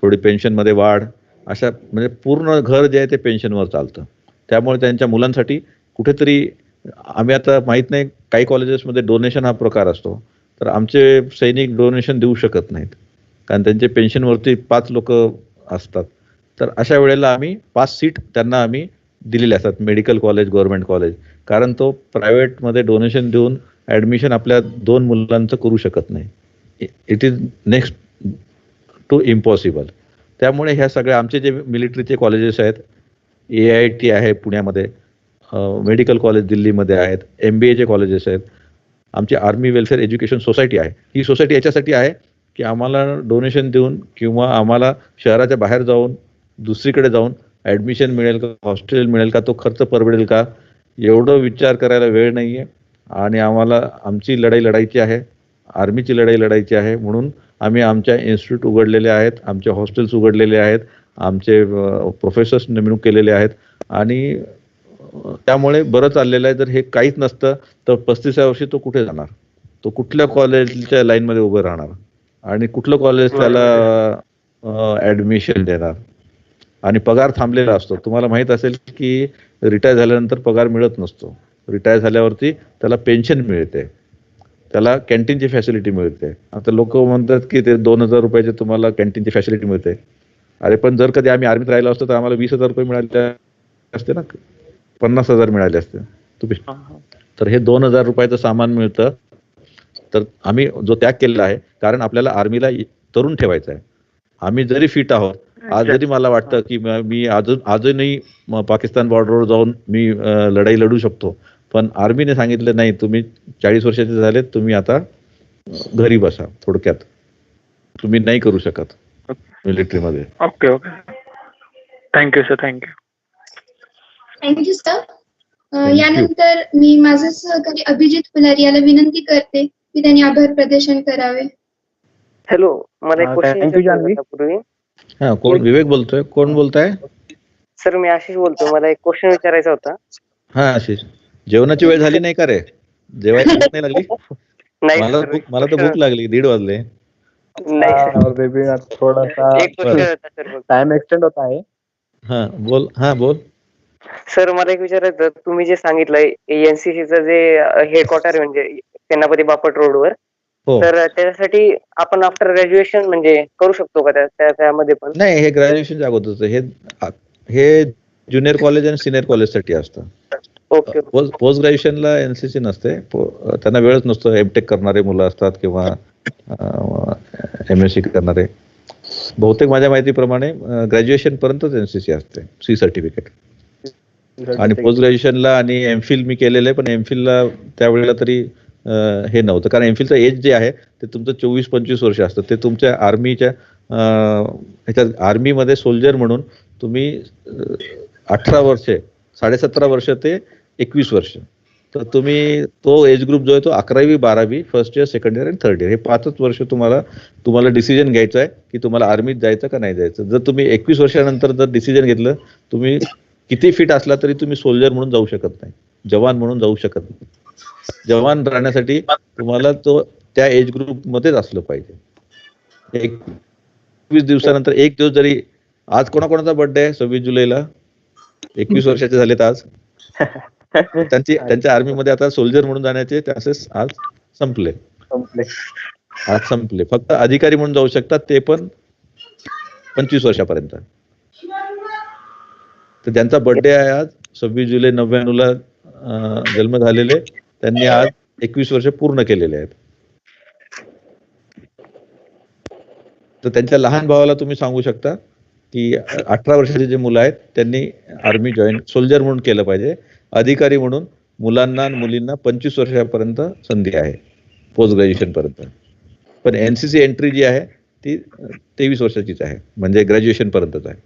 थोडी पेन्शनमध्ये वाढ, अशा म्हणजे पूर्ण घर जे आहे ते पेन्शनवर चालतं. त्यामुळे त्यांच्या मुलांसाठी कुठेतरी आम्ही आता माहीत नाही, काही कॉलेजेसमध्ये डोनेशन हा प्रकार असतो, तर आमचे सैनिक डोनेशन देऊ शकत नाहीत कारण त्यांचे पेन्शनवरती 5 लोक असतात. तर अशा वेळेला आम्ही 5 सीट त्यांना आम्ही दिलेले असतात, मेडिकल कॉलेज, गव्हर्नमेंट कॉलेज, कारण तो प्रायव्हेटमध्ये डोनेशन देऊन ॲडमिशन आपल्या 2 मुलांचं करू शकत नाही. It is next to impossible. त्यामुळे ह्या सगळ्या आमचे जे मिलिटरीचे कॉलेजेस आहेत, AIT आहे पुण्यामध्ये, मेडिकल कॉलेज दिल्लीमध्ये आहेत, MBAचे कॉलेजेस आहेत, आमची आर्मी वेलफेअर एज्युकेशन सोसायटी आहे. ही सोसायटी याच्यासाठी आहे की आम्हाला डोनेशन देऊन किंवा आम्हाला शहराच्या बाहेर जाऊन दुसरीकडे जाऊन ॲडमिशन मिळेल का, हॉस्टेल मिळेल का, तो खर्च परवडेल का, एवढं विचार करायला वेळ नाही आहे. आणि आम्हाला आमची लढाई लढायची आहे, आर्मीची लढाई लढायची आहे. म्हणून आम्ही आमच्या इन्स्टिट्यूट उघडलेले आहेत, आमचे हॉस्टेल्स उघडलेले आहेत, आमचे प्रोफेसर्स नेमणूक केलेले आहेत आणि त्यामुळे बरं चाललेलं आहे. जर हे काहीच नसतं तर 35व्या वर्षी तो कुठे जाणार, तो कुठल्या कॉलेजच्या लाईनमध्ये उभं राहणार आणि कुठलं कॉलेज त्याला ॲडमिशन देणार. आणि पगार थांबलेला असतो. तुम्हाला माहीत असेल की रिटायर झाल्यानंतर पगार मिळत नसतो. रिटायर झाल्यावरती त्याला पेन्शन मिळते, त्याला कॅन्टीनची फॅसिलिटी मिळते. आता लोक म्हणतात की ते 2,000 रुपयाचे तुम्हाला कॅन्टीनची फॅसिलिटी मिळते. अरे पण जर कधी आम्ही आर्मीत राहिलो असतो तर आम्हाला 20,000 रुपये मिळाले असते ना, 50,000 मिळाले असते तुम्ही. तर हे 2,000 रुपयाचं सामान मिळतं. तर आम्ही जो त्याग केलेला आहे, कारण आपल्याला आर्मीला तरुण ठेवायचं आहे. आम्ही जरी फिट आहोत, आज जरी मला वाटतं की मी अजूनही पाकिस्तान बॉर्डरवर जाऊन मी लढाई लढू शकतो, पण आर्मीने सांगितलं नाही, तुम्ही 40 वर्षाचे झालेत, तुम्ही आता घरी बसा. थोडक्यात तुम्ही नाही करू शकत मिलिटरीमध्ये. Okay okay, thank you sir, thank you. Thank you sir. यानंतर मी माझे सहकारी अभिजित फुलारी याला विनंती करते की त्यांनी आभार प्रदर्शन करावे. हॅलो, मला एक क्वेश्चन पूर्वी. हा, कोण? विवेक बोलतोय. कोण बोलताय? सर मी आशिष बोलतोय. मला एक क्वेश्चन विचारायचा होता. हा आशिष, जेवणाची वेळ झाली नाही का रे? जेवायची भूक नाही लागली? मला तर भूक लागली, 1:30 वाजले. थोडासा टाइम एक्सटेंड होता आहे. हा बोल. हा बोल सर, मला एक विचारायचं, तुम्ही जे सांगितलंय NCCचं जे हेडक्वार्टर म्हणजे सेनापती बापट रोडवर, तर त्याच्यासाठी आपण आफ्टर ग्रॅज्युएशन म्हणजे करू शकतो का त्यामध्ये पण? नाही, हे ग्रॅज्युएशनच्या अगोदरच. हे ज्युनियर कॉलेज आणि सिनियर कॉलेजसाठी असतं. पोस्ट ग्रॅज्युएशनला NCC नसते, त्यांना वेळच नसतो. M.Tech करणारे मुलं असतात किंवा MSc करणारे. बहुतेक माझ्या माहितीप्रमाणे ग्रॅज्युएशन पर्यंतच NCC असते, C सर्टिफिकेट. आणि पोस्ट ग्रॅज्युएशनला आणि M.Phil मी केलेलं आहे, पण M.Philला त्यावेळेला तरी हे नव्हतं, कारण M.Philचं एज जे आहे ते तुमचं 24-25 वर्ष असतं. ते तुमच्या आर्मीच्या ह्याच्यात आर्मीमध्ये सोल्जर म्हणून तुम्ही 18 वर्षे, 17.5 वर्ष ते 21 वर्ष, तर तुम्ही तो एज ग्रुप जो आहे तो 11वी 12वी, फर्स्ट इयर, सेकंड इयर आणि थर्ड इयर, हे 5च वर्ष तुम्हाला डिसिजन घ्यायचं आहे की तुम्हाला आर्मीत जायचं का नाही जायचं. जर तुम्ही 21 वर्षानंतर जर डिसिजन घेतलं, तुम्ही किती फिट असला तरी तुम्ही सोल्जर म्हणून जाऊ शकत नाही, जवान म्हणून जाऊ शकत नाही. जवान राहण्यासाठी तुम्हाला तो त्या एज ग्रुप मध्येच असलं पाहिजे. 21 दिवसानंतर एक दिवस जरी, आज कोणाकोणाचा बर्थडे आहे 26 जुलैला, 21 वर्षाचे झालेत आज, त्यांच्या आर्मीमध्ये आता सोल्जर म्हणून जाण्याचे चान्सेस आज संपले. फक्त अधिकारी म्हणून जाऊ शकतात, ते पण 25 वर्षापर्यंत. तर ज्यांचा बर्थडे आहे आज 26 जुलै 99ला जन्म झालेले, त्यांनी आज 21 वर्ष पूर्ण केलेले आहेत. तर त्यांच्या लहान भावाला तुम्ही सांगू शकता की 18 वर्षाचे जे मुलं आहेत त्यांनी आर्मी जॉईन सोल्जर म्हणून केलं पाहिजे. अधिकारी म्हणून मुलांना आणि मुलींना 25 वर्षापर्यंत संधी आहे, पोस्ट ग्रॅज्युएशन पर्यंत. पण NCC एंट्री जी आहे ती 23 वर्षाचीच आहे, म्हणजे ग्रॅज्युएशन पर्यंतच आहे.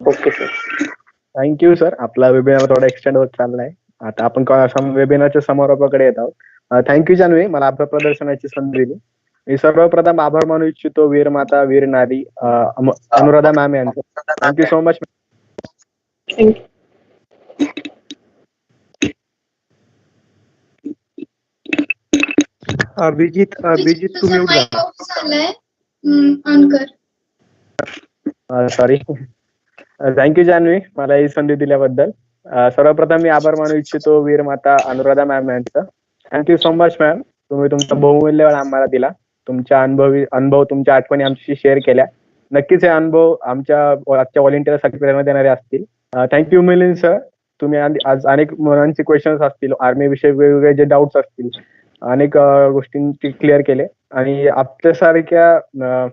Okay sir, thank you sir. आपला वेबिनार थोडा एक्सटेंड होत चाललाय. आता आपण वेबिनारच्या समारोपाकडे येत आहोत. थँक्यू जानवी, मला आभार प्रदर्शनाची संधी दिली. मी सर्वप्रथम आभार मानू इच्छितो वीरमाता वीर नारी अनुराधा मॅम यांचं. Thank you so much. अभिजित तुम्ही तुझा माईक ऑफ झालाय, ऑन कर. सॉरी. थँक्यू जान्हवी, मला ही संधी दिल्याबद्दल. सर्वप्रथम मी आभार मानू इच्छितो वीरमाता अनुराधा मॅम यांचं. थँक्यू सो मच मॅम, तुम्ही तुमचा बहुमूल्य वेळ आम्हाला दिला. तुमच्या अनुभव तुमच्या आठवणी आमच्याशी शेअर केल्या. नक्कीच हे अनुभव आमच्या आजच्या व्हॉलेंटिअरसाठी प्रेरणा देणारे असतील. थँक्यू मिलिंद सर, तुम्ही आज अनेक मुलांचे क्वेश्चन्स असतील, आर्मी विषयी वेगवेगळे जे डाऊट्स असतील, अनेक गोष्टींची क्लिअर केले. आणि आपल्यासारख्या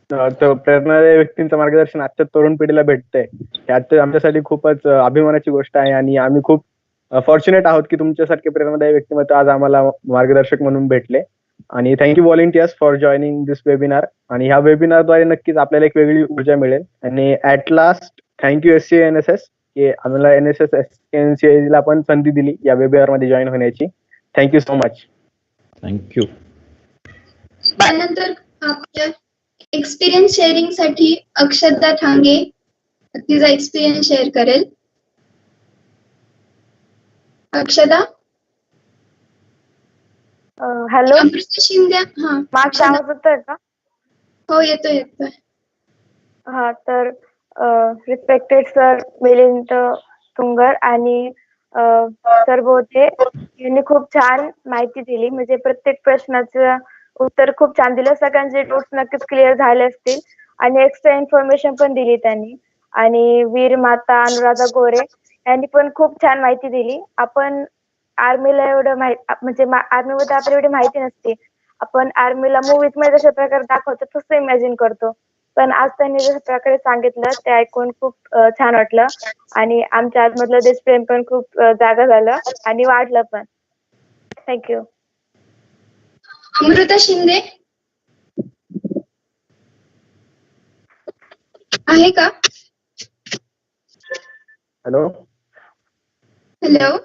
प्रेरणादायी व्यक्तींचं मार्गदर्शन आजच्या तरुण पिढीला भेटतंय, यात आमच्यासाठी खूपच अभिमानाची गोष्ट आहे. आणि आम्ही खूप फॉर्च्युनेट आहोत की तुमच्यासारखे प्रेरणादायी व्यक्तिमत्व आज आम्हाला मार्गदर्शक म्हणून भेटले. आणि thank you volunteers for joining this webinar. आणि ह्या वेबिनारद्वारे नक्कीच आपल्याला एक वेगळी ऊर्जा मिळेल. आणि at last thank you SCOE NSS की आम्हाला NSS NCI ला पण संधी दिली या वेबिनार मध्ये जॉईन होण्याची. Thank you so much. थँक्यू. त्यानंतर आपल्या एक्सपिरियन्स शेअरिंग साठी अक्षता ठांगे तिचा एक्सपिरियन्स शेअर करेल. अक्षता. हॅलो, अमृता शिंदे. हा, माझा आवाज येतोय का? हो, येतोय. हा, तर रिस्पेक्टेड सर मिलिंद तुंगर आणि सर बोधे यांनी खूप छान माहिती दिली. म्हणजे प्रत्येक प्रश्नाचं उत्तर खूप छान दिलं. सगळ्यांचे डाऊट्स नक्कीच क्लिअर झाले असतील आणि एक्स्ट्रा इन्फॉर्मेशन पण दिली त्यांनी. आणि वीरमाता अनुराधा गोरे यांनी पण खूप छान माहिती दिली. आपण आर्मीला एवढं म्हणजे आर्मीमध्ये आपल्याला एवढी माहिती नसते. आपण आर्मीला मूवीज मध्ये जशा प्रकारे दाखवतो तसं इमॅजिन करतो, पण आज त्यांनी जशा प्रकारे सांगितलं ते ऐकून खूप छान वाटलं. आणि आमच्या आतमधलं देशप्रेम पण खूप जागा झालं आणि वाढलं पण. थँक्यू. अमृता शिंदे आहे का? हॅलो. हॅलो.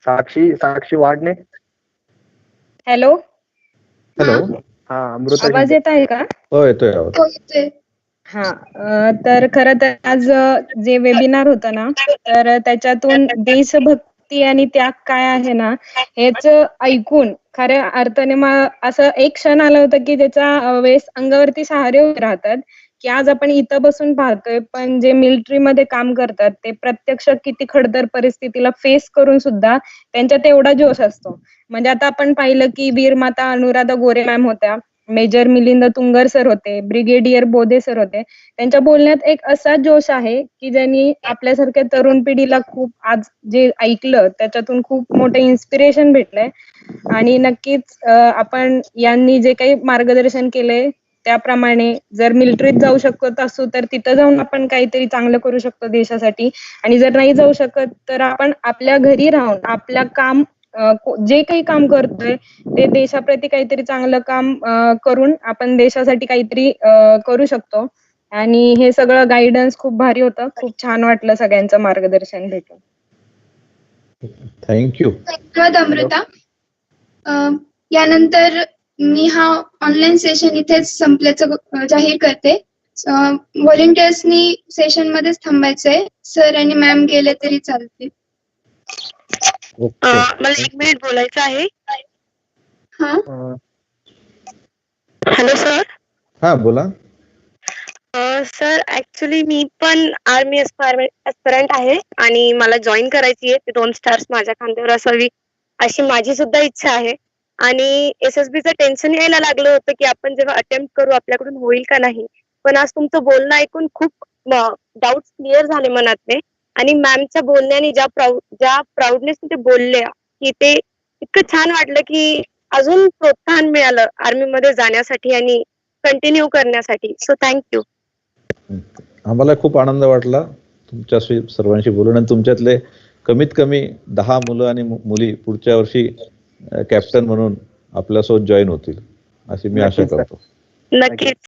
साक्षी वाढणे. हॅलो. हॅलो. हा, अमृता आवाज येत आहे का? हो, येतोय आवाज. हो, येतोय. हा, तर खरं तर आज जे वेबिनार होतं ना, तर त्याच्यातून देशभक्ती आणि त्याग काय आहे ना हेच ऐकून खऱ्या अर्थाने असं एक क्षण आलं होतं की त्याचा वेळेस अंगावरती सहारे उभे राहतात की आज आपण इथं बसून पाहतोय, पण जे मिलिटरीमध्ये काम करतात ते प्रत्यक्ष किती खडतर परिस्थितीला फेस करून सुद्धा त्यांच्यात एवढा जोश असतो. म्हणजे आता आपण पाहिलं की वीरमाता अनुराधा गोरे मॅम होत्या, मेजर मिलिंद तुंगर सर होते, ब्रिगेडियर बोधे सर होते. त्यांच्या बोलण्यात एक असा जोश आहे की ज्यांनी आपल्यासारख्या तरुण पिढीला खूप आज जे ऐकलं त्याच्यातून खूप मोठं इन्स्पिरेशन भेटलंय. आणि नक्कीच आपण यांनी जे काही मार्गदर्शन केलंय त्याप्रमाणे जर मिलिटरीत जाऊ शकत असू तर तिथं जाऊन आपण काहीतरी चांगलं करू शकतो देशासाठी. आणि जर नाही जाऊ शकत तर आपण आपल्या घरी राहून आपल्या काम जे काही काम करतोय ते देशाप्रती काहीतरी चांगलं काम करून आपण देशासाठी काहीतरी करू शकतो. आणि हे सगळं गायडन्स खूप भारी होतं. खूप छान वाटलं सगळ्यांचं मार्गदर्शन भेटून. थँक्यू. धन्यवाद अमृता. यानंतर मी हा ऑनलाईन सेशन इथेच संपल्याचं जाहीर करते. व्हॉलेंटियर्सनी सेशन मध्येच थांबायचंय. सर आणि मॅम गेले तरी चालते. मला 1 मिनिट बोलायचं आहे. हा, हॅलो सर. हा, बोला. सर ऍक्च्युली मी पण आर्मी एस्पिरंट आहे आणि मला जॉईन करायची आहे. 2 स्टार्स माझ्या खांद्यावर असावी अशी माझी सुद्धा इच्छा आहे. आणि SSBचं टेन्शन यायला लागलं होतं की आपण जेव्हा अटेम्प्ट करू आपल्याकडून होईल का नाही. पण आज तुमचं बोलणं ऐकून खूप डाऊट्स क्लिअर झाले मनातले. आणि मॅमच्या बोलण्याने ज्या प्राऊडनेस ते बोलले की ते इतकं छान वाटलं की अजून प्रोत्साहन मिळालं आर्मीमध्ये जाण्यासाठी आणि कंटिन्यू करण्यासाठी. So thank you. आम्हाला खूप आनंद वाटला तुमच्याशी सर्वांशी बोलून. आणि तुमच्यातले कमीत कमी 10 मुलं आणि मुली पुढच्या वर्षी कॅप्टन म्हणून आपल्यासोबत जॉईन होतील अशी मी आशा करतो. नक्कीच.